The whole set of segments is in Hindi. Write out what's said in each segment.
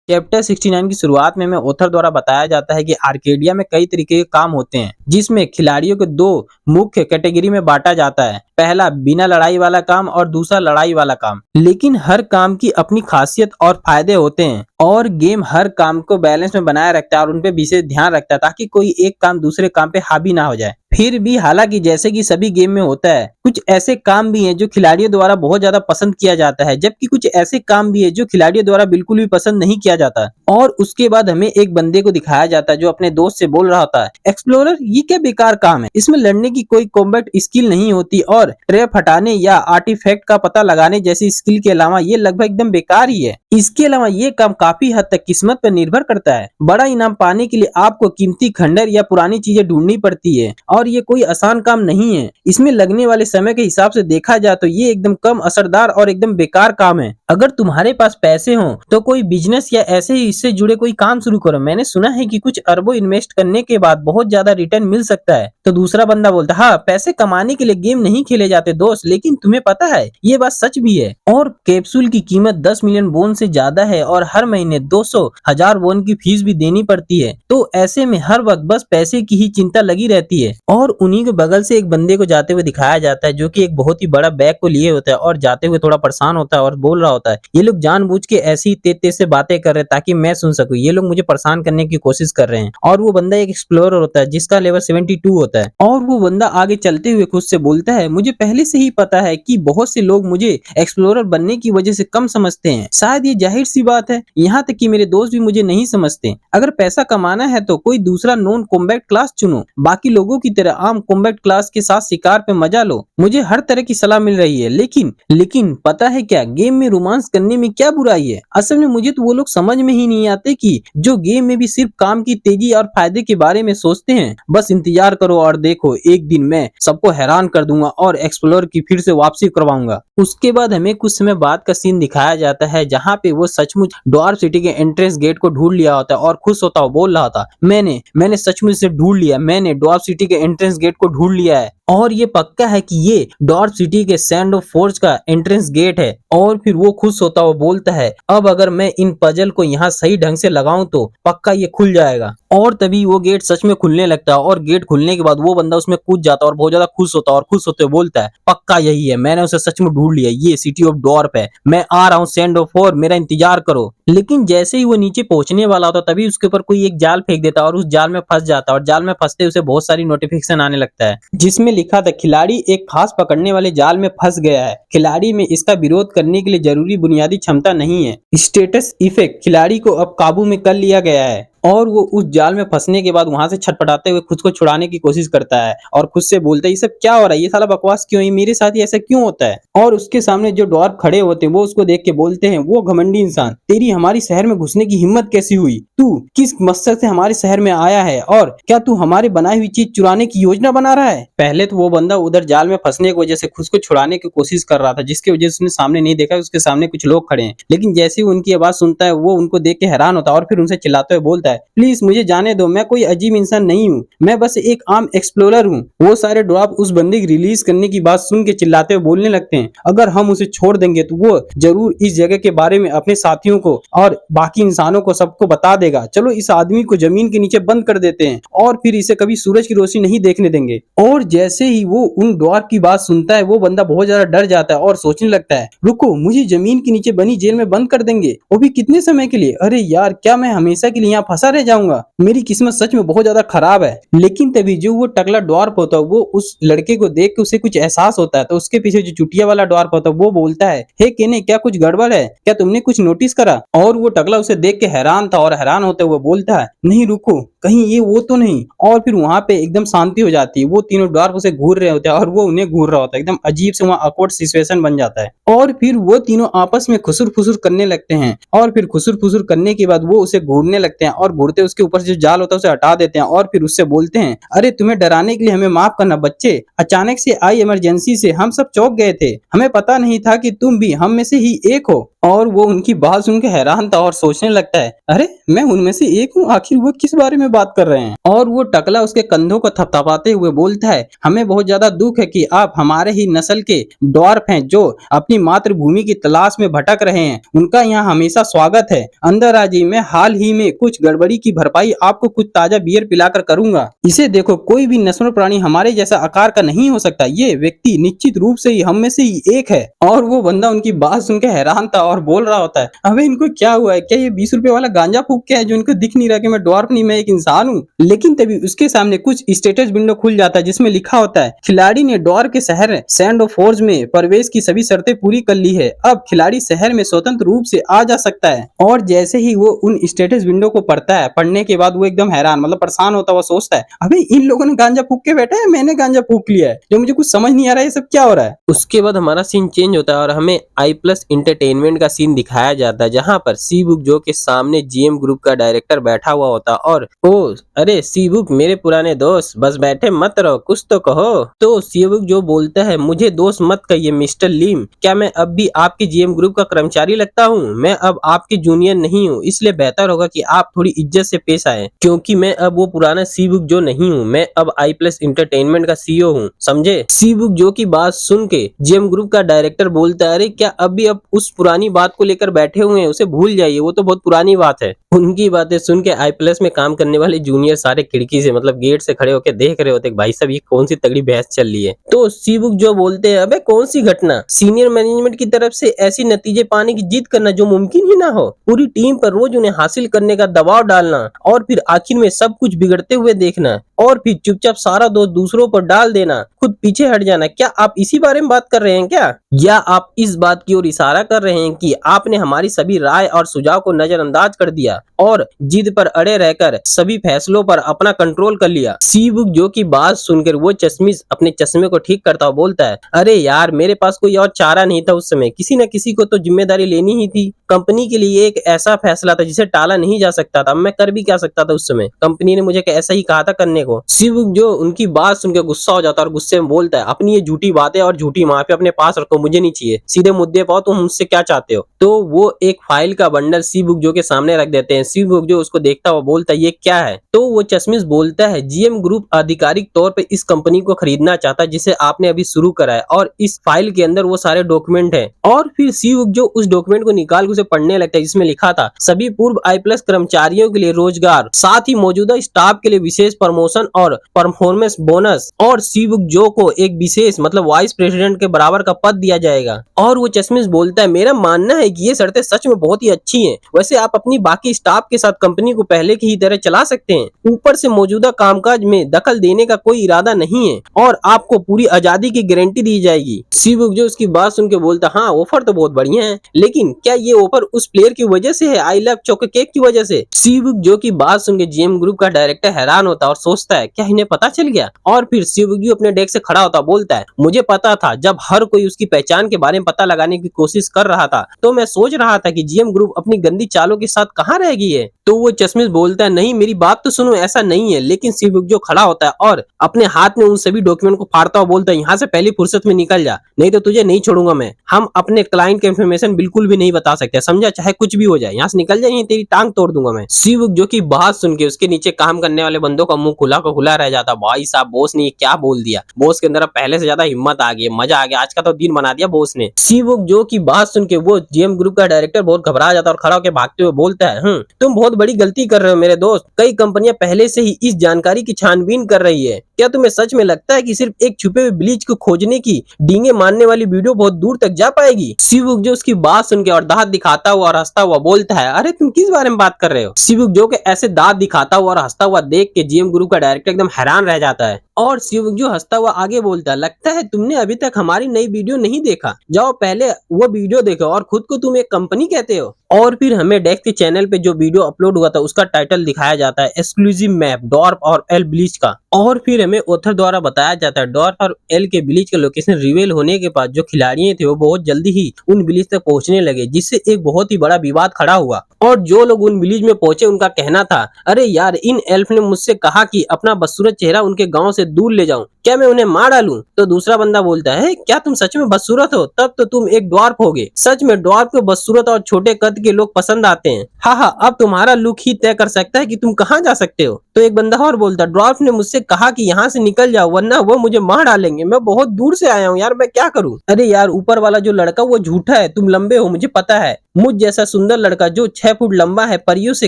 चैप्टर 69 की शुरुआत में ऑथर द्वारा बताया जाता है कि आर्केडिया में कई तरीके के काम होते हैं, जिसमें खिलाड़ियों को दो मुख्य कैटेगरी में बांटा जाता है। पहला बिना लड़ाई वाला काम और दूसरा लड़ाई वाला काम। लेकिन हर काम की अपनी खासियत और फायदे होते हैं और गेम हर काम को बैलेंस में बनाए रखता है और उन पे विशेष ध्यान रखता है ताकि कोई एक काम दूसरे काम पे हावी ना हो जाए। फिर भी हालांकि जैसे कि सभी गेम में होता है, कुछ ऐसे काम भी हैं जो खिलाड़ियों द्वारा बहुत ज्यादा पसंद किया जाता है, जबकि कुछ ऐसे काम भी है जो खिलाड़ियों द्वारा बिल्कुल भी पसंद नहीं किया जाता। और उसके बाद हमें एक बंदे को दिखाया जाता है जो अपने दोस्त से बोल रहा होता है, एक्सप्लोरर ये क्या बेकार काम है, इसमें लड़ने की कोई कॉम्बैट स्किल नहीं होती और ट्रैप हटाने या आर्टिफैक्ट का पता लगाने जैसी स्किल के अलावा ये लगभग एकदम बेकार ही है। इसके अलावा ये काम काफी हद तक किस्मत पर निर्भर करता है। बड़ा इनाम पाने के लिए आपको कीमती खंडर या पुरानी चीजें ढूंढनी पड़ती है और ये कोई आसान काम नहीं है। इसमें लगने वाले समय के हिसाब से देखा जाए तो ये एकदम कम असरदार और एकदम बेकार काम है। अगर तुम्हारे पास पैसे हो तो कोई बिजनेस या ऐसे ही इससे जुड़े कोई काम शुरू करो। मैंने सुना है कि कुछ अरबों इन्वेस्ट करने के बाद बहुत ज्यादा रिटर्न मिल सकता है। तो दूसरा बंदा बोलता, हाँ पैसे कमाने के लिए गेम नहीं खेले जाते दोस्त, लेकिन तुम्हें पता है ये बात सच भी है। और कैप्सूल की कीमत 10 मिलियन बोन से ज्यादा है और हर महीने 200,000 बोन की फीस भी देनी पड़ती है। तो ऐसे में हर वक्त बस पैसे की ही चिंता लगी रहती है। और उन्हीं के बगल से एक बंदे को जाते हुए दिखाया जाता है जो कि एक बहुत ही बड़ा बैग को लिए होता है और जाते हुए थोड़ा परेशान होता है और बोल रहा होता है, ये लोग जानबूझ के ऐसी तेज तेज से बातें कर रहे हैं ताकि मैं सुन सकूं, ये लोग मुझे परेशान करने की कोशिश कर रहे हैं। और वो बंदा एक एक्सप्लोरर होता है जिसका लेवल 72 होता है। और वो बंदा आगे चलते हुए खुद से बोलता है, मुझे पहले से ही पता है कि बहुत से लोग मुझे एक्सप्लोरर बनने की वजह से कम समझते हैं। शायद ये जाहिर सी बात है, यहाँ तक कि मेरे दोस्त भी मुझे नहीं समझते। अगर पैसा कमाना है तो कोई दूसरा नॉन कॉम्बैट क्लास चुनो, बाकी लोगों की तरह आम कॉम्बैट क्लास के साथ शिकार पे मजा लो। मुझे हर तरह की सलाह मिल रही है, लेकिन पता है क्या, गेम में रोमांस करने में क्या बुराई है। असल में मुझे तो वो लोग समझ में ही नहीं आते कि जो गेम में भी सिर्फ काम की तेजी और फायदे के बारे में सोचते हैं। बस इंतजार करो और देखो, एक दिन मैं सबको हैरान कर दूंगा और एक्सप्लोर की फिर से वापसी करवाऊंगा। उसके बाद हमें कुछ समय बाद का सीन दिखाया जाता है जहाँ पे वो सचमुच ड्वार्फ सिटी के एंट्रेंस गेट को ढूंढ लिया होता है और खुश होता हुआ बोल रहा था, मैंने सचमुच से ढूंढ लिया, मैंने ड्वार्फ सिटी के एंट्रेंस गेट को ढूंढ लिया है। और ये पक्का है कि ये ड्वार्फ सिटी के सैंड ऑफ फोर्ज का एंट्रेंस गेट है। और फिर वो खुश होता हुआ बोलता है, अब अगर मैं इन पजल को यहाँ सही ढंग से लगाऊं तो पक्का ये खुल जाएगा। और तभी वो गेट सच में खुलने लगता है और गेट खुलने के बाद वो बंदा उसमें कूद जाता है और बहुत ज्यादा खुश होता है और खुश होते हुए बोलता है, पक्का यही है, मैंने उसे सच में ढूंढ लिया, ये सिटी ऑफ ड्वार्फ है, मैं आ रहा हूँ सैंड ऑफ फोर्ज, मेरा इंतजार करो। लेकिन जैसे ही वो नीचे पहुंचने वाला होता तभी उसके ऊपर कोई एक जाल फेंक देता है और उस जाल में फंस जाता है और जाल में फंसते उसे बहुत सारी नोटिफिकेशन आने लगता है जिसमें लिखा था, खिलाड़ी एक खास पकड़ने वाले जाल में फंस गया है, खिलाड़ी में इसका विरोध करने के लिए जरूरी बुनियादी क्षमता नहीं है, स्टेटस इफेक्ट, खिलाड़ी को अब काबू में कर लिया गया है। और वो उस जाल में फंसने के बाद वहां से छटपटाते हुए खुद को छुड़ाने की कोशिश करता है और खुद से बोलता है, ये सब क्या हो रहा है, ये साला बकवास क्यों है, मेरे साथ ही ऐसा क्यों होता है। और उसके सामने जो ड्वार्फ खड़े होते हैं वो उसको देख के बोलते हैं, वो घमंडी इंसान, तेरी हमारी शहर में घुसने की हिम्मत कैसी हुई, तू किस मकसद से हमारे शहर में आया है और क्या तू हमारी बनाई हुई चीज चुराने की योजना बना रहा है। पहले तो वो बंदा उधर जाल में फंसने की वजह से खुद को छुड़ाने की कोशिश कर रहा था, जिसकी वजह से उसने सामने नहीं देखा उसके सामने कुछ लोग खड़े हैं। लेकिन जैसे ही उनकी आवाज सुनता है वो उनको देख के हैरान होता है और फिर उनसे चिल्लाते हुए बोलता है, प्लीज मुझे जाने दो, मैं कोई अजीब इंसान नहीं हूँ, मैं बस एक आम एक्सप्लोरर हूँ। वो सारे ड्वार्फ उस बंदे की रिलीज करने की बात सुन के चिल्लाते हुए बोलने लगते हैं, अगर हम उसे छोड़ देंगे तो वो जरूर इस जगह के बारे में अपने साथियों को और बाकी इंसानों को सबको बता देगा। चलो इस आदमी को जमीन के नीचे बंद कर देते हैं और फिर इसे कभी सूरज की रोशनी नहीं देखने देंगे। और जैसे ही वो उन ड्वार्फ की बात सुनता है वो बंदा बहुत ज्यादा डर जाता है और सोचने लगता है, रुको, मुझे जमीन के नीचे बनी जेल में बंद कर देंगे, वो भी कितने समय के लिए, अरे यार क्या मैं हमेशा के लिए यहाँ फंसा रह जाऊंगा, मेरी किस्मत सच में बहुत ज्यादा खराब है। लेकिन तभी जो वो टकला ड्वार्फ होता है वो उस लड़के को देख के उसे कुछ एहसास होता है, तो उसके पीछे जो चुटिया वाला ड्वार्फ होता है वो बोलता है, हे केने, क्या कुछ गड़बड़ है, क्या तुमने कुछ नोटिस करा। और वो टकला उसे देख के हैरान था और हैरान होते हुए बोलता है, नहीं रुको, कहीं ये वो तो नहीं। और फिर वहां पे एकदम शांति हो जाती है, वो तीनों ड्वार्फ उसे घूर रहे होते हैं और वो उन्हें घूर रहा होता है, एकदम अजीब से वहाँ ऑकवर्ड सिचुएशन बन जाता है। और फिर वो तीनों आपस में खुसुर फुसुर करने लगते हैं और फिर खुसुर फुसुर करने के बाद वो उसे घूरने लगते हैं और घूरते उसके ऊपर जो जाल होता है उसे हटा देते हैं और फिर उससे बोलते हैं, अरे तुम्हें डराने के लिए हमें माफ करना बच्चे, अचानक से आई इमरजेंसी से हम सब चौंक गए थे, हमें पता नहीं था कि तुम भी हम में से ही एक हो। और वो उनकी बात सुन के हैरान था और सोचने लगता है, अरे मैं उनमें से एक हूँ, आखिर वो किस बारे में बात कर रहे हैं। और वो टकला उसके कंधों को थपथपाते हुए बोलता है, हमें बहुत ज्यादा दुख है कि आप हमारे ही नस्ल के डॉर्फ हैं जो अपनी मातृभूमि की तलाश में भटक रहे हैं। उनका यहाँ हमेशा स्वागत है। अंदर आ जाइए, मैं हाल ही में कुछ गड़बड़ी की भरपाई आपको कुछ ताजा बियर पिलाकर करूंगा। इसे देखो, कोई भी नस्ल प्राणी हमारे जैसा आकार का नहीं हो सकता। ये व्यक्ति निश्चित रूप से ही हम में से ही एक है। और वो बंदा उनकी बात सुन के हैरान था और बोल रहा होता है, अबे इनको क्या हुआ है? क्या ये 20 रुपए वाला गांजा फूक के है जो इनको दिख नहीं रहा कि मैं डॉर्फ नहीं, मैं एक इंसान हूँ? लेकिन तभी उसके सामने कुछ स्टेटस विंडो खुल जाता है जिसमें लिखा होता है, खिलाड़ी ने डॉर्फ के शहर सैंड ऑफ फोर्ज में प्रवेश की सभी शर्तें पूरी कर ली है। अब खिलाड़ी शहर में स्वतंत्र रूप से आ जा सकता है। और जैसे ही वो उन स्टेटस विंडो को पढ़ता है, पढ़ने के बाद वो एकदम हैरान, मतलब परेशान होता हुआ सोचता है, अबे इन लोगों ने गांजा फूक के बैठा है, मैंने गांजा फूक लिया है, जो मुझे कुछ समझ नहीं आ रहा है ये सब क्या हो रहा है। उसके बाद हमारा सीन चेंज होता है और हमें आई प्लस इंटरटेनमेंट का सीन दिखाया जाता है, जहाँ पर सी बुक जो के सामने जीएम ग्रुप का डायरेक्टर बैठा हुआ होता है और ओ अरे सी बुक मेरे पुराने दोस्त, बस बैठे मत रहो, कुछ तो कहो। तो सी बुक जो बोलता है, मुझे दोस्त मत कहिए मिस्टर लीम, क्या मैं अब भी आपके जीएम ग्रुप का कर्मचारी लगता हूँ? मैं अब आपके जूनियर नहीं हूँ, इसलिए बेहतर होगा कि आप थोड़ी इज्जत से पेश आए, क्योंकि मैं अब वो पुराना सी बुक जो नहीं हूँ, मैं अब आई प्लस इंटरटेनमेंट का सीईओ हूँ, समझे? सी बुक जो की बात सुन के जीएम ग्रुप का डायरेक्टर बोलता है, अरे क्या अभी अब उस पुरानी बात को लेकर बैठे हुए हैं, उसे भूल जाइए, वो तो बहुत पुरानी बात है। उनकी बातें सुन के आई प्लस में काम करने वाले जूनियर सारे खिड़की से, मतलब गेट से खड़े होकर देख रहे होते, भाई साहब ये कौन सी तगड़ी बहस चल रही है। तो सी बुक जो बोलते हैं, अबे कौन सी घटना? सीनियर मैनेजमेंट की तरफ से ऐसी नतीजे पाने की जिद करना जो मुमकिन ही ना हो, पूरी टीम पर रोज उन्हें हासिल करने का दबाव डालना और फिर आखिर में सब कुछ बिगड़ते हुए देखना और फिर चुपचाप सारा दोष दूसरों पर डाल देना, खुद पीछे हट जाना। क्या आप इसी बारे में बात कर रहे हैं क्या? या आप इस बात की ओर इशारा कर रहे हैं कि आपने हमारी सभी राय और सुझाव को नजरअंदाज कर दिया और जिद पर अड़े रहकर सभी फैसलों पर अपना कंट्रोल कर लिया? सी बुक जो की बात सुनकर वो चश्मिश अपने चश्मे को ठीक करता हुआ बोलता है, अरे यार मेरे पास कोई और चारा नहीं था उस समय, किसी न किसी को तो जिम्मेदारी लेनी ही थी। कंपनी के लिए एक ऐसा फैसला था जिसे टाला नहीं जा सकता था, मैं कर भी क्या सकता था उस समय, कंपनी ने मुझे ऐसा ही कहा था करने को। सी बुक जो उनकी बात सुनकर गुस्सा हो जाता है और गुस्से में बोलता है, अपनी ये झूठी बातें और झूठी माफी अपने पास रखो, मुझे नहीं चाहिए, सीधे मुद्दे पाओ, तुम मुझसे क्या चाहते हो? तो वो एक फाइल का बंडल सी बुक जो के सामने रख देते हैं। सी बुक जो उसको देखता हुआ बोलता है, ये क्या है? तो वो चश्मिश बोलता है, जीएम ग्रुप आधिकारिक तौर पे इस कंपनी को खरीदना चाहता है जिसे आपने अभी शुरू करा है, और इस फाइल के अंदर वो सारे डॉक्यूमेंट है। और फिर सी बुक जो उस डॉक्यूमेंट को निकाल के उसे पढ़ने लगता है, जिसमें लिखा था सभी पूर्व आई प्लस कर्मचारियों के लिए रोजगार, साथ ही मौजूदा स्टाफ के लिए विशेष प्रमोशन और परफॉर्मेंस बोनस, और सी बुक जो को एक विशेष मतलब वाइस प्रेसिडेंट के बराबर का पद दिया जाएगा। और वो चश्मिश बोलता है, मेरा मानना है कि ये शर्तें सच में बहुत ही अच्छी हैं। वैसे आप अपनी बाकी स्टाफ के साथ कंपनी को पहले की ही तरह चला सकते हैं, ऊपर से मौजूदा कामकाज में दखल देने का कोई इरादा नहीं है और आपको पूरी आजादी की गारंटी दी जाएगी। सी बुक जो उसकी बात सुन के बोलता, हाँ ऑफर तो बहुत बढ़िया है, लेकिन क्या ये ऑफर उस प्लेयर की वजह से है, आई लव चोको केक की वजह से? सी बुक जो की बात सुन के जीएम ग्रुप का डायरेक्टर हैरान होता और सोचता है, क्या इन्हें पता चल गया? और फिर सी बुक जो अपने डेस्क से खड़ा होता बोलता है, मुझे पता था, जब हर कोई उसकी पहचान के बारे में पता लगाने की कोशिश कर रहा था तो मैं सोच रहा था कि जीएम ग्रुप अपनी गंदी चालों के साथ कहाँ रह गई है। तो वो चश्मिश बोलता है, नहीं मेरी बात तो सुनो, ऐसा नहीं है। लेकिन सी बुक जो खड़ा होता है और अपने हाथ में उन सभी डॉक्यूमेंट को फाड़ता हुआ बोलता है, यहाँ से पहली फुर्सत में निकल जा, नहीं तो तुझे नहीं छोड़ूंगा मैं। हम अपने क्लाइंट के इन्फॉर्मेशन बिल्कुल भी नहीं बता सकते, समझा? चाहे कुछ भी हो जाए, यहाँ से निकल जाए, तेरी टांग तोड़ दूंगा मैं। सी बुक जो की बात सुन के उसके नीचे काम करने वाले बंदों का मुंह खुला का खुला रह जाता, भाई साहब बॉस ने ये क्या बोल दिया, बॉस के अंदर पहले से ज्यादा हिम्मत आ गई, मजा आ गया, आज का तो दिन बना दिया बॉस ने। सी बुक जो की बात सुन के वो जीएम ग्रुप का डायरेक्टर बहुत घबरा जाता और खड़ा होकर भागते हुए बोलता है, तुम बहुत बड़ी गलती कर रहे हो मेरे दोस्त, कई कंपनियां पहले से ही इस जानकारी की छानबीन कर रही है। क्या तुम्हें सच में लगता है कि सिर्फ एक छुपे हुए ब्लीच को खोजने की डींगे मारने वाली वीडियो बहुत दूर तक जा पाएगी? शिवुक जो उसकी बात सुन के और दांत दिखाता हुआ और हंसता हुआ बोलता है, अरे तुम किस बारे में बात कर रहे हो? शिवुक जो के ऐसे दांत दिखाता हुआ और हंसता हुआ देख के जीएम ग्रुप का डायरेक्टर एकदम हैरान रह जाता है। और शिवुक जो हंसता हुआ आगे बोलता है, लगता है तुमने अभी तक हमारी नई वीडियो नहीं देखा, जाओ पहले वो वीडियो देखो और खुद को तुम एक कंपनी कहते हो। और फिर हमें डेक्स के चैनल पे जो वीडियो अपलोड हुआ था उसका टाइटल दिखाया जाता है, एक्सक्लूसिव मैप डॉर्फ और एल ब्लीच का। और फिर हमें ऑथर द्वारा बताया जाता है डॉर्फ और एल के विलेज का लोकेशन रिवील होने के बाद जो खिलाड़ी थे वो बहुत जल्दी ही उन विलेज तक पहुंचने लगे, जिससे एक बहुत ही बड़ा विवाद खड़ा हुआ। और जो लोग उन विलेज में पहुंचे उनका कहना था, अरे यार इन एल्फ ने मुझसे कहा कि अपना बदसूरत चेहरा उनके गांव से दूर ले जाऊं, क्या मैं उन्हें मार डालूं? तो दूसरा बंदा बोलता है, क्या तुम सच में बदसूरत हो? तब तो तुम एक ड्वार्फ होगे। सच में ड्वार्फ को बदसूरत और छोटे कद के लोग पसंद आते हैं। हाँ, अब तुम्हारा लुक ही तय कर सकता है कि तुम कहाँ जा सकते हो। तो एक बंदा और बोलता, ड्वार्फ ने मुझसे कहा कि यहाँ से निकल जाओ वरना वो मुझे मार डालेंगे। मैं बहुत दूर से आया हूँ यार, मैं क्या करूँ? अरे यार, ऊपर वाला जो लड़का वो झूठा है, तुम लंबे हो मुझे पता है। मुझ जैसा सुंदर लड़का जो 6 फुट लंबा है परियों से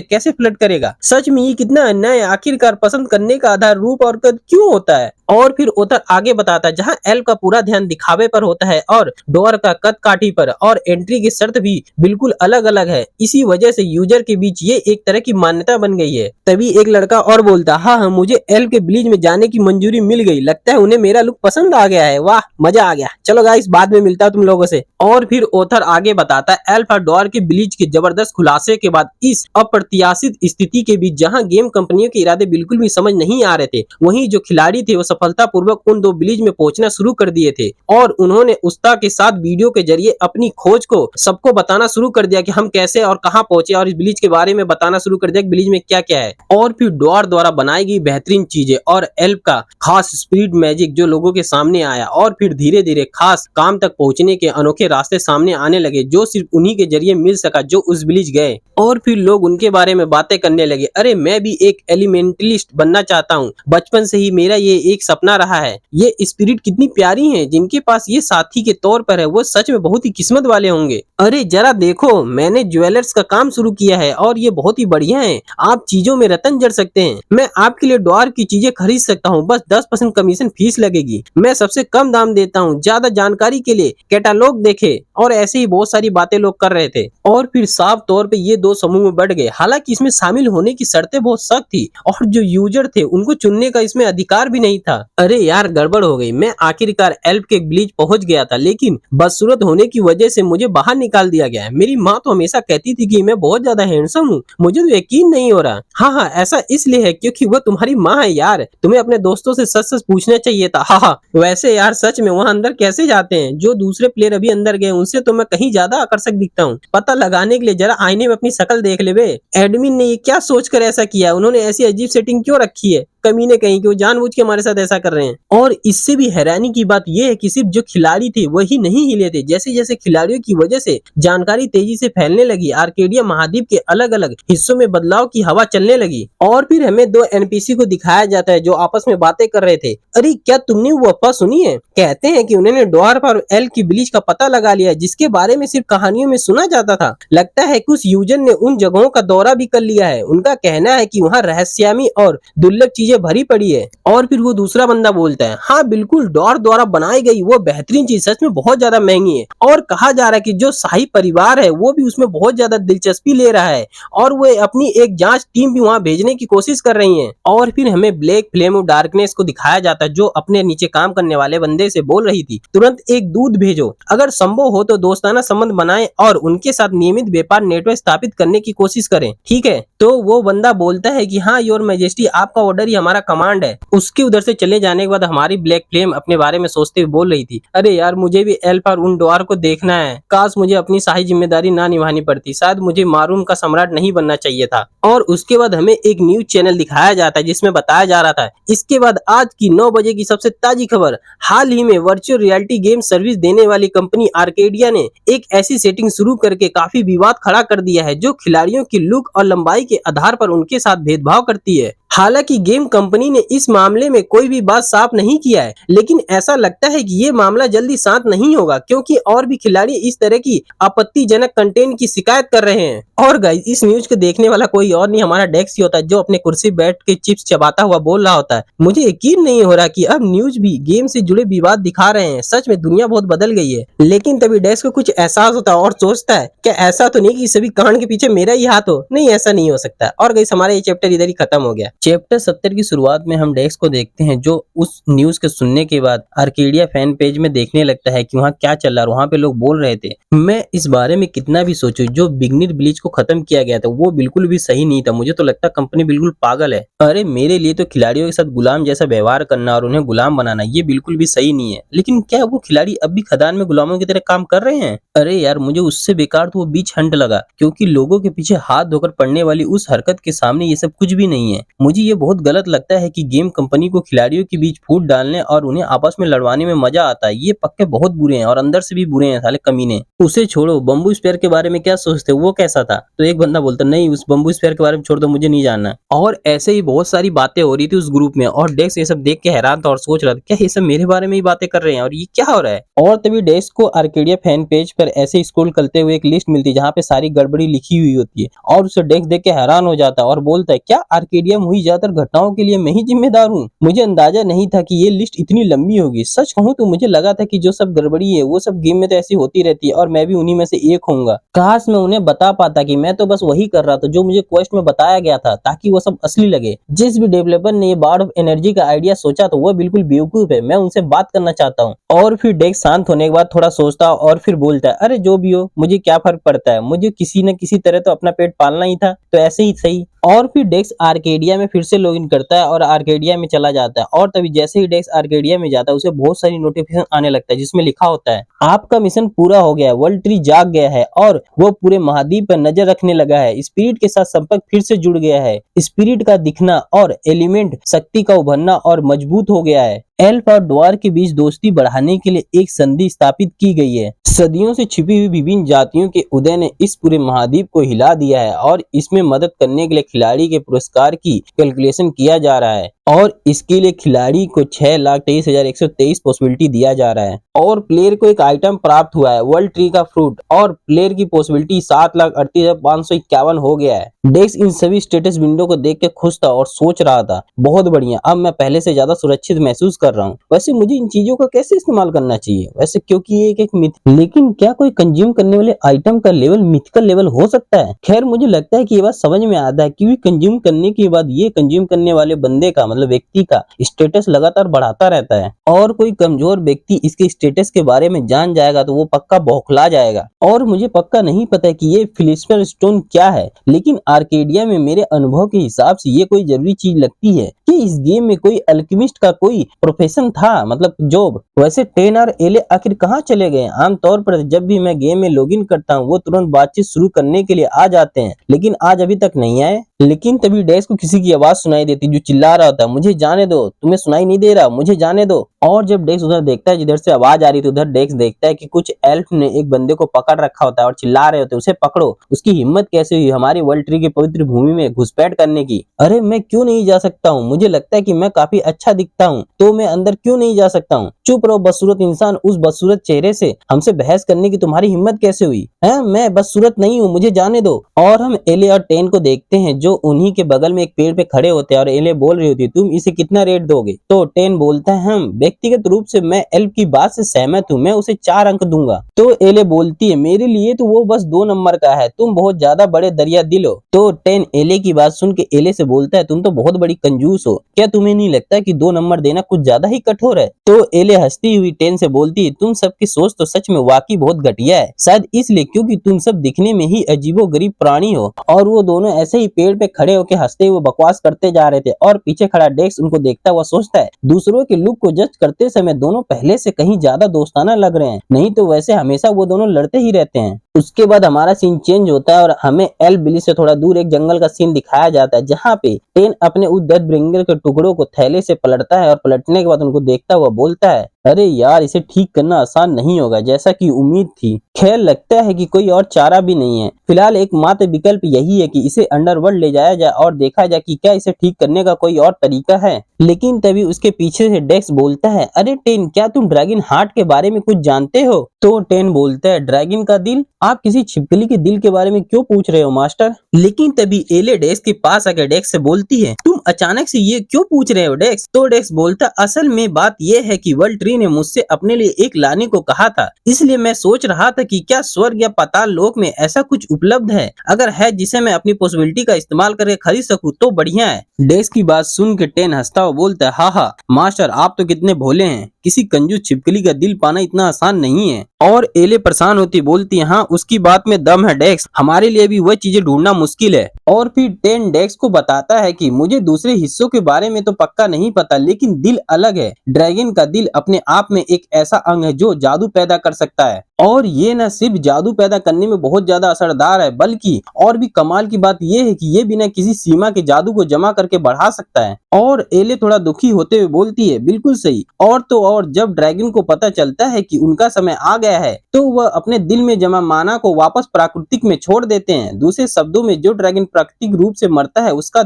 कैसे फ्लर्ट करेगा? सच में ये कितना अन्याय है। आखिरकार पसंद करने का आधार रूप और कद क्यों होता है? और फिर ऑथर आगे बताता है, जहाँ एल्फ का पूरा ध्यान दिखावे पर होता है और डॉर्फ का कद काठी पर, और एंट्री की शर्त भी बिल्कुल अलग अलग है। इसी वजह से यूजर के बीच ये एक तरह की मान्यता बन गई है। तभी एक लड़का और बोलता, हाँ, मुझे एल्फ के विलेज में जाने की मंजूरी मिल गई। लगता है उन्हें मेरा लुक पसंद आ गया है। वाह, मजा आ गया। चलो गाइस, बाद में मिलता हूं तुम लोगों से। और फिर ऑथर आगे बताता है, एल्फ और डॉर्फ के विलेज के जबरदस्त खुलासे के बाद इस अप्रत्याशित स्थिति के बीच जहां गेम कंपनियों के इरादे बिल्कुल भी समझ नहीं आ रहे थे, वहीं जो खिलाड़ी थे वो सफलतापूर्वक उन 2 विलेज में पहुंचना शुरू कर दिए थे। और उन्होंने उत्साह के साथ वीडियो के जरिए अपनी खोज को सबको बताना शुरू कर दिया कि हम कैसे और कहां पहुंचे, और इस विलेज के बारे में बताना शुरू कर दिया कि विलेज में क्या क्या है। और फिर डॉर्फ द्वारा बनाई गई बेहतरीन चीजें और एल्फ का खास स्पिरिट मैजिक जो लोगों के सामने आया, और फिर धीरे धीरे खास काम तक पहुंचने के अनोखे रास्ते सामने आने लगे जो सिर्फ उन्हीं के जरिए मिल सका जो उस विलेज गए। और फिर लोग उनके बारे में बातें करने लगे, अरे मैं भी एक एलिमेंटलिस्ट बनना चाहता हूँ, बचपन से ही मेरा ये एक सपना रहा है। ये स्पिरिट कितनी प्यारी हैं, जिनके पास ये साथी के तौर पर है वो सच में बहुत ही किस्मत वाले होंगे। अरे जरा देखो, मैंने ज्वेलर्स का काम शुरू किया है और ये बहुत ही बढ़िया है। आप चीजों में रतन जड़ सकते हैं। मैं आपके लिए डॉर्फ की चीजें खरीद सकता हूँ, बस 10% कमीशन फीस लगेगी। मैं सबसे कम दाम देता हूँ, ज्यादा जानकारी के लिए कैटालॉग देखे। और ऐसे ही बहुत सारी बातें लोग कर रहे थे। और फिर साफ तौर पे ये 2 समूह में बढ़ गए। हालांकि इसमें शामिल होने की शर्तें बहुत सख्त थी और जो यूजर थे उनको चुनने का इसमें अधिकार भी नहीं था। अरे यार, गड़बड़ हो गई। मैं आखिरकार एल्फ के विलेज पहुंच गया था, लेकिन बदसूरत होने की वजह से मुझे बाहर निकाल दिया गया है। मेरी माँ तो हमेशा कहती थी कि मैं बहुत ज्यादा हैंडसम हूँ। मुझे तो यकीन नहीं हो रहा। हाँ, ऐसा इसलिए है क्योंकि वो तुम्हारी माँ है यार। तुम्हें अपने दोस्तों से सच सच पूछना चाहिए था। हाँ, वैसे यार सच में वहाँ अंदर कैसे जाते हैं? जो दूसरे प्लेयर अभी अंदर गए उनसे तो मैं कहीं ज्यादा आकर्षक दिखता हूँ। पता लगाने के लिए जरा आईने में अपनी शक्ल देख ले बे। एडमिन ने ये क्या सोचकर ऐसा किया? उन्होंने ऐसी अजीब सेटिंग क्यों रखी है? कमीने कहीं कि वो जानबूझ के हमारे साथ ऐसा कर रहे हैं। और इससे भी हैरानी की बात यह है कि सिर्फ जो खिलाड़ी थे वही नहीं हिले थे। जैसे जैसे खिलाड़ियों की वजह से जानकारी तेजी से फैलने लगी, आर्केडिया महाद्वीप के अलग अलग हिस्सों में बदलाव की हवा चलने लगी। और फिर हमें 2 एनपीसी को दिखाया जाता है जो आपस में बातें कर रहे थे। अरे क्या तुमने वो अफवाह सुनी है? कहते हैं कि उन्होंने डॉर्फ और एल्फ की विलेज का पता लगा लिया, जिसके बारे में सिर्फ कहानियों में सुना जाता था। लगता है कुछ यूजर ने उन जगहों का दौरा भी कर लिया है। उनका कहना है कि वहाँ रहस्यामी और दुर्लभ चीजें भरी पड़ी है। और फिर वो दूसरा बंदा बोलता है, हाँ बिल्कुल, डॉर्फ द्वारा बनाई गई वो बेहतरीन चीज सच में बहुत ज्यादा महंगी है। और कहा जा रहा है कि जो शाही परिवार है वो भी उसमें बहुत ज्यादा दिलचस्पी ले रहा है और वो अपनी एक जांच टीम भी वहाँ भेजने की कोशिश कर रही है। और फिर हमें ब्लैक फ्लेम ऑफ डार्कनेस को दिखाया जाता है जो अपने नीचे काम करने वाले बंदे से बोल रही थी, तुरंत एक दूत भेजो, अगर संभव हो तो दोस्ताना संबंध बनाए और उनके साथ नियमित व्यापार नेटवर्क स्थापित करने की कोशिश करें, ठीक है? तो वो बंदा बोलता है कि हाँ योर मैजेस्टी, आपका ऑर्डर ही हमारा कमांड है। उसके उधर से चले जाने के बाद हमारी ब्लैक फ्लेम अपने बारे में सोचते हुए बोल रही थी, अरे यार मुझे भी एल्फ और उन डॉर्फ को देखना है। काश मुझे अपनी शाही जिम्मेदारी ना निभानी पड़ती। शायद मुझे मारूम का सम्राट नहीं बनना चाहिए था। और उसके बाद हमें एक न्यूज चैनल दिखाया जाता है जिसमें बताया जा रहा था, इसके बाद आज की 9 बजे की सबसे ताजी खबर, हाल ही में वर्चुअल रियलिटी गेम सर्विस देने वाली कंपनी आर्केडिया ने एक ऐसी सेटिंग शुरू करके काफी विवाद खड़ा कर दिया है जो खिलाड़ियों की लुक और लंबाई के आधार पर उनके साथ भेदभाव करती है। हालांकि गेम कंपनी ने इस मामले में कोई भी बात साफ नहीं किया है, लेकिन ऐसा लगता है कि ये मामला जल्दी शांत नहीं होगा क्योंकि और भी खिलाड़ी इस तरह की आपत्तिजनक कंटेंट की शिकायत कर रहे हैं। और गाइस, इस न्यूज को देखने वाला कोई और नहीं, हमारा डेक्स ही होता है जो अपने कुर्सी बैठ के चिप्स चबाता हुआ बोल रहा होता है। मुझे यकीन नहीं हो रहा कि अब न्यूज भी गेम से जुड़े विवाद दिखा रहे हैं। सच में दुनिया बहुत बदल गई है। लेकिन तभी डेक्स को कुछ एहसास होता है और सोचता है, क्या ऐसा तो नहीं कि सभी कांड के पीछे मेरा ही हाथ हो? नहीं, ऐसा नहीं हो सकता। और गाइस, हमारा ये चैप्टर इधर ही खत्म हो गया। चैप्टर 70 की शुरुआत में हम डेक्स को देखते हैं जो उस न्यूज के सुनने के बाद आर्केडिया फैन पेज में देखने लगता है कि वहाँ क्या चल रहा है। वहाँ पे लोग बोल रहे थे। मैं इस बारे में कितना भी सोचूं, जो बिगनिर ब्लीच को खत्म किया गया था वो बिल्कुल भी सही नहीं था। मुझे तो लगता कंपनी बिल्कुल पागल है। अरे मेरे लिए तो खिलाड़ियों के साथ गुलाम जैसा व्यवहार करना और उन्हें गुलाम बनाना ये बिल्कुल भी सही नहीं है। लेकिन क्या वो खिलाड़ी अब भी खदान में गुलामों की तरह काम कर रहे हैं? अरे यार मुझे उससे बेकार तो वो बीच हंट लगा, क्योंकि लोगों के पीछे हाथ धोकर पड़ने वाली उस हरकत के सामने ये सब कुछ भी नहीं है। मुझे ये बहुत गलत लगता है कि गेम कंपनी को खिलाड़ियों के बीच फूट डालने और उन्हें आपस में लड़वाने में मजा आता है। ये पक्के बहुत बुरे हैं और अंदर से भी बुरे हैं साले कमीने। उसे छोड़ो, बम्बू स्पेयर के बारे में क्या सोचते हो? वो कैसा था? तो एक बंदा बोलता नहीं उस बम्बू स्पेयर के बारे में छोड़ दो, मुझे नहीं जानना। और ऐसे ही बहुत सारी बातें हो रही थी उस ग्रुप में और डेक्स ये सब देख के हैरान था और सोच रहा था क्या ये सब मेरे बारे में ही बातें कर रहे हैं और ये क्या हो रहा है। और तभी डेक्स को आर्केडिया फैन पेज पर ऐसे स्क्रॉल करते हुए एक लिस्ट मिलती है जहाँ पे सारी गड़बड़ी लिखी हुई होती है और उसे डेक्स देख के हैरान हो जाता है और बोलता है क्या आर्केडिया में हुई ज्यादातर घटनाओं के लिए मैं ही जिम्मेदार हूँ? मुझे अंदाजा नहीं था कि ये लिस्ट इतनी लंबी होगी। सच कहूँ तो मुझे लगा था कि जो सब गड़बड़ी है वो सब गेम में तो ऐसी होती रहती है और मैं भी उन्हीं में से एक होऊंगा। काश मैं उन्हें बता पाता कि मैं तो बस वही कर रहा था जो मुझे क्वेस्ट में बताया गया था, ताकि वो सब असली लगे। जिस भी डेवलपर ने ये बार्ड ऑफ एनर्जी का आइडिया सोचा तो वो बिल्कुल बेवकूफ है। मैं उनसे बात करना चाहता हूँ। और फिर डेक्स शांत होने के बाद थोड़ा सोचता और फिर बोलता है अरे जो भी हो मुझे क्या फर्क पड़ता है, मुझे किसी न किसी तरह तो अपना पेट पालना ही था, तो ऐसे ही सही। और फिर डेक्स आर्केडिया में फिर से लॉगिन करता है और आर्केडिया में चला जाता है। और तभी जैसे ही डेक्स आर्केडिया में जाता है उसे बहुत सारी नोटिफिकेशन आने लगता है जिसमें लिखा होता है आपका मिशन पूरा हो गया है, वर्ल्ड ट्री जाग गया है और वो पूरे महाद्वीप पर नजर रखने लगा है। स्पिरिट के साथ संपर्क फिर से जुड़ गया है। स्पिरिट का दिखना और एलिमेंट शक्ति का उभरना और मजबूत हो गया है। एल्फ और ड्वार के बीच दोस्ती बढ़ाने के लिए एक संधि स्थापित की गई है। सदियों से छिपी हुई विभिन्न जातियों के उदय ने इस पूरे महाद्वीप को हिला दिया है और इसमें मदद करने के लिए खिलाड़ी के पुरस्कार की कैलकुलेशन किया जा रहा है और इसके लिए खिलाड़ी को 6,23,123 पॉसिबिलिटी दिया जा रहा है। और प्लेयर को एक आइटम प्राप्त हुआ है वर्ल्ड ट्री का फ्रूट और प्लेयर की पॉसिबिलिटी 7,38,551 हो गया है। डेक्स इन सभी स्टेटस विंडो को देख के खुश था और सोच रहा था बहुत बढ़िया, अब मैं पहले से ज्यादा सुरक्षित महसूस कर रहा हूँ। वैसे मुझे इन चीजों का कैसे इस्तेमाल करना चाहिए वैसे, क्योंकि ये एक मिथ, लेकिन क्या कोई कंज्यूम करने वाले आइटम का लेवल मिथिकल लेवल हो सकता है? खैर मुझे लगता है कि ये बात समझ में आता है क्योंकि कंज्यूम करने के बाद ये कंज्यूम करने वाले बंदे का मतलब व्यक्ति का स्टेटस लगातार बढ़ाता रहता है और कोई कमजोर व्यक्ति इसके स्टेटस के बारे में जान जाएगा तो वो पक्का बौखला जाएगा। और मुझे पक्का नहीं पता कि ये फिलिस्फेर स्टोन क्या है, लेकिन आर्केडिया में मेरे अनुभव के हिसाब से ये कोई जरूरी चीज लगती है कि इस गेम में कोई अल्केमिस्ट का कोई प्रोफेशन था, मतलब जॉब। वैसे टेन और एले आखिर कहाँ चले गए? आमतौर पर जब भी मैं गेम में लॉगिन करता हूँ वो तुरंत बातचीत शुरू करने के लिए आ जाते हैं, लेकिन आज अभी तक नहीं आए। लेकिन तभी डेक्स को किसी की आवाज सुनाई देती जो चिल्ला रहा था मुझे जाने दो, तुम्हें सुनाई नहीं दे रहा, मुझे जाने दो। और जब डेक्स उधर देखता है जिधर से आवाज आ रही थी, उधर डेक्स देखता है कि कुछ एल्फ ने एक बंदे को पकड़ रखा होता है और चिल्ला रहे होते उसे पकड़ो। उसकी हिम्मत कैसे हुई हमारी वर्ल्ड ट्री की पवित्र भूमि में घुसपैठ करने की? अरे मैं क्यों नहीं जा सकता हूँ? मुझे लगता है कि मैं काफी अच्छा दिखता हूँ, तो मैं अंदर क्यों नहीं जा सकता हूँ? चुप रहो बदसूरत इंसान, उस बदसूरत चेहरे से हमसे बहस करने की तुम्हारी हिम्मत कैसे हुई है? मैं बदसूरत नहीं हूँ, मुझे जाने दो। और हम एले और टेन को देखते हैं जो उन्हीं के बगल में एक पेड़ पे खड़े होते हैं और एले बोल रही होती है तुम इसे कितना रेट दोगे? तो टेन बोलता है हम व्यक्तिगत रूप से मैं एल्फ की बात से सहमत हूँ, मैं उसे 4 अंक दूंगा। तो एले बोलती है मेरे लिए तो वो बस 2 नंबर का है, तुम बहुत ज्यादा बड़े दरिया दिल हो। तो टेन एले की बात सुन के एले से बोलता है तुम तो बहुत बड़ी कंजूस हो, क्या तुम्हें नहीं लगता कि 2 नंबर देना कुछ ज्यादा ही कठोर है? तो एले हंसती हुई टेन से बोलती है तुम सबकी सोच तो सच में वाकई बहुत घटिया है, शायद इसलिए क्योंकि तुम सब दिखने में ही अजीबो गरीब प्राणी हो। और वो दोनों ऐसे ही पेड़ पे खड़े होकर हंसते हुए बकवास करते जा रहे थे और पीछे खड़ा डेक्स उनको देखता हुआ सोचता है दूसरों के लुक को जज करते समय दोनों पहले से कहीं ज्यादा दोस्ताना लग रहे हैं, नहीं तो वैसे हमेशा वो दोनों लड़ते ही रहते हैं। उसके बाद हमारा सीन चेंज होता है और हमें एल बिली से थोड़ा दूर एक जंगल का सीन दिखाया जाता है जहाँ पे टेन अपने उस डेथ ब्रिंगर के टुकड़ों को थैले से पलटता है और पलटने के बाद उनको देखता हुआ बोलता है अरे यार इसे ठीक करना आसान नहीं होगा जैसा कि उम्मीद थी। खैर लगता है कि कोई और चारा भी नहीं है, फिलहाल एकमात्र विकल्प यही है कि इसे अंडरवर्ल्ड ले जाया जाए और देखा जाए कि क्या इसे ठीक करने का कोई और तरीका है। लेकिन तभी उसके पीछे से डेक्स बोलता है अरे टेन क्या तुम ड्रैगन हार्ट के बारे में कुछ जानते हो? तो टेन बोलता है ड्रैगन का दिल, आप किसी छिपकली के दिल के बारे में क्यों पूछ रहे हो मास्टर। लेकिन तभी एले डेस्क के पास आकर डेस्क से बोलती है तुम अचानक से ये क्यों पूछ रहे हो डेस्क। तो डेस्क बोलता असल में बात ये है कि वर्ल्ड ट्री ने मुझसे अपने लिए एक लाने को कहा था, इसलिए मैं सोच रहा था कि क्या स्वर्ग या पाताल लोक में ऐसा कुछ उपलब्ध है, अगर है जिसे मैं अपनी पॉसिबिलिटी का इस्तेमाल करके खरीद सकूं तो बढ़िया है। डेस्क की बात सुन के टेन हंसता हुआ बोलता है हाँ हाँ मास्टर आप तो कितने भोले हैं, किसी कंजूस छिपकली का दिल पाना इतना आसान नहीं है। और एले परेशान होती बोलती है हाँ उसकी बात में दम है डेक्स, हमारे लिए भी वह चीजें ढूंढना मुश्किल है। और फिर टेन डेक्स को बताता है कि मुझे दूसरे हिस्सों के बारे में तो पक्का नहीं पता, लेकिन दिल अलग है। ड्रैगन का दिल अपने आप में एक ऐसा अंग है जो जादू पैदा कर सकता है, और ये न सिर्फ जादू पैदा करने में बहुत ज्यादा असरदार है, बल्कि और भी कमाल की बात यह है कि ये बिना किसी सीमा के जादू को जमा करके बढ़ा सकता है। और एले थोड़ा दुखी होते हुए बोलती है बिल्कुल सही, और तो और जब ड्रैगन को पता चलता है कि उनका समय आ गया है तो वह अपने दिल में जमा माना को वापस प्राकृतिक में छोड़ देते हैं। दूसरे शब्दों में जो ड्रैगन प्राकृतिक रूप से मरता है उसका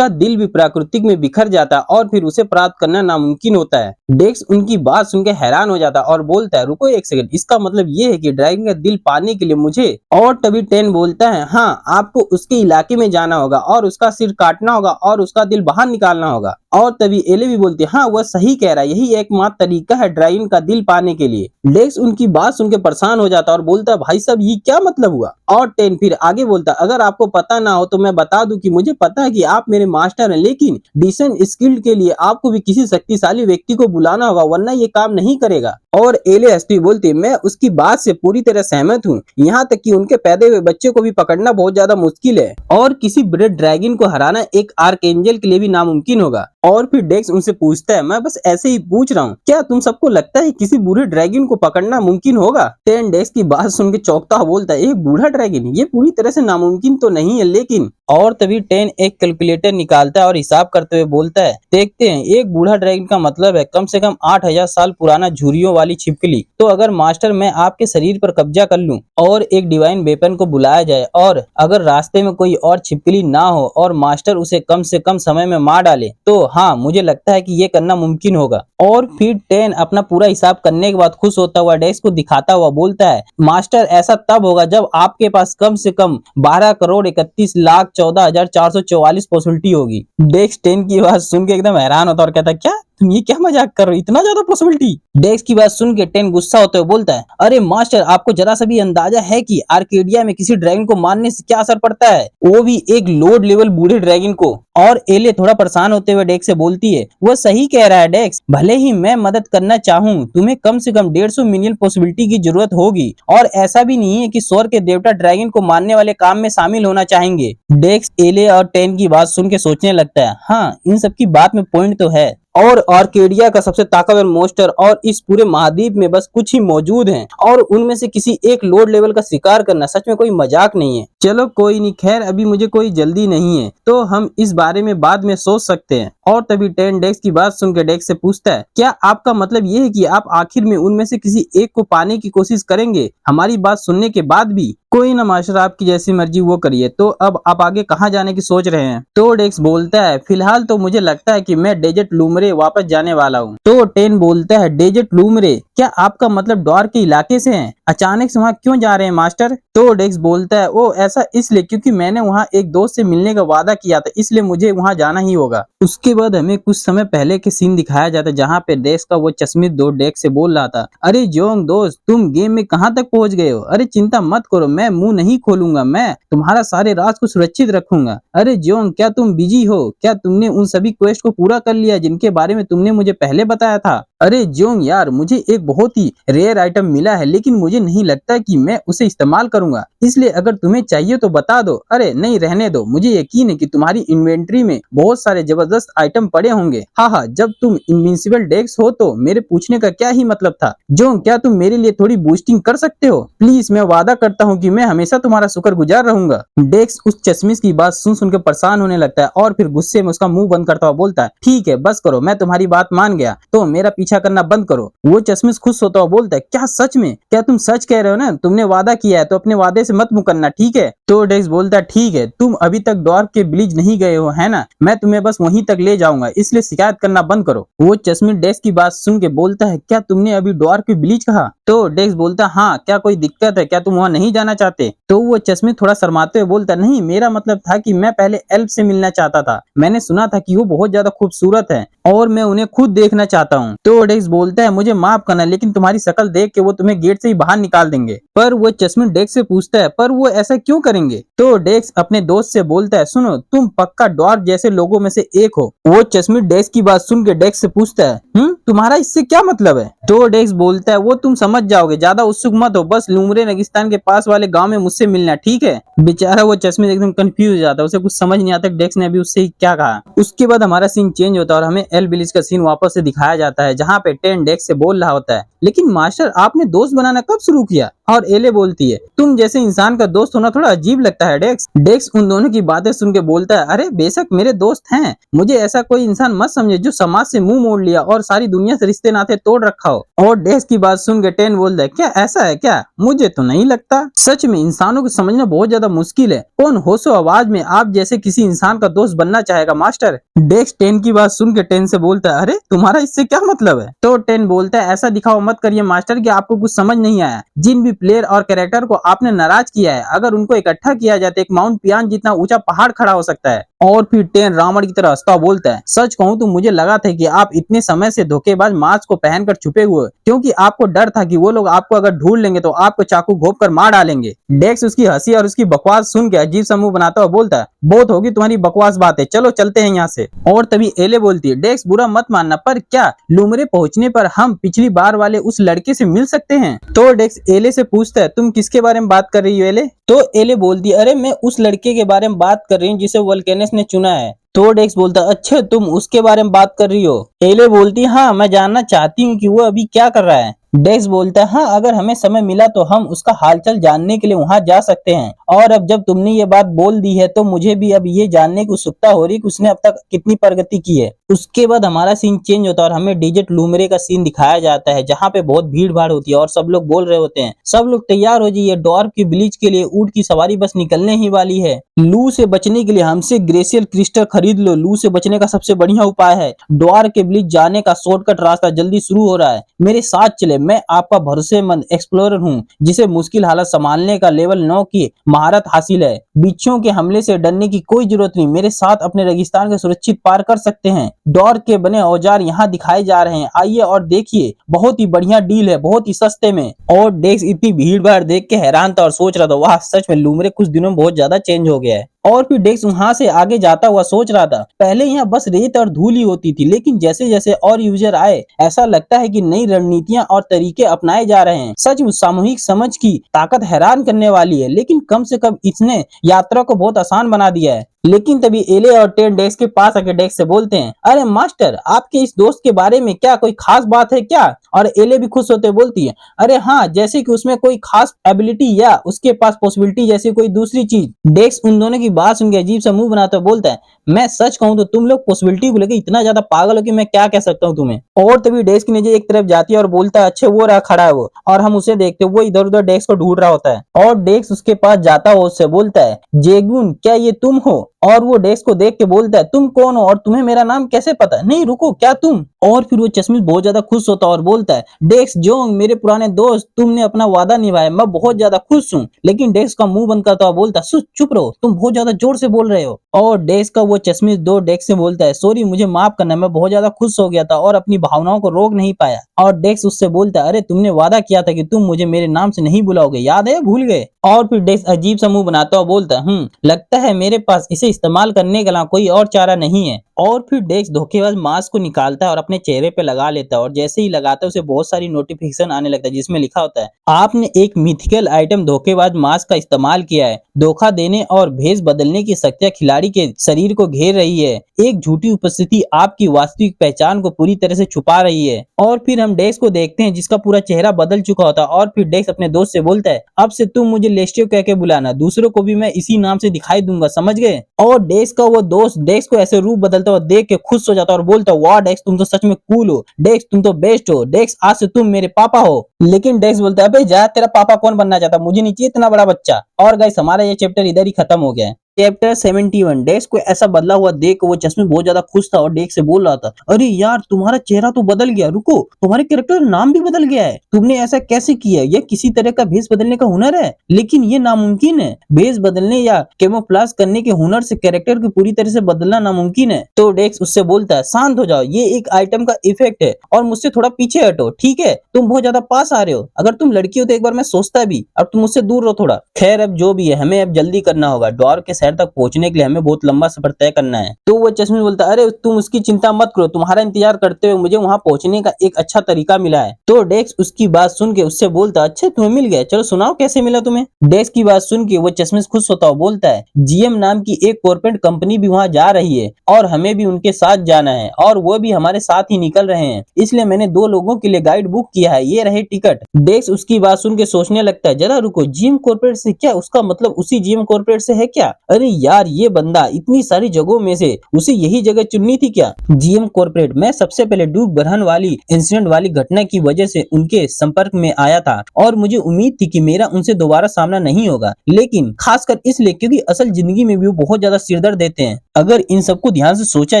दिल भी प्राकृतिक में बिखर जाता है और फिर उसे प्राप्त करना नामुमकिन होता है। डेक्स उनकी बात सुनकर हैरान हो जाता है और बोलता है रुको एक सेकंड, इसका मतलब ये है कि ड्रैगन का दिल पाने के लिए मुझे। और तभी टेन बोलता है हाँ आपको उसके इलाके में जाना होगा और उसका सिर काटना होगा और उसका दिल बाहर निकालना होगा। और तभी एले भी बोलती है हाँ वह सही कह रहा है, यही एकमात्र तरीका है ड्रैगन का दिल पाने के लिए। डेक्स उनकी बात सुनकर परेशान हो जाता है और बोलता है भाई साहब ये क्या मतलब हुआ। और टेन फिर आगे बोलता अगर आपको पता ना हो तो मैं बता दूं कि मुझे पता है कि आप मेरे मास्टर हैं, लेकिन डिसेंट स्किल्ड के लिए आपको भी किसी शक्तिशाली व्यक्ति को बुलाना होगा वरना ये काम नहीं करेगा। और एले हंसती बोलती मैं उसकी बात से पूरी तरह सहमत हूँ, यहाँ तक कि उनके पैदा हुए बच्चे को भी पकड़ना बहुत ज्यादा मुश्किल है और किसी बड़े ड्रैगन को हराना एक आर्कएंजल के लिए भी नामुमकिन होगा। और फिर डेक्स उनसे पूछता है मैं बस ऐसे ही पूछ रहा हूँ, क्या तुम सबको लगता है किसी बूढ़े ड्रैगन को पकड़ना मुमकिन होगा। टेन डेक्स की बात सुन के चौंकता हुआ बोलता है एक बूढ़ा ड्रैगन, ये पूरी तरह से नामुमकिन तो नहीं है लेकिन। और तभी टेन एक कैलकुलेटर निकालता है और हिसाब करते हुए बोलता है देखते हैं एक बूढ़ा ड्रैगन का मतलब है कम से कम 8000 साल पुराना झुर्रियों वाली छिपकली। तो अगर मास्टर मैं आपके शरीर पर कब्जा कर लूं और एक डिवाइन वेपन को बुलाया जाए और अगर रास्ते में कोई और छिपकली ना हो और मास्टर उसे कम से कम समय में मार डाले तो हाँ मुझे लगता है कि ये करना मुमकिन होगा। और फिर टेन अपना पूरा हिसाब करने के बाद खुश होता हुआ डेक्स को दिखाता हुआ बोलता है मास्टर ऐसा तब होगा जब आपके पास कम से कम 12,31,14,444 पॉसिबिलिटी होगी। डेक्स टेन की बात सुन के एकदम हैरान होता और कहता क्या तुम ये क्या मजाक कर रहे हो, इतना ज्यादा पॉसिबिलिटी। डेक्स की बात सुन के टेन गुस्सा होते हुए बोलता है अरे मास्टर आपको जरा सा भी अंदाजा है कि आर्केडिया में किसी ड्रैगन को मारने से क्या असर पड़ता है, वो भी एक लोड लेवल बूढ़े ड्रैगन को। और एले थोड़ा परेशान होते हुए डेक्स से बोलती है वो सही कह रहा है डेक्स, भले ही मैं मदद करना चाहूँ तुम्हें कम से कम 150 मिलियन पॉसिबिलिटी की जरूरत होगी, और ऐसा भी नहीं है कि स्वर्ग के देवता ड्रैगन को मारने वाले काम में शामिल होना चाहेंगे। डेक्स एले और टेन की बात सुन के सोचने लगता है हाँ इन सब की बात में पॉइंट तो है, और आर्केडिया का सबसे ताकतवर मॉन्स्टर और इस पूरे महाद्वीप में बस कुछ ही मौजूद हैं और उनमें से किसी एक लोड लेवल का शिकार करना सच में कोई मजाक नहीं है। चलो कोई नहीं, खैर अभी मुझे कोई जल्दी नहीं है तो हम इस बारे में बाद में सोच सकते हैं। और तभी टेन डेक्स की बात सुनकर डेक्स से पूछता है क्या आपका मतलब ये है कि आप आखिर में उनमें से किसी एक को पाने की कोशिश करेंगे हमारी बात सुनने के बाद भी। कोई ना मास्टर आपकी जैसी मर्जी वो करिए, तो अब आप आगे कहाँ जाने की सोच रहे हैं। तो डेक्स बोलता है फिलहाल तो मुझे लगता है कि मैं डेजर्ट लूमरे वापस जाने वाला हूँ। तो टेन बोलता है डेजर्ट लूमरे, क्या आपका मतलब डॉर के इलाके से है, अचानक से वहाँ क्यों जा रहे हैं मास्टर। तो डेक्स बोलता है वो ऐसा इसलिए क्योंकि मैंने वहाँ एक दोस्त से मिलने का वादा किया था, इसलिए मुझे वहाँ जाना ही होगा। उसके बाद हमें कुछ समय पहले के सीन दिखाया जाता है जहाँ पे डेक्स का वो चश्मिश दोस्त डेक्स से बोल रहा था अरे जोंग दोस्त तुम गेम में कहाँ तक पहुँच गए हो, अरे चिंता मत करो मैं मुंह नहीं खोलूंगा, मैं तुम्हारा सारे राज को सुरक्षित रखूंगा। अरे जोंग क्या तुम बिजी हो, क्या तुमने उन सभी क्वेस्ट को पूरा कर लिया जिनके बारे में तुमने मुझे पहले बताया था। अरे जोंग यार मुझे एक बहुत ही रेयर आइटम मिला है लेकिन मुझे नहीं लगता कि मैं उसे इस्तेमाल करूंगा, इसलिए अगर तुम्हें चाहिए तो बता दो। अरे नहीं रहने दो, मुझे यकीन है कि तुम्हारी इन्वेंट्री में बहुत सारे जबरदस्त आइटम पड़े होंगे। हाँ जब तुम इनविंसिबल डेक्स हो तो मेरे पूछने का क्या ही मतलब था। जोंग क्या तुम मेरे लिए थोड़ी बूस्टिंग कर सकते हो प्लीज, मैं वादा करता हूँ कि मैं हमेशा तुम्हारा शुक्रगुजार रहूंगा। डेक्स उस चश्मिश की बात सुन के परेशान होने लगता है और फिर गुस्से में उसका मुंह बंद करता हुआ बोलता है ठीक है बस करो, मैं तुम्हारी बात मान गया तो मेरा पीछा करना बंद करो। वो चश्मिश खुश होता हुआ बोलता है क्या सच में, क्या तुम सच कह रहे हो ना, तुमने वादा किया है तो अपने वादे से मत मुकरना ठीक है। तो डेक्स बोलता है ठीक है, तुम अभी तक डॉर्क के विलेज नहीं गए हो है ना, मैं तुम्हें बस वहीं तक ले जाऊंगा, इसलिए शिकायत करना बंद करो। वो चश्मिश डेक्स की बात सुन के बोलता है क्या तुमने अभी डॉर्क के विलेज कहा। तो डेक्स बोलता हाँ क्या कोई दिक्कत है, क्या तुम वहाँ नहीं जाना चाहते? तो वो चश्मे थोड़ा शर्माते हुए बोलता नहीं, मेरा मतलब था कि मैं पहले एल्फ से मिलना चाहता था। मैंने सुना था कि वो बहुत ज्यादा खूबसूरत है और मैं उन्हें खुद देखना चाहता हूँ। तो डेक्स बोलता है मुझे माफ करना, लेकिन तुम्हारी शक्ल देख के वो तुम्हें गेट से ही बाहर निकाल देंगे। पर वो चश्मे डेक्स से पूछता है पर वो ऐसा क्यों करेंगे? तो डेक्स अपने दोस्त से बोलता है सुनो, तुम पक्का ड्वार्फ जैसे लोगों में से एक हो। वो चश्मे डेक्स की बात सुन के डेक्स से पूछता है तुम्हारा इससे क्या मतलब है? तो डेक्स बोलता है वो तुम समझ जाओगे, ज्यादा उत्सुक मत हो, बस लूमरे रेगिस्तान के पास वाले गांव में मुझसे मिलना, ठीक है? बेचारा वो चश्मे एकदम कंफ्यूज हो जाता है, उसे कुछ समझ नहीं आता डेक्स ने अभी उससे क्या कहा। उसके बाद हमारा सीन चेंज होता है और हमें एल विलेज का सीन वापस से दिखाया जाता है, जहाँ पे टेन डेक्स से बोल रहा होता है लेकिन मास्टर आपने दोस्त बनाना कब शुरू किया? और एले बोलती है तुम जैसे इंसान का दोस्त होना थोड़ा अजीब लगता है डेक्स। डेक्स उन दोनों की बातें सुन के बोलता है अरे बेशक मेरे दोस्त हैं, मुझे ऐसा कोई इंसान मत समझे जो समाज से मुंह मोड़ लिया और सारी दुनिया से रिश्ते नाते तोड़ रखा हो। और डेक्स की बात सुन के टेन बोलता है क्या ऐसा है क्या? मुझे तो नहीं लगता। सच में इंसानों को समझना बहुत ज्यादा मुश्किल है, कौन होशो आवाज में आप जैसे किसी इंसान का दोस्त बनना चाहेगा मास्टर? डेक्स टेन की बात सुन के टेन से बोलता है अरे तुम्हारा इससे क्या मतलब है? तो टेन बोलता है ऐसा दिखावा मत करिए मास्टर कि आपको कुछ समझ नहीं आया। जिन भी प्लेयर और कैरेक्टर को आपने नाराज किया है, अगर उनको इकट्ठा किया जाए तो एक माउंट पियान जितना ऊंचा पहाड़ खड़ा हो सकता है। और फिर टेन रावण की तरह हंसता बोलता है सच कहूं तो मुझे लगा था कि आप इतने समय से धोखेबाज मास्क को पहनकर छुपे हुए, क्योंकि आपको डर था कि वो लोग आपको अगर ढूंढ लेंगे तो आपको चाकू घोंप कर मार डालेंगे। डेक्स उसकी हंसी और उसकी बकवास सुन के अजीब सा मुंह बनाता हुआ बोलता है बहुत होगी तुम्हारी बकवास बातें, चलो चलते हैं यहाँ से। और तभी एले बोलती है डेक्स बुरा मत मानना, पर क्या लूमरे पहुंचने पर हम पिछली बार वाले उस लड़के से मिल सकते हैं? तो डेक्स एले से पूछता है तुम किसके बारे में बात कर रही हो एले? तो एले बोलती है अरे मैं उस लड़के के बारे में बात कर रही हूँ जिसे वोल्केनस ने चुना है। तो डेक्स बोलता अच्छा तुम उसके बारे में बात कर रही हो? एले बोलती हाँ मैं जानना चाहती हूँ कि वो अभी क्या कर रहा है। डेक्स बोलता है हाँ अगर हमें समय मिला तो हम उसका हालचाल जानने के लिए वहां जा सकते हैं। और अब जब तुमने ये बात बोल दी है तो मुझे भी अब ये जानने की उत्सुकता हो रही कि उसने अब तक कितनी प्रगति की है। उसके बाद हमारा सीन चेंज होता है और हमें डिजिट लूमरे का सीन दिखाया जाता है, जहाँ पे बहुत भीड़ भाड़ होती है और सब लोग बोल रहे होते हैं सब लोग तैयार हो जाइए, डॉर्फ की ब्लीच के लिए ऊंट की सवारी बस निकलने ही वाली है। लू से बचने के लिए हमसे ग्रेशियल क्रिस्टल खरीद लो, लू से बचने का सबसे बढ़िया उपाय है। डॉर्फ के ब्लीच जाने का शॉर्टकट रास्ता जल्दी शुरू हो रहा है, मेरे साथ चले। मैं आपका भरोसेमंद एक्सप्लोरर हूँ जिसे मुश्किल हालत संभालने का लेवल 9 की महारत हासिल है। बिच्छुओं के हमले से डरने की कोई जरूरत नहीं, मेरे साथ अपने रेगिस्तान को सुरक्षित पार कर सकते हैं। डॉर्फ के बने औजार यहाँ दिखाए जा रहे हैं, आइए और देखिए, बहुत ही बढ़िया डील है, बहुत ही सस्ते में। और डेक्स इतनी भीड़ भाड़ देख के हैरान था और सोच रहा था वाह सच में लूमरे कुछ दिनों में बहुत ज्यादा चेंज हो गया है। और फिर डेक्स वहां से आगे जाता हुआ सोच रहा था पहले यहाँ बस रेत और धूल ही होती थी, लेकिन जैसे जैसे और यूजर आए ऐसा लगता है कि नई रणनीतियां और तरीके अपनाए जा रहे हैं। सच में सामूहिक समझ की ताकत हैरान करने वाली है, लेकिन कम से कम इसने यात्रा को बहुत आसान बना दिया है। लेकिन तभी एले और टेन डेक्स के पास आके डेक्स से बोलते हैं अरे मास्टर आपके इस दोस्त के बारे में क्या कोई खास बात है क्या? और एले भी खुश होते बोलती है अरे हाँ, जैसे कि उसमें कोई खास एबिलिटी या उसके पास पॉसिबिलिटी जैसी कोई दूसरी चीज। डेक्स उन दोनों की बात सुन के अजीब सा मुंह बनाता बोलता है मैं सच कहूँ तो तुम लोग पॉसिबिलिटी को लेकर इतना ज्यादा पागल हो कि मैं क्या कह सकता हूँ तुम्हें। और तभी डेक्स की नजर एक तरफ जाती है और बोलता है अच्छे वो रहा खड़ा है वो, और हम उसे देखते वो इधर उधर डेक्स को ढूंढ रहा होता है। और डेक्स उसके पास जाता हुआ उससे बोलता है जेगुन क्या ये तुम हो? और वो डेक्स को देख के बोलता है तुम कौन हो और तुम्हें मेरा नाम कैसे पता? नहीं रुको, क्या तुम? और फिर वो चश्मिश बहुत ज्यादा खुश होता है और बोलता है डेक्स जोंग मेरे पुराने दोस्त, तुमने अपना वादा निभाया, मैं बहुत ज्यादा खुश हूँ। लेकिन डेक्स का मुंह बंद करता हुआ बोलता है चुप रहो, तुम बहुत ज्यादा जोर से बोल रहे हो। और डेक्स का वो चश्मिश दो डेक्स से बोलता है सॉरी मुझे माफ करना, मैं बहुत ज्यादा खुश हो गया था और अपनी भावनाओं को रोक नहीं पाया। और डेक्स उससे बोलता है अरे तुमने वादा किया था कि तुम मुझे मेरे नाम से नहीं बुलाओगे, याद है? भूल गए? और फिर डेक्स अजीब सा मुंह बनाता हुआ बोलता है लगता है मेरे पास इसे इस्तेमाल करने के अलावा कोई और चारा नहीं है। और फिर डेक्स धोखेबाज मास्क को निकालता है और अपने चेहरे पे लगा लेता है, और जैसे ही लगाता है उसे बहुत सारी नोटिफिकेशन आने लगता है जिसमें लिखा होता है आपने एक मिथिकल आइटम धोखेबाज मास्क का इस्तेमाल किया है, धोखा देने और भेष बदलने की शक्तियां खिलाड़ी के शरीर को घेर रही है, एक झूठी उपस्थिति आपकी वास्तविक पहचान को पूरी तरह से छुपा रही है। और फिर हम डेक्स को देखते हैं जिसका पूरा चेहरा बदल चुका होता है। और फिर डेक्स अपने दोस्त से बोलता है अब से तुम मुझे लेस्टियो कह के बुलाना, दूसरों को भी मैं इसी नाम से दिखाई दूंगा, समझ गए? और डेक्स का वो दोस्त डेक्स को ऐसे रूप बदलता हुआ देख के खुश हो जाता है और बोलता है वाह डेक्स तुम तो सच में कूल हो, डेक्स तुम तो बेस्ट हो, डेक्स आज से तुम मेरे पापा हो। लेकिन डेक्स बोलता है अबे जा, तेरा पापा कौन बनना चाहता, मुझे नहीं चाहिए इतना बड़ा बच्चा। और गाइस हमारा ये चैप्टर इधर ही खत्म हो गया है। चैप्टर 71। डेक्स को ऐसा बदला हुआ देख वो चश्मे बहुत ज्यादा खुश था और डेक्स से बोल रहा था, अरे यार तुम्हारा चेहरा तो बदल गया, रुको तुम्हारे कैरेक्टर का नाम भी बदल गया है, तुमने ऐसा कैसे किया? यह किसी तरह का भेष बदलने का हुनर है, लेकिन ये नामुमकिन है। भेष बदलने या कैमोफ्लेज करने के हुनर से कैरेक्टर को पूरी तरह से बदलना नामुमकिन है। तो डेक्स उससे बोलता है, शांत हो जाओ, ये एक आइटम का इफेक्ट है और मुझसे थोड़ा पीछे हटो, ठीक है? तुम बहुत ज्यादा पास आ रहे हो, अगर तुम लड़की हो तो एक बार मैं सोचता भी, अब तुम मुझसे दूर रहो थोड़ा। खैर अब जो भी है, हमें अब जल्दी करना होगा, ड्वार्फ के शहर तक पहुंचने के लिए हमें बहुत लंबा सफर तय करना है। तो वो चश्मे बोलता है, अरे तुम उसकी चिंता मत करो, तुम्हारा इंतजार करते हुए मुझे वहां पहुंचने का एक अच्छा तरीका मिला है। तो डेक्स उसकी बात सुन के उससे बोलता, अच्छा तुम्हें मिल गया, चलो सुनाओ कैसे मिला तुम्हें। डेक्स की बात सुन के वो चश्मे खुश होता हुआ बोलता है, जीएम नाम की एक कॉर्पोरेट कंपनी भी वहां जा रही है और हमें भी उनके साथ जाना है और वो भी हमारे साथ ही निकल रहे हैं, इसलिए मैंने 2 लोगों के लिए गाइड बुक किया है, ये रहे टिकट। डेक्स उसकी बात सुन के सोचने लगता है, जरा रुको, जीएम कॉर्पोरेट से क्या? उसका मतलब उसी जीएम कॉर्पोरेट से है क्या? अरे यार ये बंदा इतनी सारी जगहों में से उसे यही जगह चुननी थी क्या? जीएम कॉर्पोरेट, मैं सबसे पहले ड्यूक बरहन वाली इंसिडेंट वाली घटना की वजह से उनके संपर्क में आया था और मुझे उम्मीद थी कि मेरा उनसे दोबारा सामना नहीं होगा, लेकिन खासकर इसलिए क्योंकि असल जिंदगी में भी वो बहुत ज्यादा सिरदर्द देते हैं। अगर इन सबको ध्यान से सोचा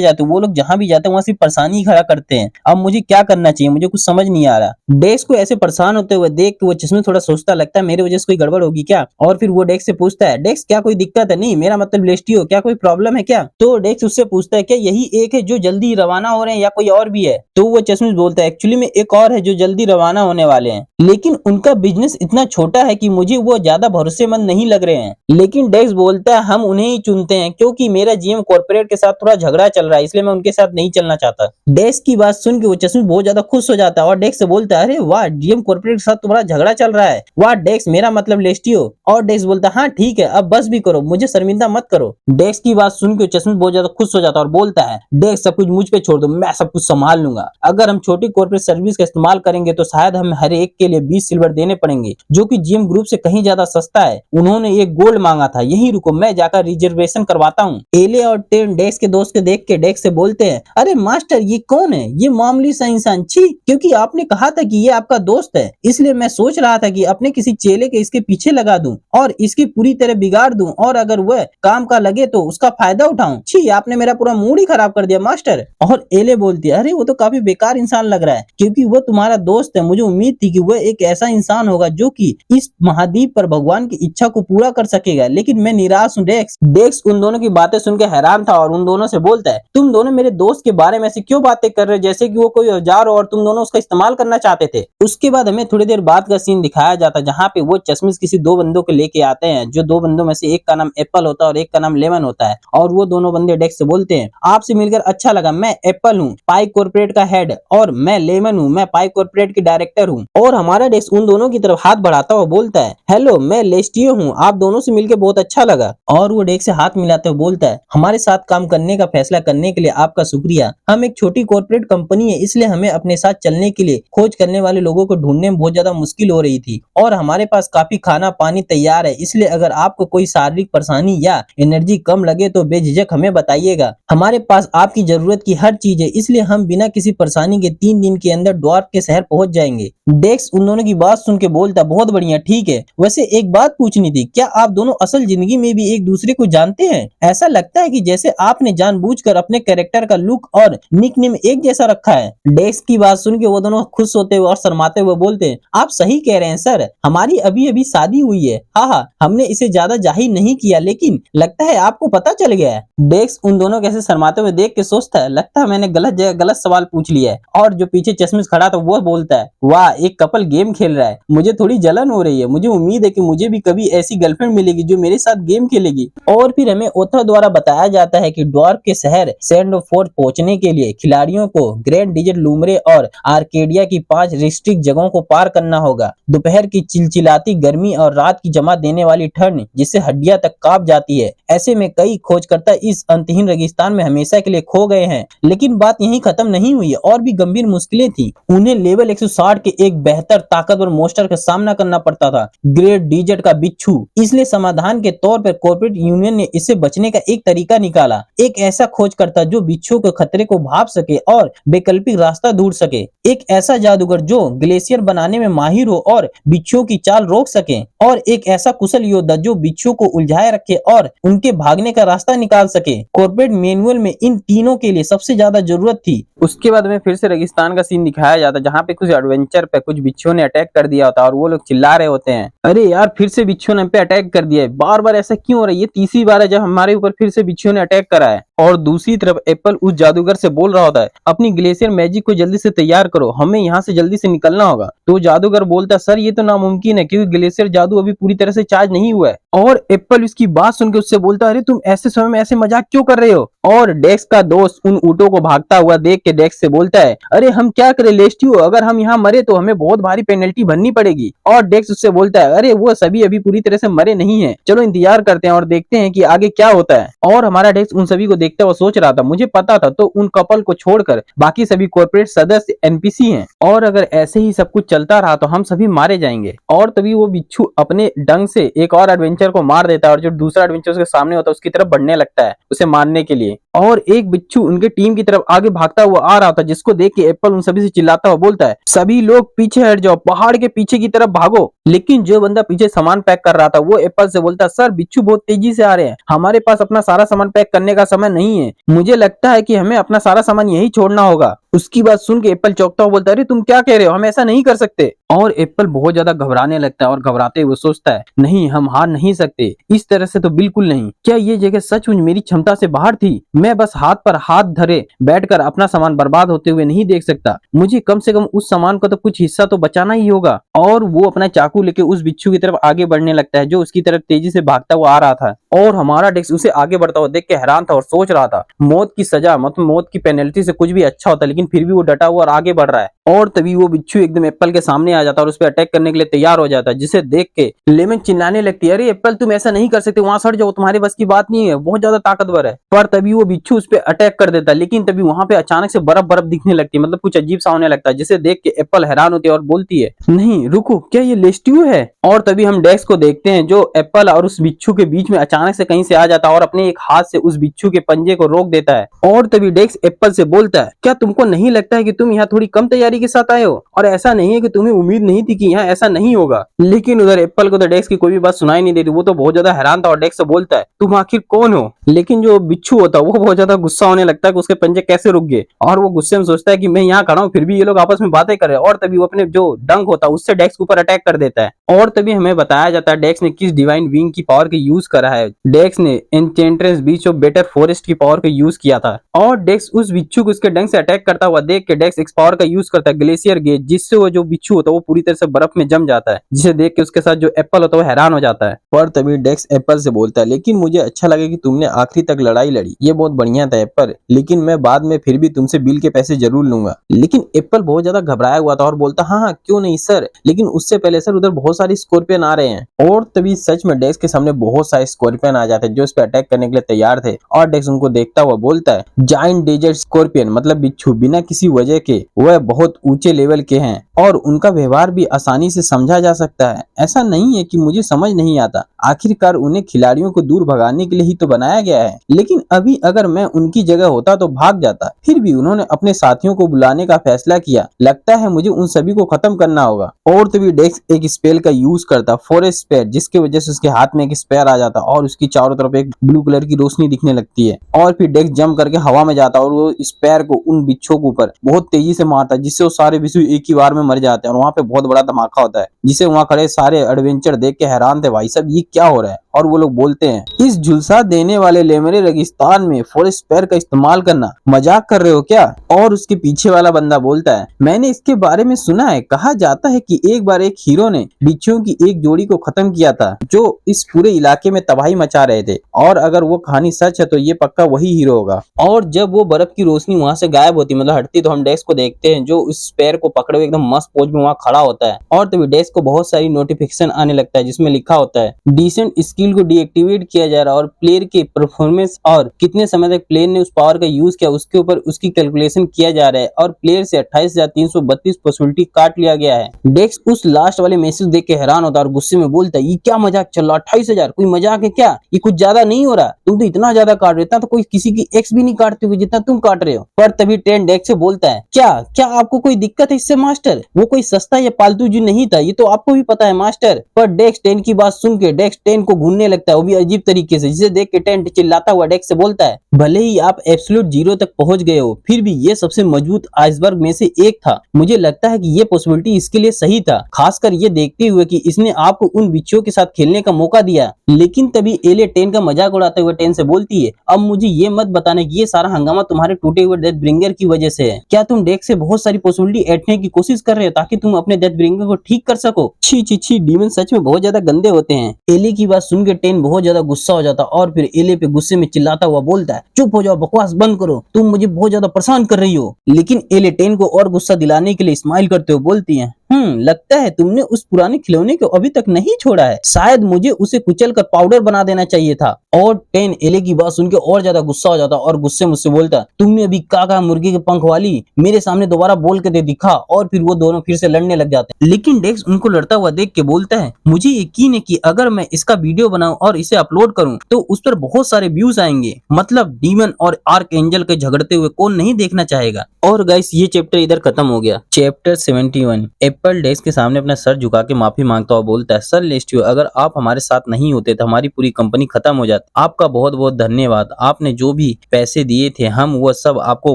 जाए तो वो लोग जहाँ भी जाते हैं वहाँ सिर्फ परेशानी खड़ा करते हैं। अब मुझे क्या करना चाहिए, मुझे कुछ समझ नहीं आ रहा। डेक्स को ऐसे परेशान होते हुए देख के वो चश्मे थोड़ा सोचता लगता है, मेरे वजह से कोई गड़बड़ होगी क्या? और फिर वो डेक्स से पूछता है, डेक्स क्या कोई दिक्कत है? नहीं मेरा मतलब लेस्टियो, क्या कोई प्रॉब्लम है क्या? तो डेक्स उससे पूछता है, क्या यही एक है जो जल्दी रवाना हो रहे हैं या कोई और भी है? तो वो चश्मे बोलता है, एक्चुअली में एक और है जो जल्दी रवाना होने वाले हैं, लेकिन उनका बिजनेस इतना छोटा है कि मुझे वो ज्यादा भरोसेमंद नहीं लग रहे हैं। लेकिन डेक्स बोलता है, हम उन्हें ही चुनते हैं क्योंकि मेरा जीएम कॉर्पोरेट के साथ थोड़ा झगड़ा चल रहा है, इसलिए मैं उनके साथ नहीं चलना चाहता। डेक्स की बात सुन के वो चश्मे बहुत ज्यादा खुश हो जाता है और डेक्स से बोलता है, अरे वाह, जीएम कॉर्पोरेट के साथ तुम्हारा झगड़ा चल रहा है, वाह डेक्स, मेरा मतलब लेस्टियो। और डेक्स बोलता है, हाँ ठीक है, अब बस भी करो, मुझे शर्मिंदा मत करो। डेक्स की बात सुन के चश्मे बहुत ज्यादा खुश हो जाता है और बोलता है, डेक्स सब कुछ मुझ पे छोड़ दो, मैं सब कुछ संभाल लूंगा। अगर हम छोटी कॉर्पोरेट सर्विस का इस्तेमाल करेंगे तो शायद हम हर एक के लिए 20 सिल्वर देने पड़ेंगे, जो कि जीएम ग्रुप से कहीं ज्यादा सस्ता है। उन्होंने एक गोल्ड मांगा था, यही रुको मैं जाकर रिजर्वेशन करवाता हूँ। एले और टेन डेक्स के दोस्त के देख के डेक्स से बोलते हैं, अरे मास्टर ये कौन है? ये मामूली सा इंसान, छी, क्योंकि आपने कहा था कि ये आपका दोस्त है, इसलिए मैं सोच रहा था कि अपने किसी चेले के इसके पीछे लगा दूं और इसकी पूरी तरह बिगाड़ दूं और अगर वह काम का लगे तो उसका फायदा उठाऊं। छी, आपने मेरा पूरा मूड ही खराब कर दिया मास्टर। और एले बोलती है, अरे वो तो काफी बेकार इंसान लग रहा है, क्योंकि वो तुम्हारा दोस्त है, मुझे उम्मीद थी कि वह एक ऐसा इंसान होगा जो कि इस महाद्वीप पर भगवान की इच्छा को पूरा कर सकेगा, लेकिन मैं निराश हूँ। डेक्स उन दोनों की बातें सुन के हैरान था और उन दोनों से बोलता है, तुम दोनों मेरे दोस्त के बारे में से क्यों बातें कर रहे हो जैसे कि वो कोई औजार हो और तुम दोनों उसका इस्तेमाल करना चाहते थे। उसके बाद हमें थोड़ी देर बाद का सीन दिखाया जाता है जहाँ पे वो चश्मे किसी 2 बंदों को लेके आते हैं, जो 2 बंदों में से एक का नाम एप्पल होता है और एक का नाम लेमन होता है। और वो दोनों बंदे डेक्स से बोलते हैं, आपसे मिलकर अच्छा लगा, मैं एप्पल हूँ, पाई कॉर्पोरेट का हेड, और मैं लेमन हूँ, मैं पाई कॉर्पोरेट की डायरेक्टर हूँ। और हमारा डेक्स उन दोनों की तरफ हाथ बढ़ाता हुआ बोलता है, हेलो मैं लेस्टियो हूँ, आप दोनों से मिलकर बहुत अच्छा लगा। और वो डेक्स से हाथ मिलाते हुए बोलता है, हमारे साथ काम करने का फैसला करने के लिए आपका शुक्रिया। हम एक छोटी कॉर्पोरेट कंपनी है, इसलिए हमें अपने साथ चलने के लिए खोज करने वाले लोगों को ढूंढने में बहुत ज्यादा मुश्किल हो रही थी और हमारे पास काफी खाना पानी तैयार है, इसलिए अगर आपको कोई शारीरिक परेशानी या एनर्जी कम लगे तो बेझिझक हमें बताइएगा। हमारे पास आपकी जरूरत की हर चीज है, इसलिए हम बिना किसी परेशानी के 3 दिन के अंदर ड्वार्फ के शहर पहुंच जाएंगे। डेक्स उन दोनों की बात सुन के बोलता, बहुत बढ़िया, ठीक है, वैसे एक बात पूछनी थी, क्या आप दोनों असल जिंदगी में भी एक दूसरे को जानते हैं? ऐसा लगता है कि जैसे आपने जानबूझकर अपने कैरेक्टर का लुक और निकनेम एक जैसा रखा है। डेक्स की बात सुन के वो दोनों खुश होते हुए और शर्माते हुए बोलते हैं, आप सही कह रहे हैं सर, हमारी अभी अभी शादी हुई है, हाँ, हमने इसे ज्यादा जाहिर नहीं किया, लेकिन लगता है आपको पता चल गया है। डेक्स उन दोनों कैसे शर्माते हुए देख के सोचता है, लगता है मैंने गलत जगह गलत सवाल पूछ लिया है। और जो पीछे चश्मे से खड़ा था वो बोलता है, वाह, एक कपल गेम खेल रहा है, मुझे थोड़ी जलन हो रही है, मुझे उम्मीद है कि मुझे भी कभी ऐसी गर्लफ्रेंड मिलेगी जो मेरे साथ गेम खेलेगी। और फिर हमें ऑथर द्वारा बताया जाता है कि ड्वार्फ के शहर सैंडफोर्ड पहुंचने के लिए खिलाड़ियों को ग्रैंड डिजर्ट लूमरे और आर्केडिया की 5 रिस्ट्रिक्ट जगहों को पार करना होगा। दोपहर की चिलचिलाती गर्मी और रात की जमा देने वाली ठंड जिससे हड्डियां तक कांप जाती है। ऐसे में कई खोजकर्ता इस अंतहीन रेगिस्तान में हमेशा के लिए खो गए हैं। लेकिन बात यहीं खत्म नहीं हुई, और भी गंभीर मुश्किलें थी। उन्हें लेवल 160 के एक बेहतर ताकतवर मोस्टर का सामना करना पड़ता था, ग्रेट डिजर्ट का बिच्छू। इसलिए समाधान के तौर पर कॉर्पोरेट यूनियन ने इससे बचने का एक तरीका निकाला, एक ऐसा खोजकर्ता जो बिच्छू के खतरे को भाप सके और वैकल्पिक रास्ता ढूंढ सके, एक ऐसा जादूगर जो ग्लेशियर बनाने में माहिर हो और बिच्छुओं की चाल रोक सके, और एक ऐसा कुशल योद्धा जो बिच्छुओं को उलझाए रखे और उनकी उनके भागने का रास्ता निकाल सके। कॉर्पोरेट मैनुअल में इन तीनों के लिए सबसे ज्यादा जरूरत थी। उसके बाद में फिर से रेगिस्तान का सीन दिखाया जाता है, जहाँ पे कुछ एडवेंचर पे कुछ बिच्छुओं ने अटैक कर दिया होता है और वो लोग चिल्ला रहे होते हैं, अरे यार फिर से बिच्छुओं ने हम पे अटैक कर दिया है, बार बार ऐसा क्यों हो रहा है, ये तीसरी बार है जब हमारे ऊपर फिर से बिच्छुओं ने अटैक करा है। और दूसरी तरफ एप्पल उस जादूगर से बोल रहा होता है, अपनी ग्लेशियर मैजिक को जल्दी से तैयार करो, हमें यहाँ से जल्दी से निकलना होगा। तो जादूगर बोलता है, सर ये तो नामुमकिन है क्योंकि ग्लेशियर जादू अभी पूरी तरह से चार्ज नहीं हुआ है। और एप्पल इसकी बात सुन के उससे बोलता है, अरे तुम ऐसे समय में ऐसे मजाक क्यों कर रहे हो। और डेक्स का दोस्त उन ऊँटों को भागता हुआ देख के डेक्स से बोलता है, अरे हम क्या करें लेस्टियो, अगर हम यहाँ मरे तो हमें बहुत भारी पेनल्टी भरनी पड़ेगी। और डेक्स उससे बोलता है, अरे वो सभी अभी पूरी तरह से मरे नहीं है, चलो इंतजार करते हैं और देखते हैं कि आगे क्या होता है। और हमारा डेक्स उन सभी को देखता हुआ सोच रहा था, मुझे पता था तो उन कपल को छोड़कर बाकी सभी कॉर्पोरेट सदस्य एनपीसी हैं, और अगर ऐसे ही सब कुछ चलता रहा तो हम सभी मारे जाएंगे। और तभी वो बिच्छू अपने डंग से एक और एडवेंचर को मार देता है और जो दूसरा एडवेंचर उसके सामने होता है उसकी तरफ बढ़ने लगता है उसे मारने के लिए। और एक बिच्छू उनके टीम की तरफ आगे भागता हुआ आ रहा था, जिसको देख के एप्पल उन सभी से चिल्लाता हुआ बोलता है, सभी लोग पीछे हट जाओ, पहाड़ के पीछे की तरफ भागो। लेकिन जो बंदा पीछे सामान पैक कर रहा था वो एप्पल से बोलता, सर बिच्छू बहुत तेजी से आ रहे हैं, हमारे पास अपना सारा सामान पैक करने का समय नहीं है, मुझे लगता है कि हमें अपना सारा सामान यही छोड़ना होगा। उसकी बात सुन के एप्पल चौंकता हुआ बोलता है, अरे तुम क्या कह रहे हो, हम ऐसा नहीं कर सकते। और एप्पल बहुत ज्यादा घबराने लगता है और घबराते हुए सोचता है, नहीं हम हार नहीं सकते, इस तरह से तो बिल्कुल नहीं। क्या ये जगह सचमुच मेरी क्षमता से बाहर थी? मैं बस हाथ पर हाथ धरे बैठकर अपना सामान बर्बाद होते हुए नहीं देख सकता, मुझे कम से कम उस सामान का तो कुछ हिस्सा तो बचाना ही होगा। और वो अपना चाकू लेके उस बिच्छू की तरफ आगे बढ़ने लगता है जो उसकी तरफ तेजी से भागता हुआ आ रहा था। और हमारा डेक्स उसे आगे बढ़ता हुआ देख के हैरान था और सोच रहा था, मौत की सजा मतलब मौत की पेनल्टी से कुछ भी अच्छा होता, लेकिन फिर भी वो डटा हुआ और आगे बढ़ रहा है। और तभी वो बिच्छू एकदम एप्पल के सामने आ जाता है और उस पर अटैक करने के लिए तैयार हो जाता है, जिसे देख के लेमन चिल्लाने लगती है, अरे एप्पल तुम ऐसा नहीं कर सकते, वहां सड़ जाओ, तुम्हारे बस की बात नहीं है, बहुत ज्यादा ताकतवर है। पर तभी वो बिच्छू उस पर अटैक कर देता है, लेकिन तभी वहां पे अचानक से बर्फ बर्फ दिखने लगती है, मतलब कुछ अजीब सा होने लगता है, जिसे देख के एप्पल हैरान होती है और बोलती है, नहीं रुको, क्या ये लेस्टियो है? और तभी हम डेक्स को देखते हैं जो एप्पल और उस बिच्छू के बीच में अचानक से कहीं से आ जाता है और अपने एक हाथ से उस बिच्छू के पंजे को रोक देता है। और तभी डेक्स एप्पल से बोलता है, क्या तुमको नहीं लगता है कि तुम यहाँ थोड़ी कम तैयारी के साथ आए हो, और ऐसा नहीं है कि तुम्हें उम्मीद नहीं थी कि यहाँ ऐसा नहीं होगा। लेकिन उधर एप्पल को तो डेक्स की कोई भी बात सुनाई नहीं देती, वो तो बहुत ज्यादा हैरान था और डेक्स से बोलता है, तुम आखिर कौन हो? लेकिन जो बिच्छू होता है वो बहुत ज्यादा गुस्सा होने लगता है कि उसके पंजे कैसे रुक गए, और वो गुस्से में सोचता है कि मैं यहाँ खड़ा हूँ फिर भी ये लोग आपस में बातें कर रहे हैं। और तभी वो अपने जो डंक होता है उससे डेक्स के ऊपर अटैक कर देता है। और तभी हमें बताया जाता है डेक्स ने किस डिवाइन विंग की पावर का यूज करा है। डेक्स ने एन्चेंट्रेस बीच ऑफ बेटर फॉरेस्ट की पावर का यूज किया था। और डेक्स उस बिच्छू को उसके डंक से अटैक करता हुआ देख के डेक्स इस पावर का यूज करता है ग्लेशियर गेज, जिससे वो जो बिच्छू होता है वो पूरी तरह से बर्फ में जम जाता है, जिसे देख के उसके साथ जो एप्पल होता है वो हैरान हो जाता है। पर तभी डेक्स एप्पल से बोलता है, लेकिन मुझे अच्छा लगा कि तुमने आखिरी तक लड़ाई लड़ी, ये बहुत बढ़िया था एप्पल, लेकिन मैं बाद में फिर भी तुमसे बिल के पैसे जरूर लूंगा। लेकिन एप्पल बहुत ज्यादा घबराया हुआ था और बोलता, हाँ हाँ क्यों नहीं सर, लेकिन उससे पहले सर उधर बहुत सारे स्कॉर्पियन आ रहे हैं। और तभी सच में डेक्स के सामने बहुत सारे स्कॉर्पियन आ जाते हैं जो उस पर अटैक करने के लिए तैयार थे। और डेक्स उनको देखता हुआ बोलता है, जायंट डेजर्ट स्कॉर्पियन मतलब बिच्छू बिना किसी वजह के वह बहुत ऊंचे लेवल के हैं और उनका व्यवहार भी आसानी से समझा जा सकता है। ऐसा नहीं है कि मुझे समझ नहीं आता, आखिरकार उन्हें खिलाड़ियों को दूर भगाने के लिए ही तो बनाया गया है, लेकिन अभी अगर मैं उनकी जगह होता तो भाग जाता। फिर भी उन्होंने अपने साथियों को बुलाने का फैसला किया, लगता है मुझे उन सभी को खत्म करना होगा। और तभी डेक्स एक स्पेल का यूज करता, फॉरेस्ट स्पेयर, जिसकी वजह से उसके हाथ में एक स्पेयर आ जाता और उसकी चारों तरफ एक ब्लू कलर की रोशनी दिखने लगती है। और फिर डेक्स जंप करके हवा में जाता और वो स्पेयर को उन बिच्छों के ऊपर बहुत तेजी से मारता, जिससे वो सारे बिच्छू एक ही बार में मर जाते हैं। और वहाँ पे बहुत बड़ा धमाका होता है, जिसे वहाँ खड़े सारे एडवेंचर देख के हैरान थे, भाई साहब ये क्या हो रहा है। और वो लोग बोलते हैं, इस झुलसा देने वाले लेमरे रेगिस्तान में फॉरेस्ट स्पेयर का इस्तेमाल करना मजाक कर रहे हो क्या? और उसके पीछे वाला बंदा बोलता है, मैंने इसके बारे में सुना है, कहा जाता है कि एक बार एक हीरो ने बिच्छुओं की एक जोड़ी को खत्म किया था जो इस पूरे इलाके में तबाही मचा रहे थे, और अगर वो कहानी सच है तो ये पक्का वही हीरो होगा। और जब वो बर्फ की रोशनी वहां से गायब होती मतलब हटती, तो हम डेक्स को देखते हैं जो उस स्पेयर को पकड़े हुए एकदम मस्त पोज में वहां खड़ा होता है। और तभी डेक्स को बहुत सारी नोटिफिकेशन आने लगता है जिसमें लिखा होता है, डिसेंट स्किल को डीएक्टिवेट किया जा रहा है और प्लेयर के परफॉर्मेंस और कितने समय तक प्लेयर ने उस पावर का यूज किया उसके ऊपर उसकी कैलकुलेशन किया जा रहा है, और प्लेयर से 28,332 पॉसिबिलिटी काट लिया गया है। डेक्स उस लास्ट वाले मैसेज देख के हैरान होता है और गुस्से में बोलता है, ये क्या मजाक चल रहा, 28,000 कोई मजाक है क्या? ये कुछ ज्यादा नहीं हो रहा, तुम तो इतना ज्यादा काट रहे हो, तो कोई किसी की एक्स भी नहीं काटते हुए जितना तुम काट रहे हो। पर तभी टेन डेक्स से बोलता है, क्या क्या आपको कोई दिक्कत है इससे मास्टर? वो कोई सस्ता या पालतू जी नहीं था, ये तो आपको भी पता है मास्टर। पर डेक्स टेन की बात सुन के डेक्स डेक्स टेन को घूरने लगता है, वो भी अजीब तरीके से, जिसे देख के टेन चिल्लाता हुआ डेक्स से बोलता है भले ही आप एब्सोल्यूट जीरो तक पहुंच गए हो, फिर भी ये सबसे मजबूत आइसबर्ग में से एक था। मुझे लगता है कि ये पॉसिबिलिटी इसके लिए सही था, खासकर ये देखते हुए कि इसने आपको उन बिच्छुओं के साथ खेलने का मौका दिया। लेकिन तभी एले टेन का मजाक उड़ाते हुए टेन से बोलती है अब मुझे ये मत बताने कि ये सारा हंगामा तुम्हारे टूटे हुए डेथ ब्रिंगर की वजह से है। क्या तुम डेक्स से बहुत सारी पॉसिबिलिटी ऐंठने की कोशिश कर रहे हो ताकि तुम अपने डेथ ब्रिंगर को ठीक कर सको? छी छी छी, डीमन सच में बहुत ज्यादा गंदे होते हैं। एले की बात सुन के टेन बहुत ज्यादा गुस्सा हो जाता और फिर एले पे गुस्से में चिल्लाता हुआ बोलता है चुप हो जाओ, बकवास बंद करो, तुम मुझे बहुत ज्यादा परेशान कर रही हो। लेकिन एले टेन को और गुस्सा दिलाने के लिए स्माइल करते हुए बोलती है लगता है तुमने उस पुराने खिलौने को अभी तक नहीं छोड़ा है, शायद मुझे उसे कुचल कर पाउडर बना देना चाहिए था। और टेन एले की बात सुनकर और ज्यादा गुस्सा हो जाता और गुस्से मुझसे बोलता तुमने अभी कहा मुर्गी के पंख वाली, मेरे सामने दोबारा बोल के दे दिखा। और फिर वो दोनों फिर से लड़ने लग जाते हैं। लेकिन डेक्स उनको लड़ता हुआ देख के बोलता है मुझे यकीन है कि अगर मैं इसका वीडियो बनाऊं और इसे अपलोड करूं तो उस पर बहुत सारे व्यूज आएंगे, मतलब डीमन और आर्क एंजल के झगड़ते हुए कौन नहीं देखना चाहेगा। और गाइस ये चैप्टर इधर खत्म हो गया। चैप्टर 71। एप्पल डेस्क के सामने अपना सर झुका के माफी मांगता हुआ बोलता है सर लेस्टियो, अगर आप हमारे साथ नहीं होते तो हमारी पूरी कंपनी खत्म हो जाती। आपका बहुत बहुत धन्यवाद, आपने जो भी पैसे दिए थे हम वो सब आपको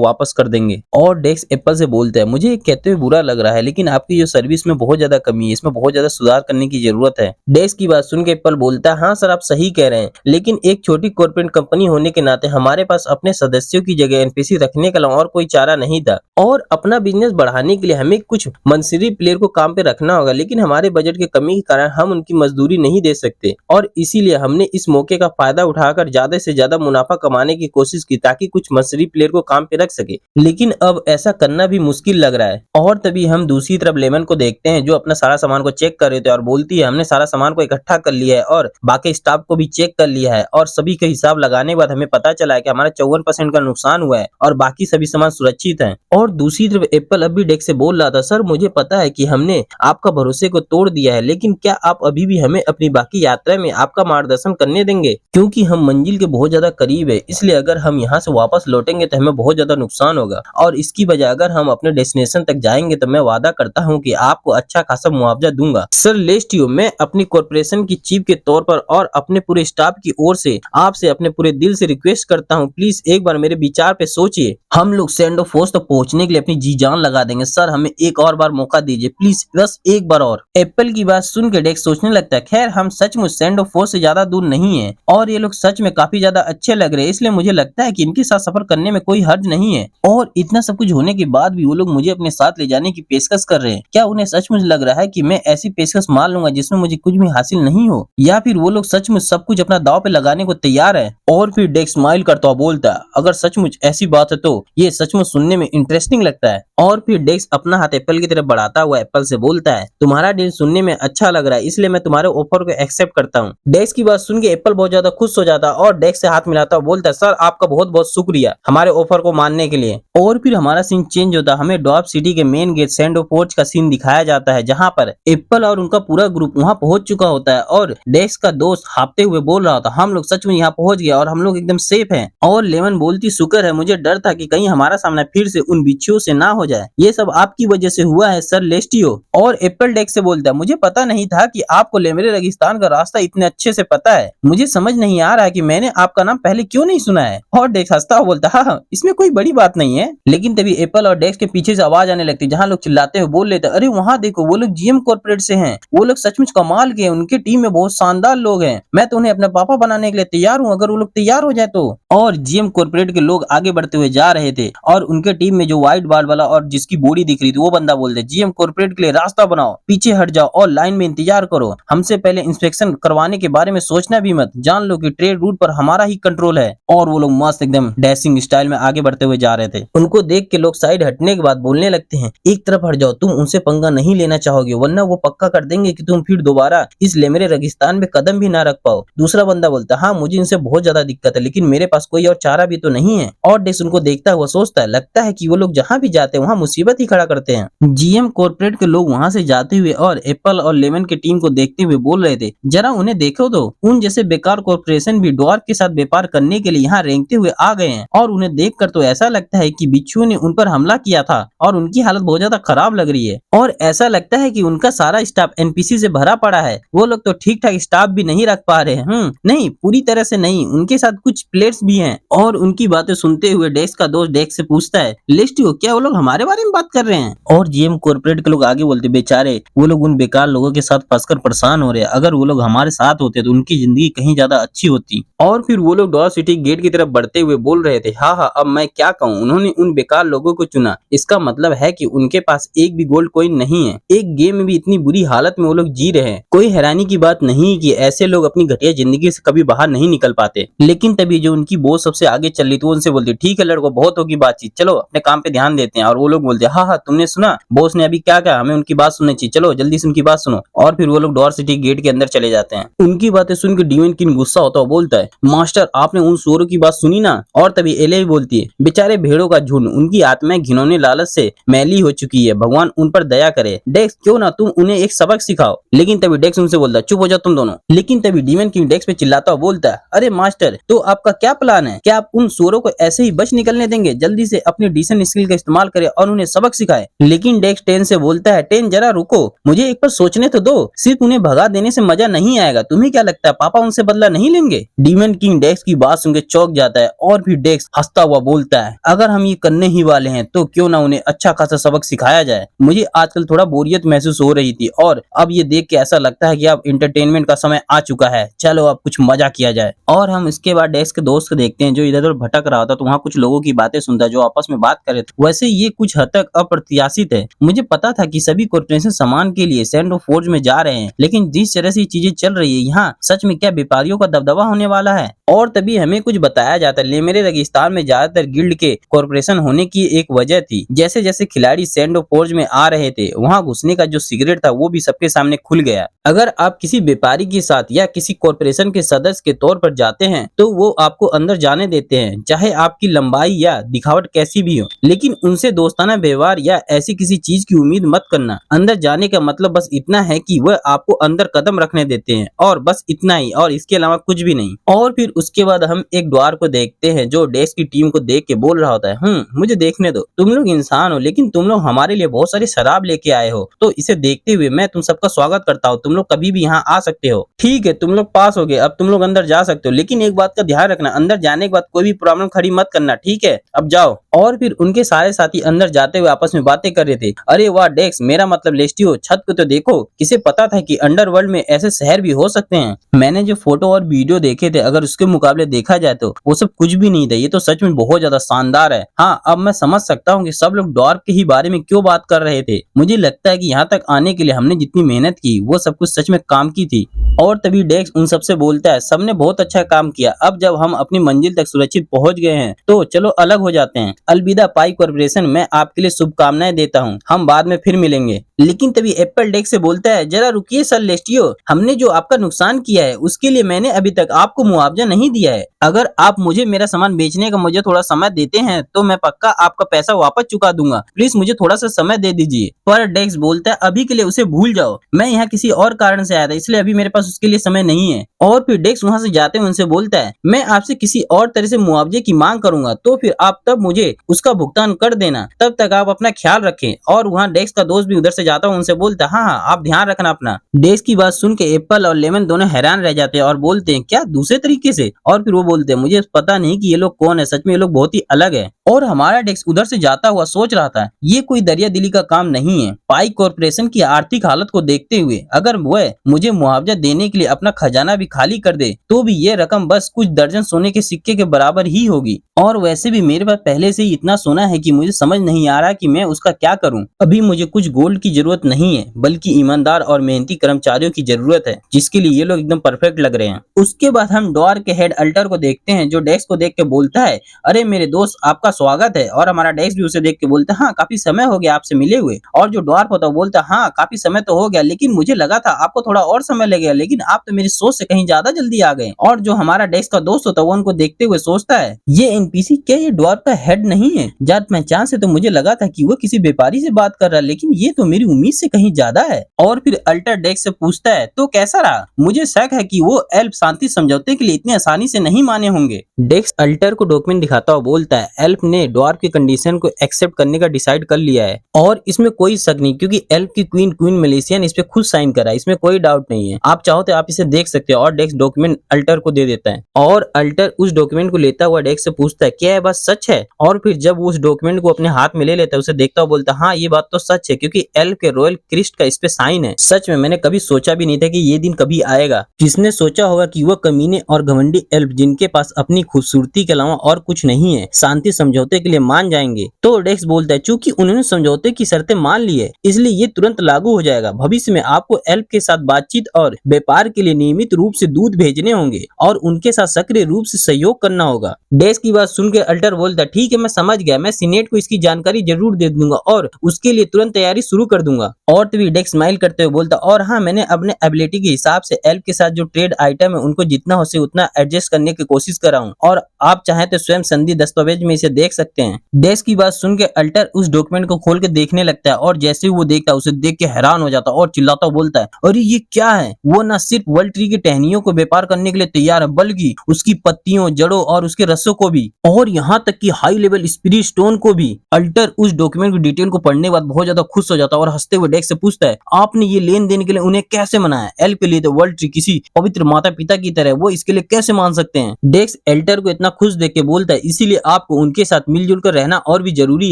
वापस कर देंगे। और डेस्क एप्पल से बोलता है मुझे कहते हुए बुरा लग रहा है, लेकिन आपकी जो सर्विस में बहुत ज्यादा कमी है, इसमें बहुत ज्यादा सुधार करने की जरूरत है। डेस्क की बात सुन के एप्पल बोलता है हाँ सर आप सही कह रहे हैं, लेकिन एक छोटी कॉर्पोरेट कंपनी होने के नाते हमारे पास अपने सदस्यों की जगह एनपीसी रखने के अलावा और कोई चारा नहीं था। और अपना बिजनेस बढ़ाने के लिए हमें कुछ मंसूरी प्लेयर को काम पे रखना होगा, लेकिन हमारे बजट की कमी के कारण हम उनकी मजदूरी नहीं दे सकते और इसीलिए हमने इस मौके का फायदा उठाकर ज्यादा से ज्यादा मुनाफा कमाने की कोशिश की ताकि कुछ मंसूरी प्लेयर को काम पे रख सके। लेकिन अब ऐसा करना भी मुश्किल लग रहा है। और तभी हम दूसरी तरफ लेमन को देखते हैं जो अपना सारा सामान को चेक कर रहे थे और बोलती है हमने सारा सामान को इकट्ठा कर लिया है और बाकी स्टाफ को भी चेक कर लिया है और सभी का हिसाब लगाने के बाद हमें पता चला है कि हमारा 54% का नुकसान हुआ है और बाकी सभी सामान सुरक्षित है। और दूसरी तरफ एप्पल अब भी डेस्क से बोल रहा था सर मुझे पता है कि हमने आपका भरोसे को तोड़ दिया है, लेकिन क्या आप अभी भी हमें अपनी बाकी यात्रा में आपका मार्गदर्शन करने देंगे? क्योंकि हम मंजिल के बहुत ज्यादा करीब है, इसलिए अगर हम यहाँ से वापस लौटेंगे तो हमें बहुत ज्यादा नुकसान होगा और इसकी वजह अगर हम अपने डेस्टिनेशन तक जाएंगे तो मैं वादा करता हूँ कि आपको अच्छा खासा मुआवजा दूंगा। सर लेस्टियो, मैं अपनी कॉर्पोरेशन की चीफ के तौर पर और अपने पूरे स्टाफ की ओर से आपसे अपने पूरे दिल से रिक्वेस्ट करता हूँ, प्लीज एक बार मेरे विचार पे सोचिए। हम लोग सैंडो फोर्स तक पहुंचने के लिए अपनी जी जान लगा देंगे, सर हमें एक और बार मौका दीजिए प्लीज, बस एक बार और। एप्पल की बात सुन के डेस्क सोचने लगता है खैर हम सचमुच सैंडो फोर्स से ज्यादा दूर नहीं है और ये लोग सच में काफी ज्यादा अच्छे लग रहे हैं, इसलिए मुझे लगता है कि इनके साथ सफर करने में कोई हर्ज नहीं है। और इतना सब कुछ होने के बाद भी वो लोग मुझे अपने साथ ले जाने की पेशकश कर रहे हैं। क्या उन्हें सचमुच लग रहा है कि मैं ऐसी पेशकश मान लूंगा जिसमें मुझे कुछ भी हासिल नहीं हो, या फिर वो लोग सचमुच सब कुछ अपना दांव पे लगाने को तैयार है? और फिर डेस्क स्माइल करता हुआ बोलता है अगर सचमुच ऐसी बात है तो ये सचमुच सुनने में इंटरेस्टिंग लगता है। और फिर डेस्क अपना हाथ एप्पल की तरफ बढ़ाता हुआ एप्पल से बोलता है तुम्हारा डील सुनने में अच्छा लग रहा है, इसलिए मैं तुम्हारे ऑफर को एक्सेप्ट करता हूँ। डेस्क की बात सुन के एप्पल बहुत ज्यादा खुश हो जाता है और डेस्क से हाथ मिलाता हुआ बोलता है सर आपका बहुत बहुत शुक्रिया हमारे ऑफर को मानने के लिए। और फिर हमारा सीन चेंज होता है, हमें ड्वार्फ सिटी के मेन गेट सैंडो फोर्ज का सीन दिखाया जाता है जहाँ पर एप्पल और उनका पूरा ग्रुप वहाँ पहुंच चुका होता है और डेस्क का दोस्त हाँफते हुए बोल रहा था हम लोग सच में यहाँ पहुंच गए और हम लोग एकदम सेफ हैं। और लेमन बोलती शुक्र है, मुझे डर था कि कहीं हमारा सामना फिर से उन बिच्छुओं से ना हो जाए, ये सब आपकी वजह से हुआ है सर लेस्टियो। और एप्पल डेस्क से बोलता है मुझे पता नहीं था कि आपको लेमरे रेगिस्तान का रास्ता इतने अच्छे से पता है, मुझे समझ नहीं आ रहा है कि मैंने आपका नाम पहले क्यों नहीं सुना है। और डेस्क हंसता हुआ बोलता हाँ इसमें कोई बड़ी बात नहीं है। लेकिन तभी एप्पल और डेस्क के पीछे से आवाज आने लगती जहाँ लोग चिल्लाते हुए बोल लेते अरे वहाँ देखो वो लोग जीएम कॉर्पोरेट से हैं, वो लोग सचमुच कमाल के, उनके टीम में बहुत शानदार लोग हैं, मैं तो उन्हें अपना पापा बनाने के लिए तैयार हूँ अगर वो लोग तैयार हो जाए तो। और जीएम कॉर्पोरेट के लोग आगे बढ़ते हुए जा रहे थे और उनके टीम में जो व्हाइट बाल वाला और जिसकी बॉडी दिख रही थी वो बंदा बोलते जीएम कॉर्पोरेट के लिए रास्ता बनाओ, पीछे हट जाओ और लाइन में इंतजार करो, हमसे पहले इंस्पेक्शन करवाने के बारे में सोचना भी मत, जान लो कि ट्रेड रूट पर हमारा ही कंट्रोल है। और वो लोग मस्त एकदम डैशिंग स्टाइल में आगे बढ़ते हुए जा रहे थे। उनको देख के लोग साइड हटने के बाद बोलने लगते हैं एक तरफ हट जाओ, तुम उनसे पंगा नहीं लेना चाहोगे वरना वो पक्का कर देंगे कि तुम फिर दोबारा इस लेमरे रेगिस्तान में कदम भी ना रख पाओ। दूसरा बंदा बोलता हाँ मुझे इनसे बहुत ज्यादा दिक्कत है, लेकिन मेरे पास कोई और चारा भी तो नहीं है। और डेस्क उनको देखता हुआ सोचता है लगता है कि वो लोग जहाँ भी जाते हैं वहाँ मुसीबत ही खड़ा करते हैं। जीएम कॉर्पोरेट के लोग वहाँ से जाते हुए और एप्पल और लेमन की टीम को देखते हुए बोल रहे थे, जरा उन्हें देखो तो, उन जैसे बेकार कॉर्पोरेशन भी ड्वार्फ के साथ व्यापार करने के लिए यहाँ रेंगते हुए आ गए हैं और उन्हें देखकर तो ऐसा लगता है कि बिच्छू ने उन पर हमला किया था और उनकी हालत बहुत ज्यादा खराब लग रही है और ऐसा लगता है कि उनका सारा स्टाफ एनपीसी से भरा पड़ा है। वो लोग तो ठीक ठाक स्टाफ भी नहीं रख पा रहे हैं। नहीं, पूरी तरह से नहीं, उनके साथ कुछ प्लेयर्स भी हैं। और उनकी बातें सुनते हुए डेस्क का दोस्त डेस्क से पूछता है, लिस्टियो, क्या वो लोग हमारे बारे में बात कर रहे हैं? और जीएम कॉर्पोरेट के लोग आगे बोलते, बेचारे वो लोग उन बेकार लोगों के साथ फंसकर परेशान हो रहे हैं। अगर वो लोग हमारे साथ होते तो उनकी जिंदगी कहीं ज्यादा अच्छी होती। और फिर वो लोग डॉर सिटी गेट की तरफ बढ़ते हुए बोल रहे थे, हाँ, अब मैं क्या कहूँ, उन्होंने उन बेकार लोगों को चुना। इसका मतलब है कि उनके पास एक भी गोल्ड कॉइन नहीं है। एक गेम में भी इतनी बुरी हालत में वो लोग जी रहे हैं। कोई हैरानी की बात नहीं कि ऐसे लोग अपनी घटिया जिंदगी से कभी बाहर नहीं निकल पाते। लेकिन तभी जो उनकी बॉस सबसे आगे चल रही थी, उनसे बोलती, ठीक है लड़कों, बहुत होगी बातचीत, चलो अपने काम पे ध्यान देते हैं। और वो लोग बोलते, हाँ, तुमने सुना बॉस ने अभी क्या कहा, हमें उनकी बात सुननी चाहिए, चलो जल्दी से उनकी बात सुनो। और फिर वो लोग डॉर सिटी गेट के अंदर चले जाते हैं। उनकी बातें सुनकर डीवन किंग गुस्सा होता है, बोलता है, मास्टर आपने उन सूरों की बात सुनी ना? और तभी एले भी बोलती है, बेचारे भेड़ों का झुंड, उनकी आत्माएं घिनौने लालच से मैली हो चुकी है, भगवान उन पर दया करे। डेक्स, क्यों ना तुम उन्हें एक सबक सिखाओ। लेकिन तभी डेक्स उनसे बोलता है, चुप हो जाओ तुम दोनों। लेकिन तभी डीवन किंग डेक्स पे चिल्लाता हुआ बोलता है, अरे मास्टर, तो आपका क्या प्लान है? क्या आप उन सूरों को ऐसे ही बच निकलने देंगे? जल्दी से अपनी डिसेंट स्किल का इस्तेमाल करें और उन्हें सबक सिखाए। लेकिन डेक्स टेन से बोलता है, टेन जरा रुको, मुझे एक बार सोचने तो दो, सिर्फ उन्हें भगा देने से मजा नहीं आएगा। तुम्हें क्या लगता है पापा उनसे बदला नहीं लेंगे? डीवन किंग डेक्स की बात सुनकर चौंक जाता है और फिर डेक्स हंसता हुआ बोलता है, अगर हम ये करने ही वाले हैं तो क्यों ना उन्हें अच्छा खासा सबक सिखाया जाए। मुझे आजकल थोड़ा बोरियत महसूस हो रही थी और अब ये देख के ऐसा लगता है कि अब एंटरटेनमेंट का समय आ चुका है, चलो अब कुछ मजा किया जाए। और हम इसके बाद डेक्स के दोस्त को देखते हैं जो इधर उधर भटक रहा था, तो वहाँ कुछ लोगों की बातें सुनता है जो आपस में बात कर रहे थे। वैसे ये कुछ हद तक अप्रत्याशित है। मुझे पता था कि सभी कॉर्पोरेशन सामान के लिए सैंड ऑफ फोर्ज में जा रहे हैं, लेकिन जिस तरह से चीजें चल रही है यहाँ, सच में क्या व्यापारियों का दबदबा होने वाला है? और तभी हमें कुछ बताया जाता है, लेमेरे रेगिस्तान में ज्यादातर गिल्ड के कॉर्पोरेशन होने की एक वजह थी। जैसे जैसे खिलाड़ी सैंड ऑफ फोर्ज में आ रहे थे, वहाँ घुसने का जो सिगरेट था वो भी सबके सामने खुल गया। अगर आप किसी व्यापारी के साथ या किसी कॉर्पोरेशन के सदस्य के तौर पर जाते हैं तो वो आपको अंदर जाने देते हैं, चाहे आपकी लंबाई या दिखावट कैसी भी हो। लेकिन उनसे दोस्ताना व्यवहार या ऐसी किसी चीज की उम्मीद मत करना। अंदर जाने का मतलब बस इतना है कि वह आपको अंदर कदम रखने देते हैं, और बस इतना ही, और इसके अलावा कुछ भी नहीं। और फिर उसके बाद हम एक द्वार को देखते हैं जो डेस्क की टीम को देख के बोल रहा होता है, मुझे देखने दो, तुम लोग इंसान हो लेकिन तुम लोग हमारे लिए बहुत सारी शराब लेके आए हो, तो इसे देखते हुए मैं तुम सबका स्वागत करता हूँ। तुम लोग कभी भी यहाँ आ सकते हो। ठीक है, तुम लोग पास हो गए, अब तुम लोग अंदर जा सकते हो, लेकिन एक बात का ध्यान रखना, अंदर जाने के बाद कोई भी प्रॉब्लम खड़ी मत करना, ठीक है? अब जाओ। और फिर उनके सारे साथी अंदर जाते हुए आपस में बातें कर रहे थे। अरे वाह डेक्स, मेरा मतलब लेस्टियो, छत को तो देखो, किसे पता था कि अंडरवर्ल्ड में ऐसे शहर भी हो सकते हैं। मैंने जो फोटो और वीडियो देखे थे, अगर उसके मुकाबले देखा जाए तो वो सब कुछ भी नहीं था। ये तो सच में बहुत ज्यादा शानदार है। हाँ, अब मैं समझ सकता हूँ कि सब लोग ड्वार्फ के ही बारे में क्यों बात कर रहे थे। मुझे लगता है कि यहाँ तक आने के लिए हमने जितनी मेहनत की वो सब कुछ सच में काम की थी। और तभी डेक्स उन सबसे बोलता है, सबने बहुत अच्छा काम किया, अब जब हम अपनी मंजिल तक सुरक्षित पहुंच गए हैं तो चलो अलग हो जाते हैं। अलविदा पाई कॉर्पोरेशन, मैं आपके लिए शुभकामनाएं देता हूँ, हम बाद में फिर मिलेंगे। लेकिन तभी एप्पल डेक्स से बोलता है, जरा रुकिए सर लेस्टियो, हमने जो आपका नुकसान किया है उसके लिए मैंने अभी तक आपको मुआवजा नहीं दिया है। अगर आप मुझे मेरा सामान बेचने का मुझे थोड़ा समय देते हैं तो मैं पक्का आपका पैसा वापस चुका दूंगा, प्लीज मुझे थोड़ा सा समय दे दीजिए। पर डेक्स बोलता है, अभी के लिए उसे भूल जाओ, मैं यहाँ किसी और कारण से आया था, इसलिए अभी मेरे पास उसके लिए समय नहीं है। और फिर डेक्स वहाँ से जाते हुए उनसे बोलता है, मैं आपसे किसी और तरह से मुआवजे की मांग करूंगा, तो फिर आप तब मुझे उसका भुगतान कर देना, तब तक आप अपना ख्याल रखें। और वहाँ डेक्स का दोस्त भी उधर से जाता है, उनसे बोलता है, हाँ, आप ध्यान रखना अपना। डेक्स की बात सुन के एप्पल और लेमन दोनों हैरान रह जाते हैं और बोलते हैं, क्या दूसरे तरीके से? और फिर वो बोलते हैं, मुझे पता नहीं कि ये लोग कौन है, सच में ये लोग बहुत ही अलग है। और हमारा डेक्स उधर से जाता हुआ सोच रहा था, ये कोई दरिया दिली का काम नहीं है। पाई कॉर्पोरेशन की आर्थिक हालत को देखते हुए अगर वह मुझे मुआवजा देने के लिए अपना खजाना भी खाली कर दे तो भी ये रकम बस कुछ दर्जन सोने के सिक्के के बराबर ही होगी। और वैसे भी मेरे पास पहले से ही इतना सोना है कि मुझे समझ नहीं आ रहा कि मैं उसका क्या करूं। अभी मुझे कुछ गोल्ड की जरूरत नहीं है, बल्कि ईमानदार और मेहनती कर्मचारियों की जरूरत है, जिसके लिए ये लोग एकदम परफेक्ट लग रहे हैं। उसके बाद हम ड्वार के हेड अल्टर को देखते हैं जो डेक्स को देख के बोलता है, अरे मेरे दोस्त, आपका स्वागत है। और हमारा डेक्स भी उसे देख के बोलता है हाँ काफी समय हो गया आपसे मिले हुए। और जो ड्वार्फ होता है वो बोलता है हाँ काफी समय तो हो गया, लेकिन मुझे लगा था आपको थोड़ा और समय लगेगा, लेकिन आप तो मेरी सोच से कहीं ज्यादा जल्दी आ गए। और जो हमारा डेक्स का दोस्त होता है वो उनको देखते हुए सोचता है ये एनपीसी क्या ये ड्वार्फ का हेड नहीं है? जात पहचान से तो मुझे लगा था कि वो किसी व्यापारी से बात कर रहा है, लेकिन ये तो मेरी उम्मीद से कहीं ज्यादा है। और फिर अल्टर डेक्स से पूछता है तो कैसा रहा? मुझे शक है कि वो एल्फ शांति समझौते के लिए इतनी आसानी से नहीं माने होंगे। डेक्स अल्टर को डॉक्यूमेंट दिखाता हुआ बोलता है एल्फ ने ड्वार्फ की कंडीशन को एक्सेप्ट करने का डिसाइड कर लिया है और इसमें कोई शक नहीं, क्योंकि एल्फ की क्वीन मलेशियन इस पे खुद साइन करा है, इसमें कोई डाउट नहीं है। आप चाहो तो आप इसे देख सकते हो। और डेक्स डॉक्यूमेंट अल्टर को दे देता है और अल्टर उस डॉक्यूमेंट को लेता हुआ डेक्स से पूछता है क्या यह बात सच है? और फिर जब वो उस डॉक्यूमेंट को अपने हाथ में ले लेता है उसे देखता हुआ बोलता है हाँ ये बात तो सच है, क्योंकि एल्फ के रॉयल क्रिस्ट का इस पे साइन है। सच में मैंने कभी सोचा भी नहीं था कि ये दिन कभी आएगा। किसने सोचा होगा कि वो कमीने और घमंडी एल्फ जिनके पास अपनी खूबसूरती के अलावा और कुछ नहीं है शांति समझौते के लिए मान जाएंगे। तो डेक्स बोलता है चूंकि उन्होंने समझौते की शर्तें मान ली है इसलिए ये तुरंत लागू हो जाएगा। भविष्य में आपको एल्फ के साथ बातचीत और व्यापार के लिए नियमित रूप से दूध भेजने होंगे और उनके साथ सक्रिय रूप से सहयोग करना होगा। डेक्स की बात सुनकर अल्टर बोलता है ठीक है मैं समझ गया, मैं सीनेट को इसकी जानकारी जरूर दे दूंगा और उसके लिए तुरंत तैयारी शुरू कर दूंगा। और तभी डेक्स स्माइल करते हुए बोलता और हाँ मैंने अपने एबिलिटी के हिसाब से एल्फ के साथ जो ट्रेड आइटम है उनको जितना हो सके उतना एडजस्ट करने की कोशिश कर रहा हूँ और आप चाहे तो स्वयं संधि दस्तावेज में इसे देख सकते हैं। डेक्स की बात सुनकर अल्टर उस डॉक्यूमेंट को खोल के देखने लगता है और जैसे ही वो देखता है उसे देख के हैरान हो जाता है और चिल्लाता बोलता है अरे ये क्या है? वो न सिर्फ वर्ल्ड ट्री की टहनियों को व्यापार करने के लिए तैयार है बल्कि उसकी पत्तियों, जड़ों और उसके रसों को भी, और यहाँ तक कि हाई लेवल स्पिरिट स्टोन को भी। अल्टर उस डॉक्यूमेंट की डिटेल को पढ़ने के बाद बहुत ज्यादा खुश हो जाता है और हंसते हुए डेक्स से पूछता है आपने ये लेन देन के लिए उन्हें कैसे मनाया? एल्फ के लिए तो वर्ल्ड ट्री किसी पवित्र माता पिता की तरह, वो इसके लिए कैसे मान सकते हैं? डेक्स एल्टर को इतना खुश देख के बोलता है इसीलिए आपको उनके साथ मिलजुल कर रहना और भी जरूरी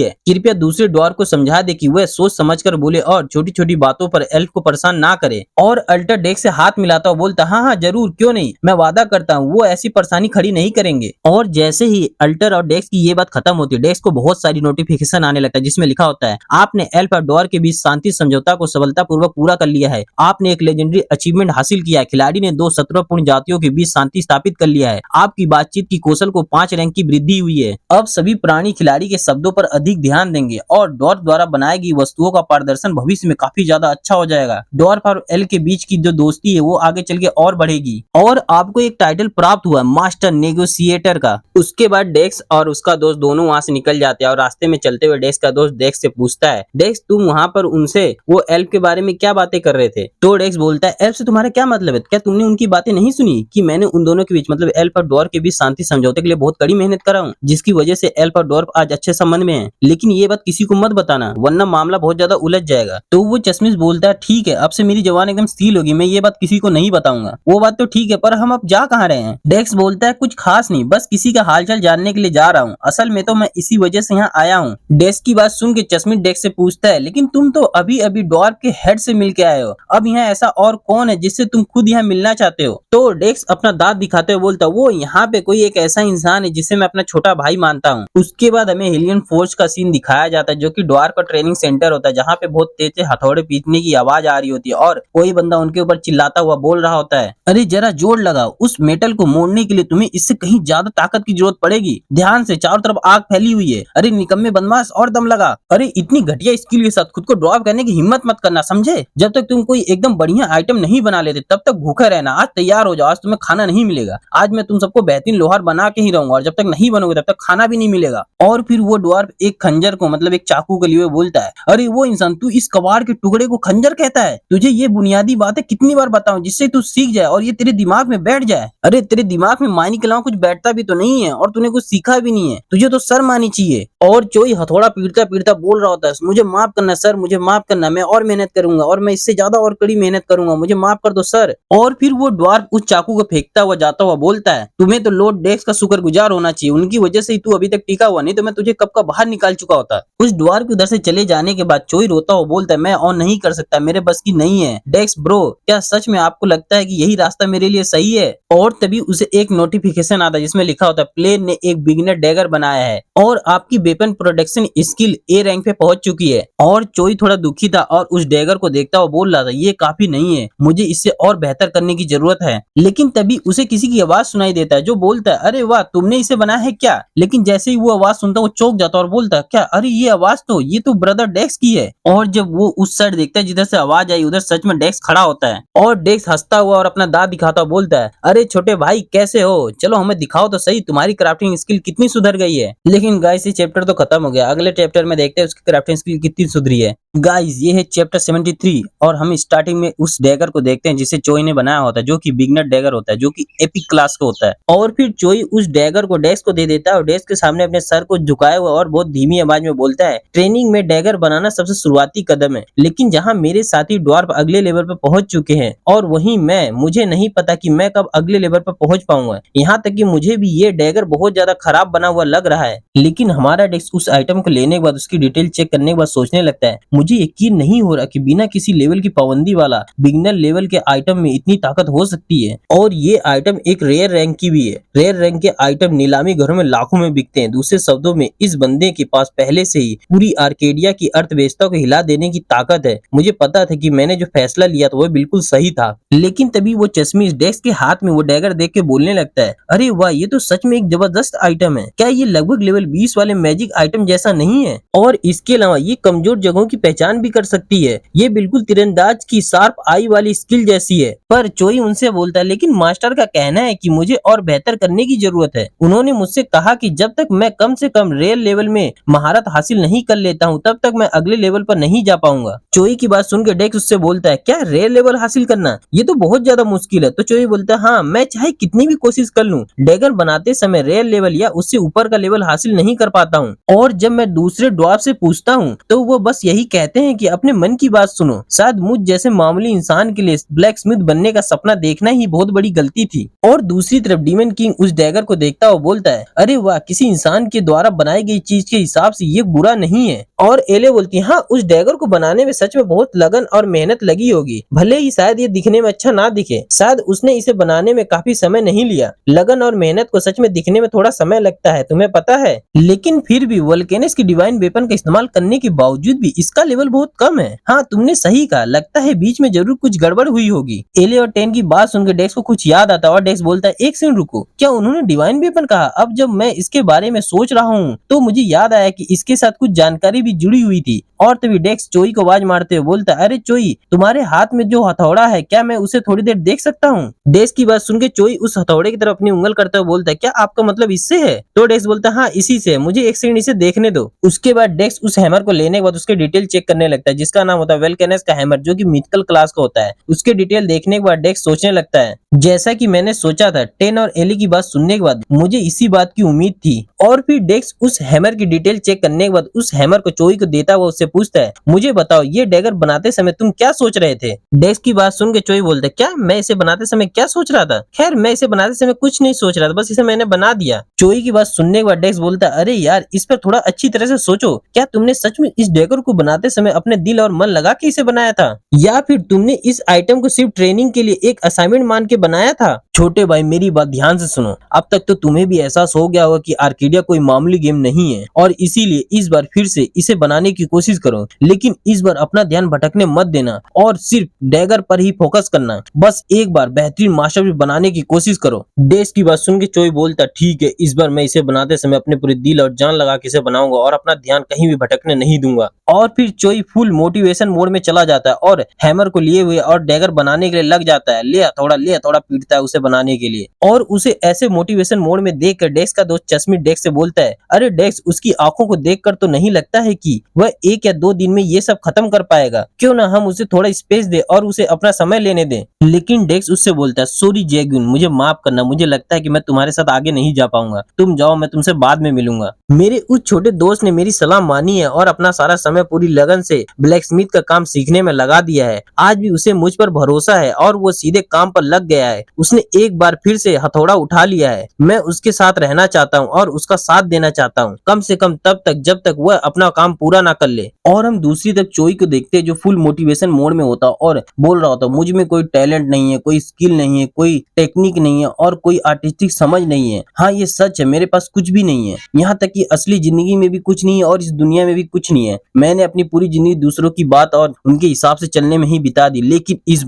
है। कृपया दूसरे ड्वार्फ को समझा दे कि वह सोच समझकर बोले और छोटी छोटी बातों पर एल्फ को परेशान ना करे। और अल्टर डेक्स से हाथ मिलाता हुआ बोलता हाँ हाँ जरूर, क्यों नहीं, मैं वादा करता हूँ वो ऐसी परेशानी खड़ी नहीं करेंगे। और जैसे ही अल्टर और डेक्स की ये बात खत्म होती है डेक्स को बहुत सारी नोटिफिकेशन आने लगता है जिसमें लिखा होता है आपने एल्फ और ड्वार्फ के बीच शांति समझौता को सफलतापूर्वक पूरा कर लिया है। आपने एक लेजेंडरी अचीवमेंट हासिल किया है। खिलाड़ी ने 2 शत्रुपूर्ण जातियों के बीच शांति स्थापित कर लिया है। आपकी बातचीत की कौशल को 5 रैंक की वृद्धि हुई है। अब सभी प्राणी खिलाड़ी के शब्दों पर अधिक ध्यान देंगे और ड्वार्फ द्वारा बनाई गई वस्तुओं का प्रदर्शन भविष्य में काफी ज्यादा अच्छा हो जाएगा। ड्वार्फ और एल्फ के बीच की जो दोस्ती है वो आगे चल के और बढ़ेगी। और आपको एक टाइटल प्राप्त हुआ मास्टर नेगोशिएटर का। उसके बाद डेक्स और उसका दोस्त दोनों वहाँ से निकल जाते हैं और रास्ते में चलते हुए डेक्स का दोस्त डेक्स से पूछता है डेक्स तुम वहाँ पर उनसे वो एल्फ के बारे में क्या बातें कर रहे थे? तो डेक्स बोलता है एल्फ से तुम्हारा क्या मतलब है? क्या तुमने उनकी बातें नहीं सुनी कि मैंने उन दोनों के बीच मतलब एल्फ और ड्वार्फ के बीच शांति समझौते के लिए बहुत कड़ी मेहनत करा हूँ जिसकी वजह से एल्फ और ड्वार्फ आज अच्छे संबंध में हैं। लेकिन ये बात किसी को मत बताना वरना मामला बहुत ज्यादा उलझ जाएगा। तो वो चश्मिश बोलता है ठीक है अब से मेरी जबान एकदम सील होगी, मैं ये बात किसी को नहीं बताऊंगा। वो बात तो ठीक है पर हम अब जा कहाँ रहे हैं? डेक्स बोलता है कुछ खास नहीं, बस किसी का हालचाल जानने के लिए जा रहा हूँ। असल में तो मैं इसी वजह से यहाँ आया हूँ। डेक्स की बात सुन के चश्मिश डेक्स से पूछता है लेकिन तुम तो अभी अभी ड्वार्फ के हेड से मिल के आए हो, अब यहाँ ऐसा और कौन है जिससे तुम खुद यहाँ मिलना चाहते हो? तो डेक्स अपना दांत दिखाते हुए बोलता वो यहाँ पे कोई एक ऐसा इंसान है जिसे मैं अपना छोटा भाई मानता हूँ। उसके बाद हमें हेलियन फोर्स का सीन दिखाया जाता है जो कि ड्वार्फ का ट्रेनिंग सेंटर होता है जहाँ पे बहुत तेज से हथौड़े पीटने की आवाज आ रही होती है और कोई बंदा उनके ऊपर चिल्लाता हुआ बोल रहा होता है अरे जरा जोर लगाओ, उस मेटल को मोड़ने के लिए तुम्हें इससे कहीं ज्यादा ताकत की जरूरत पड़ेगी। ध्यान से, चारों तरफ आग फैली हुई है। अरे निकम्मे बदमाश और दम लगा। अरे इतनी घटिया स्किल के साथ खुद को ड्रॉप करने की हिम्मत मत करना समझे। जब तक तुम कोई एकदम बढ़िया आइटम नहीं बना लेते तब तक भूखे रहना। आज तैयार हो जाओ, आज तुम्हें खाना नहीं मिलेगा। आज मैं तुम सबको बेहतरीन लोहार बना के ही रहूंगा और जब तक नहीं बनोगे तब तक खाना भी नहीं मिलेगा। और फिर वो ड्वार्फ एक खंजर को मतलब एक चाकू के लिए बोलता है अरे वो इंसान तू इस कबाड़ के टुकड़े को खंजर कहता है? तुझे ये बुनियादी बातें कितनी बार बताऊं जिससे तू सीख जाए और ये तेरे दिमाग में बैठ जाए। अरे तेरे दिमाग में मायने के अलावा कुछ बैठता भी तो नहीं है और तूने कुछ सीखा भी नहीं है, तुझे तो शर्म आनी चाहिए। और चोई हथौड़ा पीटता पीटता बोल रहा होता है मुझे माफ करना सर, मुझे माफ करना, मैं और मेहनत करूंगा और मैं इससे ज्यादा और कड़ी मेहनत करूंगा, मुझे माफ कर दो सर। और फिर वो ड्वार्फ उस चाकू को फेंकता हुआ जाता हुआ बोलता है तुम्हें तो लॉर्ड डेक्स का शुक्रगुजार होना चाहिए, उनकी वजह से ही तू अभी तक टिका हुआ, नहीं तो मैं तुझे कब का बाहर निकाल चुका होता। उस ड्वार्फ उधर से चले जाने के बाद चोई रोता हुआ बोलता है मैं और नहीं कर सकता, मेरे बस की नहीं है। डेक्स ब्रो क्या सच में आपको लगता है कि यही रास्ता मेरे लिए सही है? और तभी उसे एक नोटिफिकेशन आता है जिसमें लिखा होता है प्लेन ने एक बिगिनर डैगर बनाया है और आपकी weapon protection skill A rank पे पहुंच चुकी है। और चोई थोड़ा दुखी था और उस डैगर को देखता हुआ बोल रहा था ये काफी नहीं है, मुझे इससे और बेहतर करने की जरूरत है। लेकिन तभी उसे किसी की आवाज सुनाई देता है जो बोलता है अरे वाह तुमने इसे बनाया है क्या? लेकिन जैसे ही वो आवाज सुनता है वो चौंक जाता है और बोलता है, क्या, अरे ये तो ब्रदर डेक्स की है। और जब वो उस साइड देखता है जिधर से आवाज आई, उधर सच में डेक्स खड़ा होता है और डेक्स हंसता हुआ और अपना दांत दिखाता हुआ बोलता है, अरे छोटे भाई कैसे हो, चलो हमें दिखाओ तो सही तुम्हारी क्राफ्टिंग स्किल कितनी सुधर गई है। लेकिन गाइस ये चैप्टर तो खत्म हो गया, अगले चैप्टर में देखते हैं उसकी क्राफ्टिंग स्किल कितनी सुधरी है। गाइस ये है चैप्टर 73 और हम स्टार्टिंग में उस डैगर को देखते हैं जिसे चोई ने बनाया होता है, जो कि बिगनर डैगर होता है, जो कि एपिक क्लास का होता है। और फिर चोई उस डैगर को डेस्क को दे देता है और डेस्क के सामने अपने सर को झुकाए हुआ और बहुत धीमी आवाज में बोलता है, ट्रेनिंग में डैगर बनाना सबसे शुरुआती कदम है, लेकिन जहाँ मेरे साथी ड्वार्फ अगले लेवल पर पहुंच चुके हैं और वहीं मुझे नहीं पता कि मैं कब अगले लेवल पर पहुंच पाऊंगा। यहाँ तक कि मुझे भी ये डैगर बहुत ज्यादा खराब बना हुआ लग रहा है। लेकिन हमारा डेस्क उस आइटम को लेने के बाद उसकी डिटेल चेक करने के बाद सोचने लगता है, मुझे यकीन नहीं हो रहा कि बिना किसी लेवल की पाबंदी वाला बिगिनर लेवल के आइटम में इतनी ताकत हो सकती है। और ये आइटम एक रेयर रैंक की भी है। रेयर रैंक के आइटम नीलामी घरों में लाखों में बिकते हैं। दूसरे शब्दों में इस बंदे के पास पहले से ही पूरी आर्केडिया की अर्थव्यवस्था को हिला देने की ताकत है। मुझे पता था कि मैंने जो फैसला लिया था वो बिल्कुल सही था। लेकिन तभी वो चश्मी इस डेस्क के हाथ में वो डैगर देख के बोलने लगता है, अरे वाह, ये तो सच में एक जबरदस्त आइटम है। क्या ये लगभग लेवल 20 वाले मैजिक आइटम जैसा नहीं है? और इसके अलावा ये कमजोर जगहों की पहचान भी कर सकती है। ये बिल्कुल तीरंदाज की शार्प आई वाली स्किल जैसी है। पर चोई उनसे बोलता है, लेकिन मास्टर का कहना है कि मुझे और बेहतर करने की जरूरत है। उन्होंने मुझसे कहा कि जब तक मैं कम से कम रेयर लेवल में महारत हासिल नहीं कर लेता हूँ तब तक मैं अगले लेवल पर नहीं जा पाऊंगा। चोई की बात सुनकर डेक्स उससे बोलता है, क्या रेयर लेवल हासिल करना, ये तो बहुत ज्यादा मुश्किल है। तो चोई बोलता है, हाँ, मैं चाहे कितनी भी कोशिश कर लूँ, डैगर बनाते समय रेयर लेवल या उससे ऊपर का लेवल हासिल नहीं कर पाता हूँ। और जब मैं दूसरे ड्वार्फ से पूछता हूँ तो वो बस यही कहते हैं कि अपने मन की बात सुनो। शायद मुझ जैसे मामूली इंसान के लिए ब्लैक स्मिथ बनने का सपना देखना ही बहुत बड़ी गलती थी। और दूसरी तरफ डीमन किंग उस डैगर को देखता हुआ बोलता है, अरे वाह, किसी इंसान के द्वारा बनाई गई चीज के हिसाब से ये बुरा नहीं है। और एले बोलती है, हाँ, उस डैगर को बनाने में सच में बहुत लगन और मेहनत लगी होगी। भले ही शायद ये दिखने में अच्छा ना दिखे, शायद उसने इसे बनाने में काफी समय नहीं लिया। लगन और मेहनत को सच में दिखने में थोड़ा समय लगता है, तुम्हें पता है। लेकिन फिर भी वोल्केनस की डिवाइन वेपन का इस्तेमाल करने के बावजूद भी इसका लेवल बहुत कम है। हाँ, तुमने सही कहा, लगता है बीच में जरूर कुछ गड़बड़ हुई होगी। एले और टेन की बात सुनकर डेक्स को कुछ याद आता है और डेक्स बोलता है, एक सेकंड रुको, क्या उन्होंने डिवाइन वेपन कहा? अब जब मैं इसके बारे में सोच रहा हूँ तो मुझे याद आया कि इसके साथ कुछ जानकारी भी जुड़ी हुई थी। और तभी डेक्स चोई को आवाज मारते हुए बोलता है, अरे चोई, तुम्हारे हाथ में जो हथौड़ा है, क्या मैं उसे थोड़ी देर देख सकता हूँ? डेक्स की बात सुनकर चोई उस हथौड़े की तरफ अपनी उंगल करते हुए बोलता है, क्या आपका मतलब इससे है? तो डेक्स बोलता है, हाँ, इसी से, मुझे एक सेकंड इसे देखने दो। उसके बाद डेक्स उस हैमर को लेने के बाद उसके डिटेल चेक करने लगता है, जिसका नाम होता है वेल्केनस का हैमर, जो कि मिथिकल क्लास का होता है। उसके डिटेल देखने के बाद डेक्स सोचने लगता है, जैसा कि मैंने सोचा था। टेन और एली की बात सुनने के बाद मुझे इसी बात की उम्मीद थी। और फिर डेक्स उस हैमर की डिटेल चेक करने के बाद उस हैमर को चोई को देता हुआ उससे पूछता है, मुझे बताओ, ये डैगर बनाते समय तुम क्या सोच रहे थे? डेक्स की बात सुन के चोई बोलता है, क्या मैं इसे बनाते समय क्या सोच रहा था? खैर, मैं इसे बनाते समय कुछ नहीं सोच रहा था, बस इसे मैंने बना दिया। चोई की बात सुनने के बाद डेक्स बोलता है, अरे यार, इस पर थोड़ा अच्छी तरह से सोचो। क्या तुमने सच में इस डैगर को बनाते समय अपने दिल और मन लगा के इसे बनाया था, या फिर तुमने इस आइटम को सिर्फ ट्रेनिंग के लिए एक असाइनमेंट मान के बनाया था? छोटे भाई, मेरी बात ध्यान से सुनो। अब तक तो तुम्हें भी एहसास हो गया होगा कि आर्केडिया कोई मामूली गेम नहीं है, और इसीलिए इस बार फिर से इसे बनाने की कोशिश करो। लेकिन इस बार अपना ध्यान भटकने मत देना और सिर्फ डैगर पर ही फोकस करना। बस एक बार बेहतरीन मास्टरपीस बनाने की कोशिश करो। डेक्स की बात सुन के चोई बोलता, ठीक है, इस बार मैं इसे बनाते समय अपने पूरे दिल और जान लगा के इसे बनाऊंगा और अपना ध्यान कहीं भी भटकने नहीं दूंगा। और फिर चोई फुल मोटिवेशन मोड में चला जाता है और हैमर को लिए हुए और डैगर बनाने के लिए लग जाता है। ले थोड़ा पीटता है उसे बनाने के लिए। और उसे ऐसे मोटिवेशन मोड में देखकर डेक्स का दोस्त चश्मी डेक्स से बोलता है, अरे डेक्स, उसकी आंखों को देखकर तो नहीं लगता है कि वह 1 या 2 दिन में ये सब खत्म कर पाएगा। क्यों ना हम उसे थोड़ा स्पेस दे और उसे अपना समय लेने दें। लेकिन डेक्स उससे बोलता है, सॉरी जैगुन, मुझे माफ करना, मुझे लगता है कि मैं तुम्हारे साथ आगे नहीं जा पाऊंगा। तुम जाओ, मैं तुमसे बाद में मिलूंगा। मेरे उस छोटे दोस्त ने मेरी सलाह मानी है और अपना सारा समय पूरी लगन से ब्लैक स्मिथ का काम सीखने में लगा दिया है। आज भी उसे मुझ पर भरोसा है और वो सीधे काम पर लग गया है। उसने एक बार फिर से हथौड़ा उठा लिया है। मैं उसके साथ रहना चाहता हूँ और उसका साथ देना चाहता हूँ, कम से कम तब तक जब तक वह अपना काम पूरा ना कर ले। और हम दूसरी तरफ चोई को देखते हैं, जो फुल मोटिवेशन मोड में होता और बोल रहा होता, मुझ में कोई टैलेंट नहीं है, कोई स्किल नहीं है, कोई टेक्निक नहीं है और कोई आर्टिस्टिक समझ नहीं है। हाँ, ये सच है, मेरे पास कुछ भी नहीं है। यहाँ तक कि असली जिंदगी में भी कुछ नहीं है और इस दुनिया में भी कुछ नहीं है। मैंने अपनी पूरी जिंदगी दूसरों की बात और उनके हिसाब से चलने चलने में ही बिता दी, लेकिन इस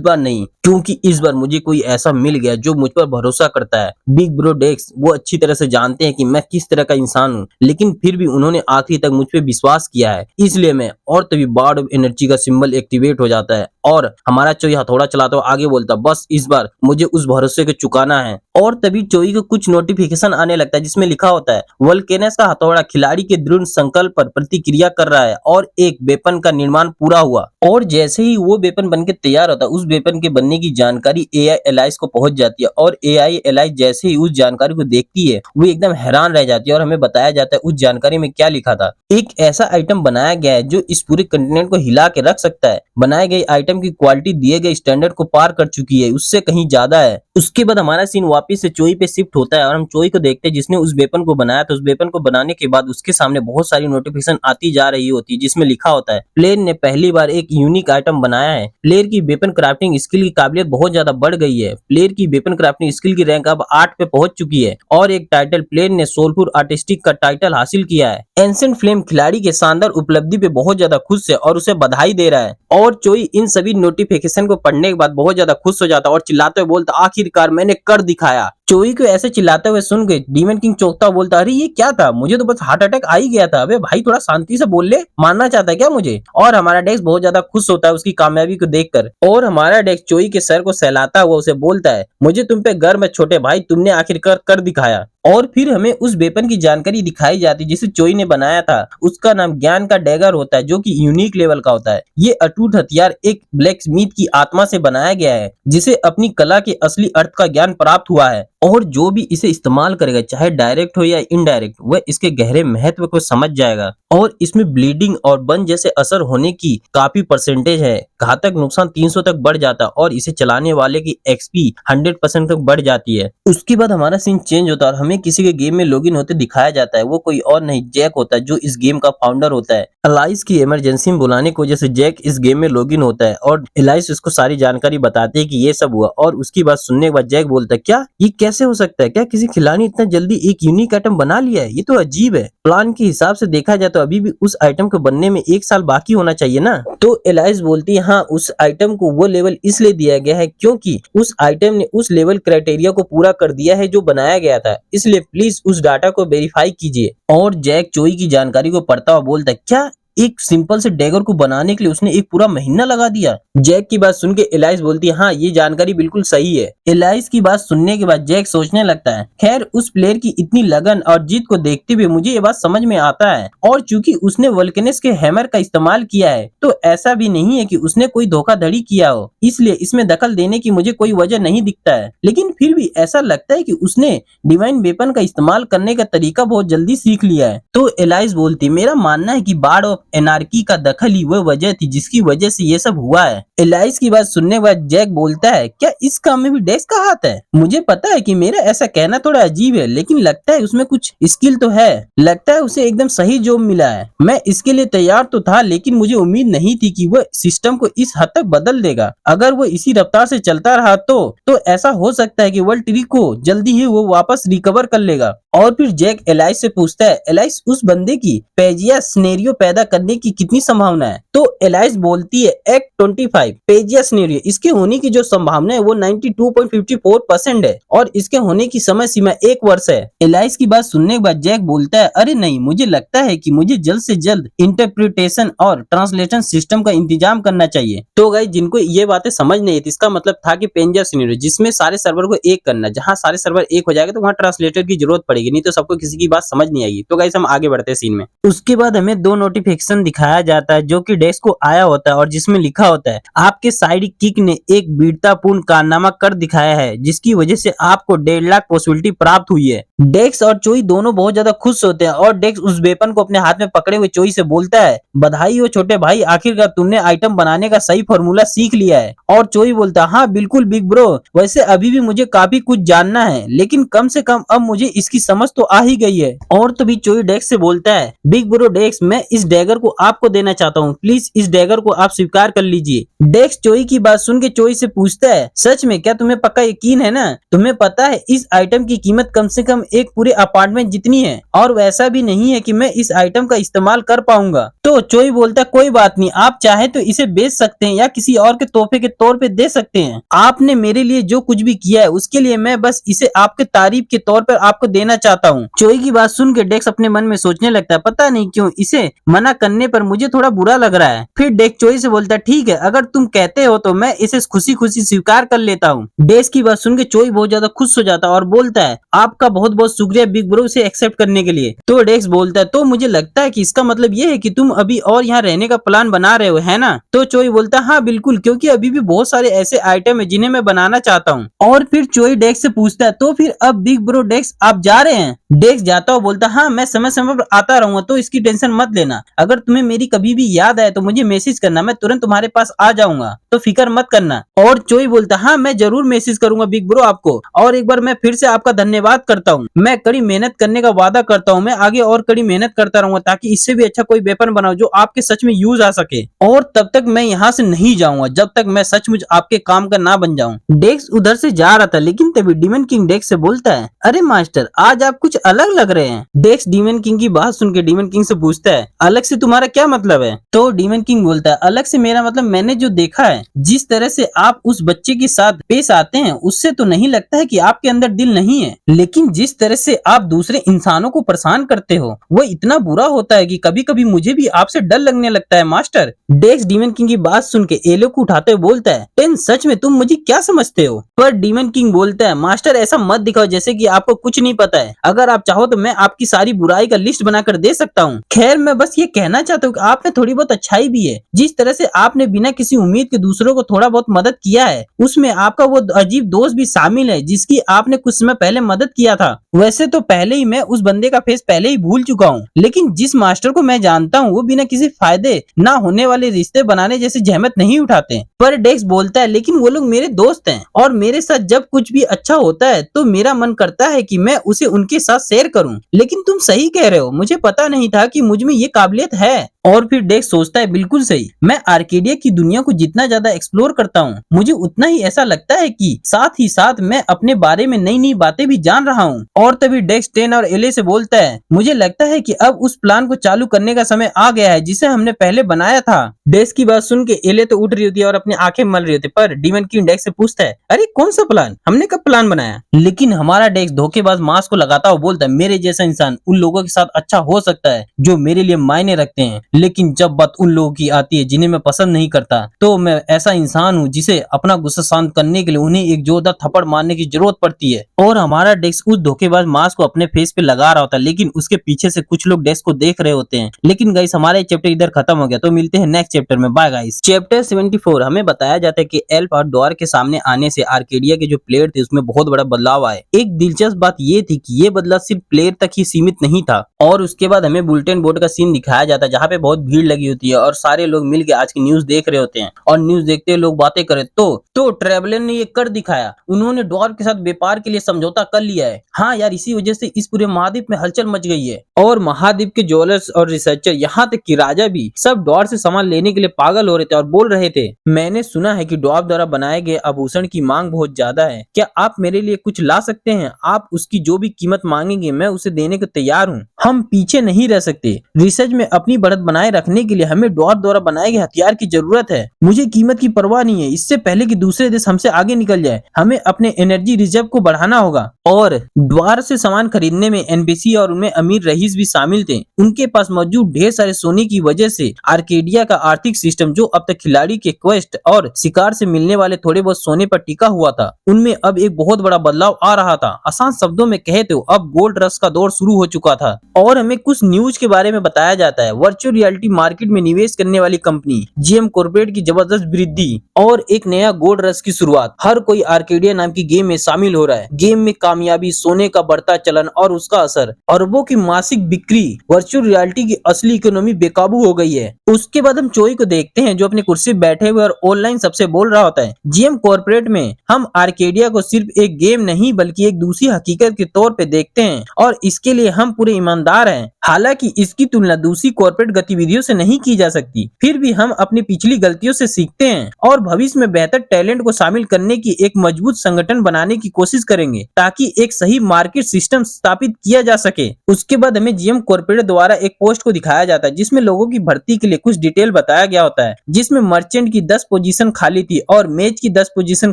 बार नहीं, क्योंकि इस बार मुझे कोई ऐसा मिल गया जो मुझ पर भरोसा करता है। बिग ब्रो डेक्स वो अच्छी तरह से जानते हैं कि मैं किस तरह का इंसान हूँ, लेकिन फिर भी उन्होंने आखिरी तक मुझ पे विश्वास किया है, इसलिए मैं और तभी बार्ड ऑफ एनर्जी का सिंबल एक्टिवेट हो जाता है और हमारा चोई हथौड़ा चलाता हुआ आगे बोलता, बस इस बार मुझे उस भरोसे को चुकाना है। और तभी चोई को कुछ नोटिफिकेशन आने लगता है जिसमें लिखा होता है, वोल्केनस का हथौड़ा खिलाड़ी के दृढ़ संकल्प पर प्रतिक्रिया कर रहा है और एक वेपन का निर्माण पूरा हुआ। और जैसे ही वो वेपन बनके तैयार होता है, उस वेपन के बनने की जानकारी एआई एलाइज को पहुंच जाती है और एआई एलाइज जैसे ही उस जानकारी को देखती है वो एकदम हैरान रह जाती है और हमें बताया जाता है उस जानकारी में क्या लिखा था। एक ऐसा आइटम बनाया गया है जो इस पूरे कंटिनेंट को हिला के रख सकता है। बनाए गए आइटम की क्वालिटी दिए गए स्टैंडर्ड को पार कर चुकी है, उससे कहीं ज्यादा है। उसके बाद हमारा सीन वापस से चोई पे शिफ्ट होता है और हम चोई को देखते हैं जिसने उस वेपन को बनाया था। उस वेपन को बनाने के बाद उसके सामने बहुत सारी नोटिफिकेशन आती जा रही होती है जिसमें लिखा होता है, प्लेयर ने पहली बार एक यूनिक आइटम बनाया है। प्लेयर की वेपन क्राफ्टिंग स्किल की काबिलियत बहुत ज्यादा बढ़ गई है। प्लेयर की वेपन क्राफ्टिंग स्किल की रैंक अब 8 पे पहुंच चुकी है और एक टाइटल प्लेयर ने सोलफुल आर्टिस्टिक का टाइटल हासिल किया है। एंशिएंट फ्लेम खिलाड़ी के शानदार उपलब्धि पे बहुत ज्यादा खुश है और उसे बधाई दे रहा है। और चोई इन सभी नोटिफिकेशन को पढ़ने के बाद बहुत ज्यादा खुश हो जाता है और चिल्लाते हुए बोलता, आखिरकार मैंने कर दिखाया। चोई को ऐसे चिल्लाते हुए सुन के डीमन किंग चौंकता बोलता, अरे ये क्या था, मुझे तो बस हार्ट अटैक आ ही गया था। अबे भाई थोड़ा शांति से बोल ले, मानना चाहता है क्या मुझे? और हमारा डेक्स बहुत ज्यादा खुश होता है उसकी कामयाबी को देखकर और हमारा डेक्स चोई के सर को सहलाता हुआ उसे बोलता है, मुझे तुम पे गर्व है छोटे भाई, तुमने आखिरकार कर दिखाया। और फिर हमें उस वेपन की जानकारी दिखाई जाती जिसे चोई ने बनाया था। उसका नाम ज्ञान का डैगर होता है जो कि यूनिक लेवल का होता है। ये अटूट हथियार एक ब्लैक स्मिथ की आत्मा से बनाया गया है जिसे अपनी कला के असली अर्थ का ज्ञान प्राप्त हुआ है और जो भी इसे इस्तेमाल करेगा, चाहे डायरेक्ट हो या इनडायरेक्ट, वह इसके गहरे महत्व को समझ जाएगा। और इसमें ब्लीडिंग और बर्न जैसे असर होने की काफी परसेंटेज है। घातक नुकसान 300 तक बढ़ जाता है और इसे चलाने वाले की एक्सपी 100% तक बढ़ जाती है। उसके बाद हमारा सीन चेंज होता है और हमें किसी के गेम में लॉगिन होते दिखाया जाता है। वो कोई और नहीं, जैक होता है जो इस गेम का फाउंडर होता है। एलाइस की इमरजेंसी में बुलाने की वजह से जैक इस गेम में लॉगिन होता है और एलाइस उसको सारी जानकारी बताते है कि ये सब हुआ। और उसकी बात सुनने के बाद जैक बोलता है, क्या ये कैसे हो सकता है? क्या किसी खिलाड़ी ने इतना जल्दी एक यूनिक आइटम बना लिया है? ये तो अजीब है। प्लान के हिसाब से देखा जाए तो अभी भी उस आइटम को बनने में 1 साल बाकी होना चाहिए ना। तो एलाइस बोलती है, हाँ उस आइटम को वो लेवल इसलिए दिया गया है क्योंकि उस आइटम ने उस लेवल क्राइटेरिया को पूरा कर दिया है जो बनाया गया था, इसलिए प्लीज उस डाटा को वेरीफाई कीजिए। और जैक चोई की जानकारी को पढ़ता हुआ बोलता है, क्या एक सिंपल से डैगर को बनाने के लिए उसने एक पूरा महीना लगा दिया? जैक की बात सुन के एलाइस बोलती है, हाँ ये जानकारी बिल्कुल सही है। एलाइस की बात सुनने के बाद जैक सोचने लगता है, खैर उस प्लेयर की इतनी लगन और जीत को देखते हुए मुझे ये बात समझ में आता है। और चूंकि उसने वोल्केनस के हैमर का इस्तेमाल किया है तो ऐसा भी नहीं है कि उसने कोई धोखाधड़ी किया हो, इसलिए इसमें दखल देने की मुझे कोई वजह नहीं दिखता है। लेकिन फिर भी ऐसा लगता है कि उसने डिवाइन वेपन का इस्तेमाल करने का तरीका बहुत जल्दी सीख लिया है। तो एलाइस बोलती, मेरा मानना है कि बार्ड ऑफ एनार्की का दखल ही वह वजह थी जिसकी वजह से ये सब हुआ है। एलाइस की बात सुनने के बाद जैक बोलता है, क्या इस काम में भी डेक्स का हाथ है? मुझे पता है कि मेरा ऐसा कहना थोड़ा अजीब है, लेकिन लगता है उसमें कुछ स्किल तो है। लगता है उसे एकदम सही जॉब मिला है। मैं इसके लिए तैयार तो था, लेकिन मुझे उम्मीद नहीं थी कि वह सिस्टम को इस हद तक बदल देगा। अगर वो इसी रफ्तार से चलता रहा तो ऐसा हो सकता है कि वर्ल्ड ट्री को जल्दी ही वो वापस रिकवर कर लेगा। और फिर जैक एलाइस से पूछता है, एलाइस उस बंदे की पेजिया सिनेरियो पैदा करने की कितनी संभावना है? तो एलाइस बोलती है, एक्ट 25 पेजिया सिनेरियो, इसके होने की जो संभावना है वो 92.54% है और इसके होने की समय सीमा 1 वर्ष है। एलाइस की बात सुनने के बाद जैक बोलता है, अरे नहीं, मुझे लगता है कि मुझे जल्द से जल्द इंटरप्रिटेशन और ट्रांसलेशन सिस्टम का इंतजाम करना चाहिए। तो गाइस जिनको ये बातें समझ नहीं थी, इसका मतलब था कि पेजिया सिनेरियो जिसमें सारे सर्वर को एक करना, जहाँ सारे सर्वर एक हो जाएगा तो वहाँ ट्रांसलेटर की जरूरत पड़ेगी, नहीं तो सबको किसी की बात समझ नहीं आएगी। तो गाइस हम आगे बढ़ते हैं सीन में। उसके बाद हमें 2 नोटिफिकेशन दिखाया जाता है जो कि डेक्स को आया होता है और जिसमें लिखा होता है, आपके साइड किक ने एक वीरतापूर्ण कारनामा कर दिखाया है जिसकी वजह से आपको 1.5 लाख पॉसिबिलिटी प्राप्त हुई है। डेक्स और चोई दोनों बहुत ज्यादा खुश होते हैं और डेक्स उस वेपन को अपने हाथ में पकड़े हुए चोई से बोलता है, बधाई हो छोटे भाई, आखिरकार तुमने आइटम बनाने का सही फॉर्मूला सीख लिया है और चोई बोलता हाँ बिल्कुल बिग ब्रो, वैसे अभी भी मुझे काफी कुछ जानना है, लेकिन कम से कम अब मुझे इसकी समझ तो आ ही गई है। और तभी चोई डेक्स से बोलता है बिग ब्रो डेक्स, मैं इस डैगर को आपको देना चाहता हूँ, प्लीज इस डैगर को आप स्वीकार कर लीजिए। डेक्स चोई की बात सुन के चोई से पूछता है सच में क्या तुम्हें पक्का यकीन है ना? तुम्हें पता है इस आइटम की कीमत कम से कम एक पूरे अपार्टमेंट जितनी है, और वैसा भी नहीं है कि मैं इस आइटम का इस्तेमाल कर पाऊंगा। तो चोई बोलता कोई बात नहीं, आप चाहे तो इसे बेच सकते हैं या किसी और के तोहफे के तौर पे दे सकते हैं। आपने मेरे लिए जो कुछ भी किया है उसके लिए मैं बस इसे आपके तारीफ के तौर पर आपको देना चाहता हूँ। चोई की बात सुन के डेक्स अपने मन में सोचने लगता है पता नहीं क्यों इसे मना करने पर मुझे थोड़ा बुरा लग रहा है। फिर डेक्स चोई से बोलता है ठीक है, अगर तुम कहते हो तो मैं इसे खुशी खुशी स्वीकार कर लेता हूँ। डेक्स की बात सुन के चोई बहुत ज्यादा खुश हो जाता है और बोलता है आपका बहुत बहुत शुक्रिया बिग ब्रो इसे एक्सेप्ट करने के लिए। तो डेक्स बोलता है तो मुझे लगता है कि इसका मतलब ये है कि तुम अभी और यहाँ रहने का प्लान बना रहे हो, है ना? तो चोई बोलता है हाँ बिल्कुल, क्योंकि अभी भी बहुत सारे ऐसे आइटम है जिन्हें मैं बनाना चाहता हूँ। और फिर चोई डेक्स से पूछता है तो फिर अब बिग ब्रो डेक्स आप जा रहे हैं? डेक्स जाता हुआ बोलता हाँ मैं समय समय पर आता रहूंगा, तो इसकी टेंशन मत लेना। अगर तुम्हें मेरी कभी भी याद आए तो मुझे मैसेज करना, मैं तुरंत तुम्हारे पास आ जाऊंगा, तो फिक्र मत करना। और चोई बोलता हाँ मैं जरूर मैसेज करूंगा बिग ब्रो आपको, और एक बार मैं फिर से आपका धन्यवाद करता हूँ। मैं कड़ी मेहनत करने का वादा करता हूँ, मैं आगे और कड़ी मेहनत करता रहूंगा ताकि इससे भी अच्छा कोई वेपन बनाऊं जो आपके सच में यूज आ सके। और तब तक मैं यहाँ से नहीं जाऊंगा जब तक मैं सचमुच आपके काम का ना बन जाऊं। डेक्स उधर से जा रहा था, लेकिन तभी डीमन किंग डेक्स से बोलता है अरे मास्टर आज आप कुछ अलग लग रहे हैं। डेक्स डीमन किंग की बात सुन के डीमन किंग से पूछता है अलग से तुम्हारा क्या मतलब है? तो डीमन किंग बोलता है अलग से मेरा मतलब मैंने जो देखा है, जिस तरह से आप उस बच्चे के साथ पेश आते हैं उससे तो नहीं लगता है कि आपके अंदर दिल नहीं है, लेकिन जिस तरह से आप दूसरे इंसानों को परेशान करते हो वो इतना बुरा होता है कि कभी कभी मुझे भी आपसे डर लगने लगता है मास्टर। डेक्स डीमन किंग की बात सुन के एलो को उठाते हुए बोलता है टेन सच में तुम मुझे क्या समझते हो? पर डीमन किंग बोलता है मास्टर ऐसा मत दिखाओ जैसे कि आपको कुछ नहीं पता है, अगर आप चाहो तो मैं आपकी सारी बुराई का लिस्ट बनाकर दे सकता हूँ। खैर मैं बस ये कहना चाहता हूँ कि आप में थोड़ी बहुत अच्छाई भी है, जिस तरह से आपने बिना किसी उम्मीद के दूसरों को थोड़ा बहुत मदद किया है उसमें आपका वो अजीब दोस्त भी शामिल है जिसकी आपने कुछ समय पहले मदद किया था। वैसे तो पहले ही मैं उस बंदे का फेस पहले ही भूल चुका हूँ, लेकिन जिस मास्टर को मैं जानता हूँ वो बिना किसी फायदे ना होने वाले रिश्ते बनाने जैसी जहमत नहीं उठाते। पर डेक्स बोलता है लेकिन वो लोग मेरे दोस्त हैं और मेरे साथ जब कुछ भी अच्छा होता है तो मेरा मन करता है कि मैं उसे उनके साथ शेयर करूं। लेकिन तुम सही कह रहे हो, मुझे पता नहीं था कि मुझ में ये काबिलियत है। और फिर डेक्स सोचता है बिल्कुल सही, मैं आर्केडिया की दुनिया को जितना ज्यादा एक्सप्लोर करता हूँ मुझे उतना ही ऐसा लगता है कि साथ ही साथ मैं अपने बारे में नई नई बातें भी जान रहा हूँ। और तभी डेक्स टेन और एले से बोलता है मुझे लगता है कि अब उस प्लान को चालू करने का समय आ गया है जिसे हमने पहले बनाया था। डेक्स की बात सुन के एले तो उठ रही होती है और अपनी आंखें मल रही होती है, पर डीमन किंग डेक्स से पूछता है अरे कौन सा प्लान, हमने कब प्लान बनाया? लेकिन हमारा डेक्स धोखेबाज मास्क को लगाता हुआ बोलता है मेरे जैसा इंसान उन लोगों के साथ अच्छा हो सकता है जो मेरे लिए मायने रखते हैं, लेकिन जब बात उन लोगों की आती है जिन्हें मैं पसंद नहीं करता तो मैं ऐसा इंसान हूँ जिसे अपना गुस्सा शांत करने के लिए उन्हें एक जोरदार थप्पड़ मारने की जरूरत पड़ती है। और हमारा डेक्स उस धोखेबाज मास्क को अपने फेस पे लगा रहा होता है, लेकिन उसके पीछे से कुछ लोग डेक्स को देख रहे होते हैं। लेकिन गाइस हमारा चैप्टर इधर खत्म हो गया, तो मिलते हैं नेक्स्ट चैप्टर में। Bye guys. चैप्टर 74 हमें बताया जाता है कि एल्फ और ड्वार के सामने आने से आर्केडिया के जो प्लेयर थे उसमें बहुत बड़ा बदलाव आए। एक दिलचस्प बात ये थी कि ये बदलाव सिर्फ प्लेयर तक ही सीमित नहीं था। और उसके बाद हमें बुलेटिन बोर्ड का सीन दिखाया जाता है जहाँ पे बहुत भीड़ लगी होती है और सारे लोग मिलकर आज की न्यूज देख रहे होते हैं। और न्यूज देखते हुए लोग बातें करे तो ट्रेवलर ने ये कर दिखाया, उन्होंने ड्वार्फ के साथ व्यापार के लिए समझौता कर लिया है। हाँ यार, इसी वजह से इस पूरे महाद्वीप में हलचल मच गई है और महाद्वीप के ज्वेलर्स और रिसर्चर यहाँ तक कि राजा भी सब ड्वार्फ से सामान लेने के लिए पागल हो रहे थे और बोल रहे थे मैंने सुना है कि ड्वार्फ द्वारा बनाए गए आभूषण की मांग बहुत ज्यादा है, क्या आप मेरे लिए कुछ ला सकते हैं? आप उसकी जो भी कीमत मांगेंगे मैं उसे देने को तैयार हूँ। हम पीछे नहीं रह सकते। रिसर्च में अपनी बढ़त बनाए रखने के लिए हमें ड्वार्फ द्वारा बनाए गए हथियार की जरूरत है। मुझे कीमत की परवाह नहीं है, इससे पहले कि दूसरे देश हमसे आगे निकल जाए हमें अपने एनर्जी रिजर्व को बढ़ाना होगा। और ड्वार्फ से सामान खरीदने में एनपीसी और उनमें अमीर रईस भी शामिल थे। उनके पास मौजूद ढेर सारे सोने की वजह से आर्केडिया का आर्थिक सिस्टम जो अब तक खिलाड़ी के क्वेस्ट और शिकार से मिलने वाले थोड़े बहुत सोने पर टिका हुआ था, उनमें अब एक बहुत बड़ा बदलाव आ रहा था। आसान शब्दों में कहे तो अब गोल्ड रश का दौर शुरू हो चुका था। और हमें कुछ न्यूज के बारे में बताया जाता है। वर्चुअल रियलिटी मार्केट में निवेश करने वाली कंपनी जीएम कॉर्पोरेट की जबरदस्त वृद्धि और एक नया गोल्ड रश की शुरुआत। हर कोई आर्केडिया नाम की गेम में शामिल हो रहा है। गेम में कामयाबी, सोने का बढ़ता चलन और उसका असर, अरबों की मासिक बिक्री। वर्चुअल रियलिटी की असली इकोनॉमी बेकाबू हो गई है। उसके बाद हम चोई को देखते हैं जो अपनी कुर्सी बैठे हुए और ऑनलाइन सबसे बोल रहा होता है। जीएम कॉर्पोरेट में हम आर्केडिया को सिर्फ एक गेम नहीं बल्कि एक दूसरी हकीकत के तौर पे देखते हैं और इसके लिए हम पूरे ईमानदार हैं। हालांकि इसकी तुलना दूसरी कॉर्पोरेट गतिविधियों से नहीं की जा सकती, फिर भी हम अपनी पिछली गलतियों से सीखते हैं और भविष्य में बेहतर टैलेंट को शामिल करने की एक मजबूत संगठन बनाने की कोशिश करेंगे ताकि एक सही मार्केट सिस्टम स्थापित किया जा सके। उसके बाद हमें जीएम कॉर्पोरेट द्वारा एक पोस्ट को दिखाया जाता है जिसमें लोगों की भर्ती के लिए कुछ डिटेल बताया गया होता है, जिसमें मर्चेंट की 10 पोजीशन खाली थी और मेज की 10 पोजीशन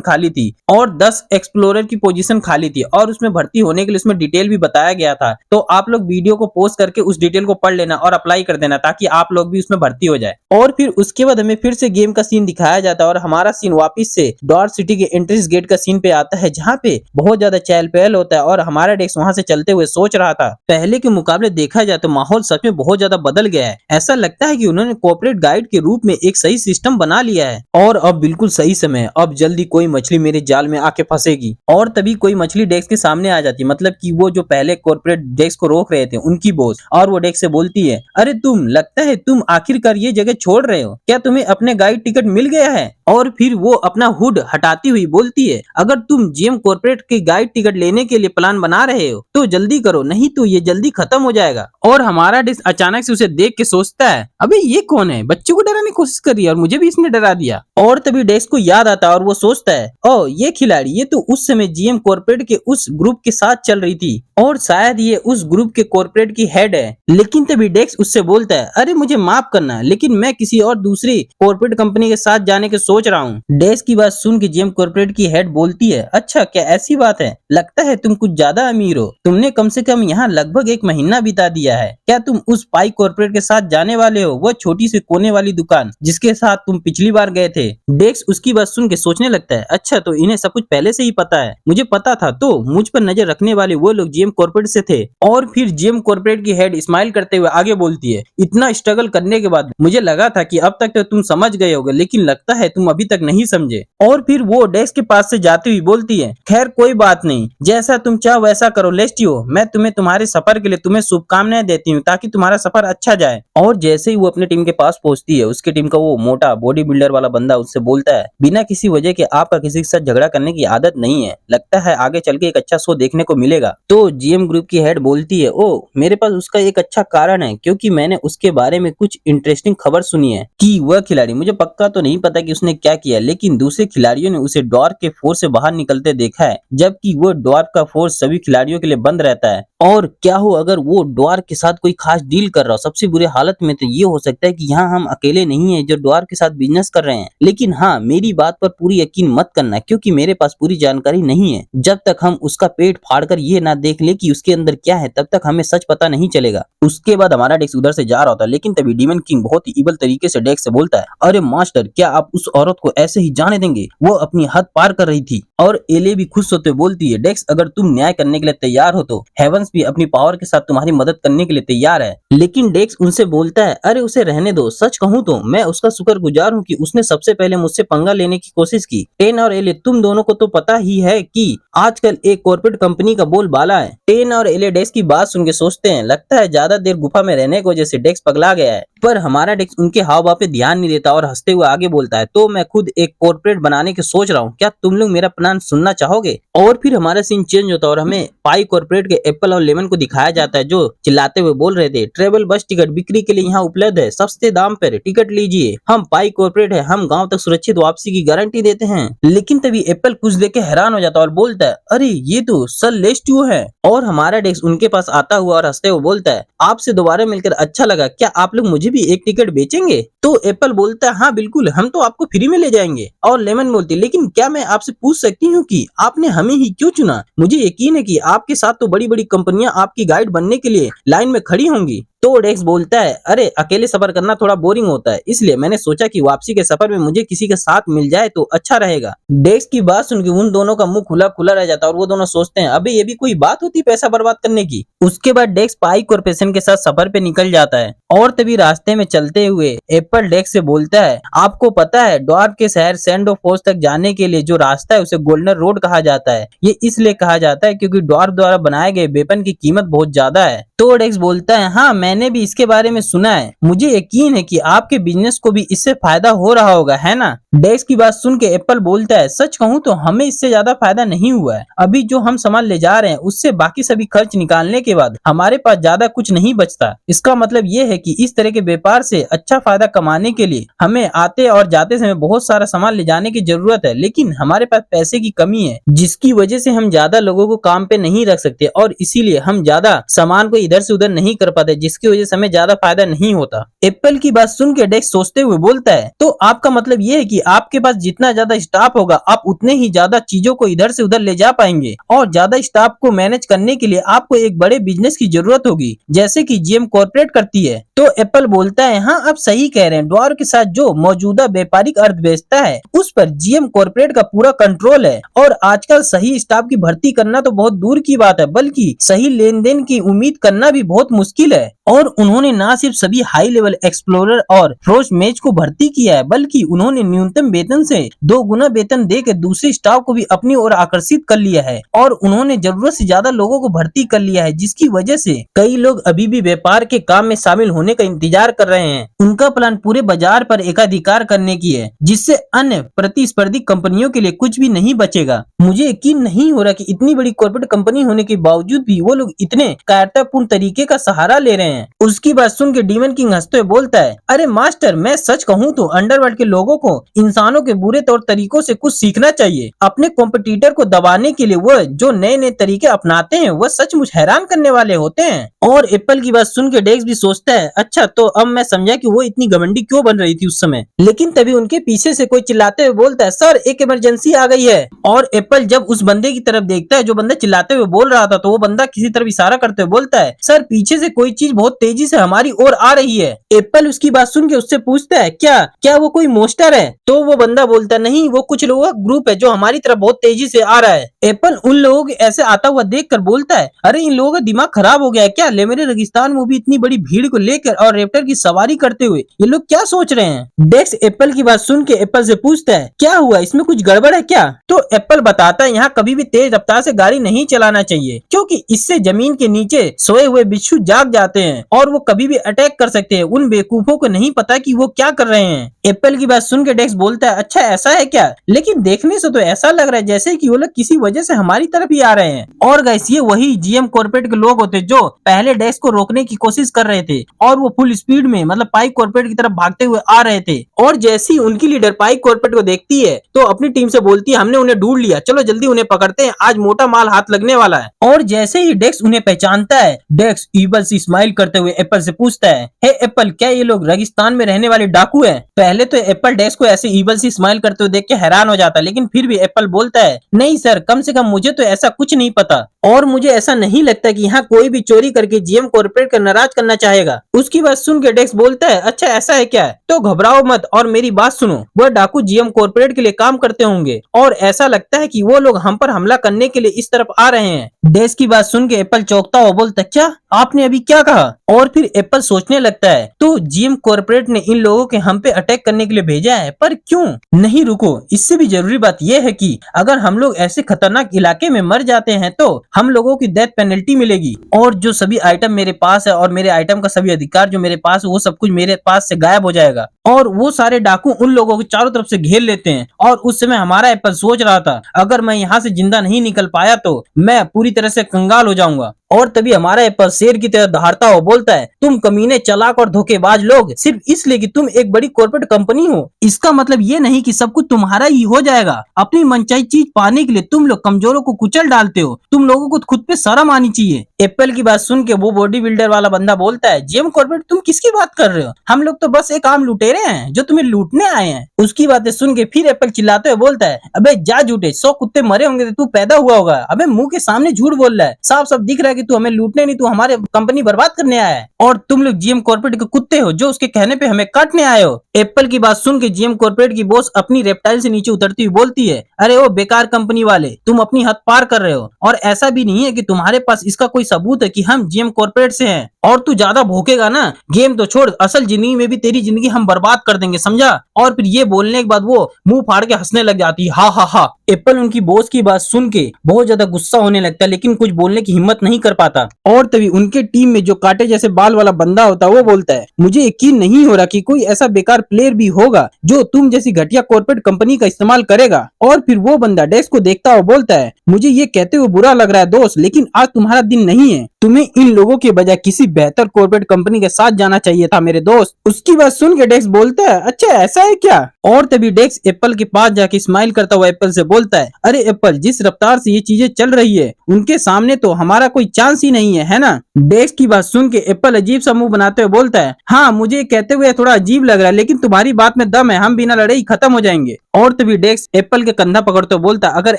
खाली थी और 10 एक्सप्लोरर की पोजीशन खाली थी और उसमें भर्ती होने के लिए उसमें डिटेल भी बताया गया था। तो आप लोग वीडियो को पॉज करके उस डिटेल को पढ़ लेना और अप्लाई कर देना ताकि आप लोग भी उसमें भर्ती हो जाए। और फिर उसके बाद हमें फिर से गेम का सीन दिखाया जाता है और हमारा सीन वापस से डॉट सिटी के एंट्रेंस गेट का सीन पे आता है जहाँ पे बहुत ज्यादा चहल पहल होता है और हमारा डेस्क वहाँ से चलते हुए सोच रहा था। पहले के मुकाबले देखा जाए तो माहौल सच में बहुत ज्यादा बदल गया है। ऐसा लगता है कि उन्होंने कॉर्पोरेट गाइड के रूप में एक सही सिस्टम बना लिया है और अब बिल्कुल सही समय है। अब जल्दी कोई मछली मेरे जाल में आके फंसेगी। और तभी कोई मछली डेस्क के सामने आ जाती है, मतलब कि वो जो पहले कॉर्पोरेट डेस्क को रोक रहे थे उनकी बॉस, और वो डेस्क से बोलती है, अरे तुम, लगता है तुम आखिरकार ये जगह छोड़ रहे हो, क्या तुम्हें अपने गाइड टिकट मिल गया है? और फिर वो अपना हुड हटाती हुई बोलती है, अगर तुम जीएम कॉर्पोरेट के गाइड टिकट लेने के लिए प्लान बना रहे हो तो जल्दी करो, नहीं तो ये जल्दी खत्म हो जाएगा। और हमारा डेस्क अचानक से उसे देख के सोचता है, अबे ये कौन है? बच्चों को डराने की कोशिश कर रही है और मुझे भी इसने डरा दिया। और तभी डेस्क को याद आता है और वो सोचता है, ओ ये खिलाड़ी, ये तो उस समय जीएम कॉर्पोरेट के उस ग्रुप के साथ चल रही थी और शायद ये उस ग्रुप के कॉर्पोरेट की हेड है। लेकिन तभी डेस्क उससे बोलता है, अरे मुझे माफ करना, लेकिन मैं किसी और दूसरी कॉर्पोरेट कंपनी के साथ जाने के सोच रहा हूँ। डेस्क की बात सुन के जीएम कॉर्पोरेट की हेड बोलती है, अच्छा क्या ऐसी बात है? लगता है तुम कुछ ज्यादा अमीर हो, तुमने कम से कम यहाँ लगभग 1 महीना बिता दिया है। क्या तुम उस पाई कॉर्पोरेट के साथ जाने वाले हो, वो छोटी सी कोने वाली दुकान जिसके साथ तुम पिछली बार गए थे? डेस्क उसकी बात सुन के सोचने लगता है, अच्छा तो इन्हें सब कुछ पहले से ही पता है, मुझे पता था, तो मुझ पर नजर रखने वाले वो लोग जीएम कॉर्पोरेट से थे। और फिर जीएम कॉर्पोरेट की हेड स्माइल करते हुए आगे बोलती है, इतना स्ट्रगल करने के बाद मुझे लगा था कि अब तक तो तुम समझ गए होगे, लेकिन लगता है तुम अभी तक नहीं समझे। और फिर वो डेस्क के पास से जाती हुई बोलती है, खैर कोई बात नहीं, जैसा तुम चाहो वैसा करो लेस्टियो, मैं तुम्हें तुम्हारे सफर के लिए तुम्हें शुभकामनाएं देती हूँ ताकि तुम्हारा सफर अच्छा जाए। और जैसे ही वो अपने टीम के पास पहुंचती है, उसकी टीम का वो मोटा बॉडी बिल्डर वाला बंदा उससे बोलता है, बिना किसी वजह के आपका किसी के साथ झगड़ा करने की आदत नहीं है, लगता है आगे चल के एक अच्छा शो देखने को मिलेगा। तो जीएम ग्रुप की हेड बोलती है, ओ मेरे पास उसका एक अच्छा कारण है, क्योंकि मैंने उसके बारे में कुछ इंटरेस्टिंग खबर सुनी है कि वह खिलाड़ी, मुझे पक्का तो नहीं पता कि उसने क्या किया, लेकिन दूसरे खिलाड़ियों ने उसे डॉर्क के फोर्स से बाहर निकलते देखा है, जबकि वो डॉर्क का फोर्स सभी खिलाड़ियों के लिए बंद रहता है। और क्या हो अगर वो डॉर्क के साथ कोई खास डील कर रहा हो? सबसे बुरे हालत में तो ये हो सकता है कि यहाँ हम अकेले नहीं है जो डॉर्क के साथ बिजनेस कर रहे हैं। लेकिन हाँ, मेरी बात पर पूरी यकीन मत करना, क्योंकि मेरे पास पूरी जानकारी नहीं है। जब तक हम उसका पेट फाड़कर ये ना देख ले कि उसके अंदर क्या है, तब तक हमें सच पता नहीं चलेगा। उसके बाद हमारा डेस्क उधर से जा रहा होता है, लेकिन तभी डीमन किंग बहुत ही इवल तरीके से डेस्क से बोलता है, अरे मास्टर, क्या आप उस औरत को ऐसे ही जाने देंगे? वो अपनी हद पार कर रही थी। और एले भी खुश होते बोलती है, डेस्क अगर तुम न्याय करने के लिए तैयार हो तो हेवंस भी अपनी पावर के साथ तुम्हारी मदद करने के लिए तैयार है। लेकिन डेस्क उनसे बोलता है, अरे उसे रहने दो, सच कहूँ तो मैं उसका शुक्रगुजार हूँ कि उसने सबसे पहले मुझसे पंगा लेने की कोशिश की। टेन और एले, तुम दोनों को तो पता ही है कि आजकल एक कॉर्पोरेट कंपनी का बोलबाला है। टेन और एले डेस्क की बात सुन के सोचते हैं, लगता है ज्यादा देर गुफा में रहने की वजह से डेस्क पगला गया है। पर हमारा डेस्क उनके हाव भाव पे ध्यान नहीं देता और हंसते हुए आगे बोलता है, तो मैं खुद एक कॉर्पोरेट बनाने की सोच रहा हूँ, क्या तुम लोग मेरा प्लान सुनना चाहोगे? और फिर हमारा सीन चेंज होता है और हमें पाई कॉर्पोरेट के एप्पल और लेमन को दिखाया जाता है, जो चिल्लाते हुए बोल रहे थे, ट्रेवल बस टिकट बिक्री के लिए यहाँ उपलब्ध है, सस्ते दाम पर टिकट लीजिए, हम पाई कॉर्पोरेट है, हम गाँव तक सुरक्षित वापसी की गारंटी देते हैं। लेकिन तभी एप्पल कुछ देख के हैरान हो जाता है और बोलता है, अरे ये तो सर लेस्टियो है। और हमारा डेस्क उनके पास आता हुआ और हंसते हुए बोलता है, आपसे दोबारा मिलकर अच्छा लगा, क्या आप लोग मुझे भी एक टिकट बेचेंगे? तो एप्पल बोलता है, हाँ बिल्कुल, हम तो आपको फ्री में ले जाएंगे। और लेमन बोलती है, लेकिन क्या मैं आपसे पूछ सकती हूँ कि आपने हमें ही क्यों चुना? मुझे यकीन है कि आपके साथ तो बड़ी बड़ी कंपनियां आपकी गाइड बनने के लिए लाइन में खड़ी होंगी। तो डेक्स बोलता है, अरे अकेले सफर करना थोड़ा बोरिंग होता है, इसलिए मैंने सोचा कि वापसी के सफर में मुझे किसी के साथ मिल जाए तो अच्छा रहेगा। डेक्स की बात सुनकर उन दोनों का मुंह खुला खुला रह जाता है और वो दोनों सोचते हैं, अबे ये भी कोई बात होती पैसा बर्बाद करने की। उसके बाद डेक्स पाई कॉर्पोरेशन के साथ सफर पे निकल जाता है और तभी रास्ते में चलते हुए एप्पल डेक्स से बोलता है, आपको पता है ड्वार्फ के शहर सैंड ऑफ फोर्स तक जाने के लिए जो रास्ता है उसे गोल्डन रोड कहा जाता है। ये इसलिए कहा जाता है क्योंकि ड्वार्फ द्वारा बनाए गए वेपन की कीमत बहुत ज्यादा है। तो डेक्स बोलता है, हाँ मैंने भी इसके बारे में सुना है, मुझे यकीन है कि आपके बिजनेस को भी इससे फायदा हो रहा होगा, है ना। डेक्स की बात सुन के एप्पल बोलता है, सच कहूँ तो हमें इससे ज्यादा फायदा नहीं हुआ है। अभी जो हम सामान ले जा रहे हैं उससे बाकी सभी खर्च निकालने के बाद हमारे पास ज्यादा कुछ नहीं बचता। इसका मतलब ये है कि इस तरह के व्यापार से अच्छा फायदा कमाने के लिए हमें आते और जाते समय बहुत सारा सामान ले जाने की जरूरत है, लेकिन हमारे पास पैसे की कमी है जिसकी वजह से हम ज्यादा लोगों को काम पे नहीं रख सकते और इसीलिए हम ज्यादा सामान को इधर से उधर नहीं कर पाते, जिसकी वजह से हमें ज्यादा फायदा नहीं होता। एप्पल की बात सुन के डेक्स सोचते हुए बोलता है, तो आपका मतलब ये है कि आपके पास जितना ज्यादा स्टाफ होगा आप उतने ही ज्यादा चीजों को इधर से उधर ले जा पाएंगे और ज्यादा स्टाफ को मैनेज करने के लिए आपको एक बड़े बिजनेस की जरूरत होगी जैसे कि जीएम कॉर्पोरेट करती है। तो एप्पल बोलता है, हाँ आप सही कह रहे हैं, ड्वार्फ के साथ जो मौजूदा व्यापारिक अर्थव्यवस्था है उस पर जीएम कॉर्पोरेट का पूरा कंट्रोल है और आजकल सही स्टाफ की भर्ती करना तो बहुत दूर की बात है बल्कि सही लेन देन की उम्मीद करना भी बहुत मुश्किल है। और उन्होंने ना सिर्फ सभी हाई लेवल एक्सप्लोरर और फ्रोस्ट मेज को भर्ती किया है बल्कि उन्होंने न्यूनतम वेतन से 2 गुना वेतन देकर दूसरे स्टाफ को भी अपनी ओर आकर्षित कर लिया है और उन्होंने जरूरत से ज्यादा लोगों को भर्ती कर लिया है, जिसकी वजह से कई लोग अभी भी व्यापार के काम में शामिल होने का इंतजार कर रहे हैं। उनका प्लान पूरे बाजार पर एकाधिकार करने की है जिससे अन्य प्रतिस्पर्धी कंपनियों के लिए कुछ भी नहीं बचेगा। मुझे यकीन नहीं हो रहा कि इतनी बड़ी कॉर्पोरेट कंपनी होने के बावजूद भी वो लोग इतने कायरतापूर्ण तरीके का सहारा ले रहे हैं। उसकी बात सुन के डीमन किंग हंसते हुए बोलता है, अरे मास्टर मैं सच कहूँ तो अंडरवर्ल्ड के लोगों को इंसानों के बुरे तौर तरीकों से कुछ सीखना चाहिए। अपने कॉम्पिटिटर को दबाने के लिए वह जो नए नए तरीके अपनाते हैं वह सचमुच हैरान करने वाले होते हैं। और एप्पल की बात सुन के डेक्स भी सोचता है, अच्छा तो अब मैं समझा कि वो इतनी घमंडी क्यों बन रही थी उस समय। लेकिन तभी उनके पीछे से कोई चिल्लाते हुए बोलता है, सर एक इमरजेंसी आ गई है। और एप्पल जब उस बंदे की तरफ देखता है जो बंदा चिल्लाते हुए बोल रहा था तो वो बंदा किसी तरफ इशारा करते हुए बोलता है, सर पीछे से कोई चीज बहुत तेजी से हमारी ओर आ रही है। एप्पल उसकी बात सुन के उससे पूछता है, क्या वो कोई मोस्टर है। तो वो बंदा बोलता है, नहीं वो कुछ लोगों का ग्रुप है जो हमारी तरफ बहुत तेजी से आ रहा है। एप्पल उन लोगों को ऐसे आता हुआ देखकर बोलता है, अरे इन लोगों का दिमाग खराब हो गया है क्या, ले मेरे रेगिस्तान में भी इतनी बड़ी भीड़ को लेकर और रेप्टर की सवारी करते हुए ये लोग क्या सोच रहे हैं। डेक्स एप्पल की बात सुन के एप्पल से पूछता है, क्या हुआ इसमें कुछ गड़बड़ है क्या। तो एप्पल बताता है, यहाँ कभी भी तेज रफ्तार से गाड़ी नहीं चलाना चाहिए क्योंकि इससे जमीन के नीचे सोए हुए बिच्छू जाग जाते हैं और वो कभी भी अटैक कर सकते हैं। उन बेवकूफों को नहीं पता कि वो क्या कर रहे हैं। एप्पल की बात सुन के डेक्स बोलता है, अच्छा ऐसा है क्या, लेकिन देखने से तो ऐसा लग रहा है जैसे कि वो लोग किसी वजह से हमारी तरफ ही आ रहे हैं। और गाइस ये वही जीएम कॉर्पोरेट के लोग होते जो पहले डेक्स को रोकने की कोशिश कर रहे थे और वो फुल स्पीड में मतलब पाइक कॉर्पोरेट की तरफ भागते हुए आ रहे थे। और जैसे ही उनकी लीडर पाइक कॉर्पोरेट को देखती है तो अपनी टीम से बोलती है, हमने उन्हें ढूंढ लिया, चलो जल्दी उन्हें पकड़ते हैं, आज मोटा माल हाथ लगने वाला है। और जैसे ही डेक्स उन्हें पहचानता है, डेक्स ईबल से स्माइल करते हुए एप्पल से पूछता है, हे एप्पल क्या ये लोग रेगिस्तान में रहने वाले डाकू हैं। पहले तो एप्पल डेक्स को ऐसे ईबल से स्माइल करते हुए देख के हैरान हो जाता है, लेकिन फिर भी एप्पल बोलता है, नहीं सर कम से कम मुझे तो ऐसा कुछ नहीं पता और मुझे ऐसा नहीं लगता कि यहाँ कोई भी चोरी करके जीएम कॉर्पोरेट का नाराज करना चाहेगा। उसकी बात सुन के डेक्स बोलता है, अच्छा ऐसा है क्या, तो घबराओ मत और मेरी बात सुनो, वह डाकू जीएम कॉर्पोरेट के लिए काम करते होंगे और ऐसा लगता है कि वो लोग हम पर हमला करने के लिए इस तरफ आ रहे हैं। डेक्स की बात सुन के एप्पल चौंकता हुआ बोलता है, क्या आपने अभी क्या कहा। और फिर एप्पल सोचने लगता है, तो जीएम कॉर्पोरेट ने इन लोगों के हम पे अटैक करने के लिए भेजा है, पर क्यों। नहीं रुको, इससे भी जरूरी बात यह है कि अगर हम लोग ऐसे खतरनाक इलाके में मर जाते हैं तो हम लोगों की डेथ पेनल्टी मिलेगी और जो सभी आइटम मेरे पास है और मेरे आइटम का सभी अधिकार जो मेरे पास है वो सब कुछ मेरे पास से गायब हो जाएगा। और वो सारे डाकू उन लोगों को चारों तरफ से घेर लेते हैं। और उस समय हमारा एप्पल सोच रहा था, अगर मैं यहाँ से जिंदा नहीं निकल पाया तो मैं पूरी तरह से कंगाल हो जाऊंगा। और तभी हमारा एप्पल शेर की तरह दहाड़ता हुआ बोलता है, तुम कमीने चालाक और धोखेबाज लोग सिर्फ इसलिए कि तुम एक बड़ी कॉर्पोरेट कंपनी हो, इसका मतलब ये नहीं कि सब कुछ तुम्हारा ही हो जाएगा। अपनी मनचाही चीज पाने के लिए तुम लोग कमजोरों को कुचल डालते हो, तुम लोगों को खुद पे शर्म आनी चाहिए। एप्पल की बात सुन के वो बॉडी बिल्डर वाला बंदा बोलता है, जीएम कॉर्पोरेट तुम किसकी बात कर रहे हो, हम लोग तो बस एक आम लुटेरे मरे हैं जो तुम्हें लूटने आए हैं। उसकी बातें सुन के फिर एप्पल चिल्लाते हुए बोलता है, अबे जा झूठे, 100 कुत्ते मरे होंगे तो तू पैदा हुआ होगा। अबे मुंह के सामने झूठ बोल रहा है, साफ साफ दिख रहा है कि तू हमें लूटने नहीं, तू हमारे कंपनी बर्बाद करने आया है और तुम लोग जीएम कॉर्पोरेट के कुत्ते हो जो उसके कहने पे हमें काटने आए हो। एप्पल की बात सुन के जीएम कॉर्पोरेट की बॉस अपनी रेप्टाइल से नीचे उतरती हुई बोलती है, अरे ओ बेकार कंपनी वाले, तुम अपनी हद पार कर रहे हो और ऐसा भी नहीं है कि तुम्हारे पास इसका कोई सबूत है कि हम जीएम कॉर्पोरेट से हैं। और तू ज्यादा भौंकेगा ना, गेम तो छोड़, असल जिंदगी में भी तेरी जिंदगी हम बर्बाद कर देंगे, समझा। और फिर ये बोलने के बाद वो मुंह फाड़ के हंसने लग जाती है, हा हा हा। एप्पल उनकी बॉस की बात सुन के बहुत ज्यादा गुस्सा होने लगता है, लेकिन कुछ बोलने की हिम्मत नहीं कर पाता। और तभी उनके टीम में जो कांटे जैसे बाल वाला बंदा होता है वो बोलता है, मुझे यकीन नहीं हो रहा कि कोई ऐसा बेकार प्लेयर भी होगा जो तुम जैसी घटिया कॉर्पोरेट कंपनी का इस्तेमाल करेगा। और फिर वो बंदा डेस्क को देखता हुआ बोलता है, मुझे ये कहते हुए बुरा लग रहा है दोस्त, लेकिन आज तुम्हारा दिन नहीं है, तुम्हें इन लोगों के बजाय किसी बेहतर कॉर्पोरेट कंपनी के साथ जाना चाहिए था मेरे दोस्त। उसकी बात सुन के डेस्क बोलता है, अच्छा ऐसा है क्या। और तभी डेस्क एप्पल के पास जाके स्माइल करता हुआ एप्पल से बोलता है, अरे एप्पल, जिस रफ्तार से ये चीजें चल रही है उनके सामने तो हमारा कोई चांस ही नहीं है ना। डेस्क की बात सुन के एप्पल अजीब सा मुंह बनाते हुए बोलता है, हाँ मुझे कहते हुए थोड़ा अजीब लग रहा है, लेकिन तुम्हारी बात में दम है, हम बिना लड़े ही खत्म हो जाएंगे। और तभी डेस्क एप्पल के कंधा पकड़ते हुए बोलता है, अगर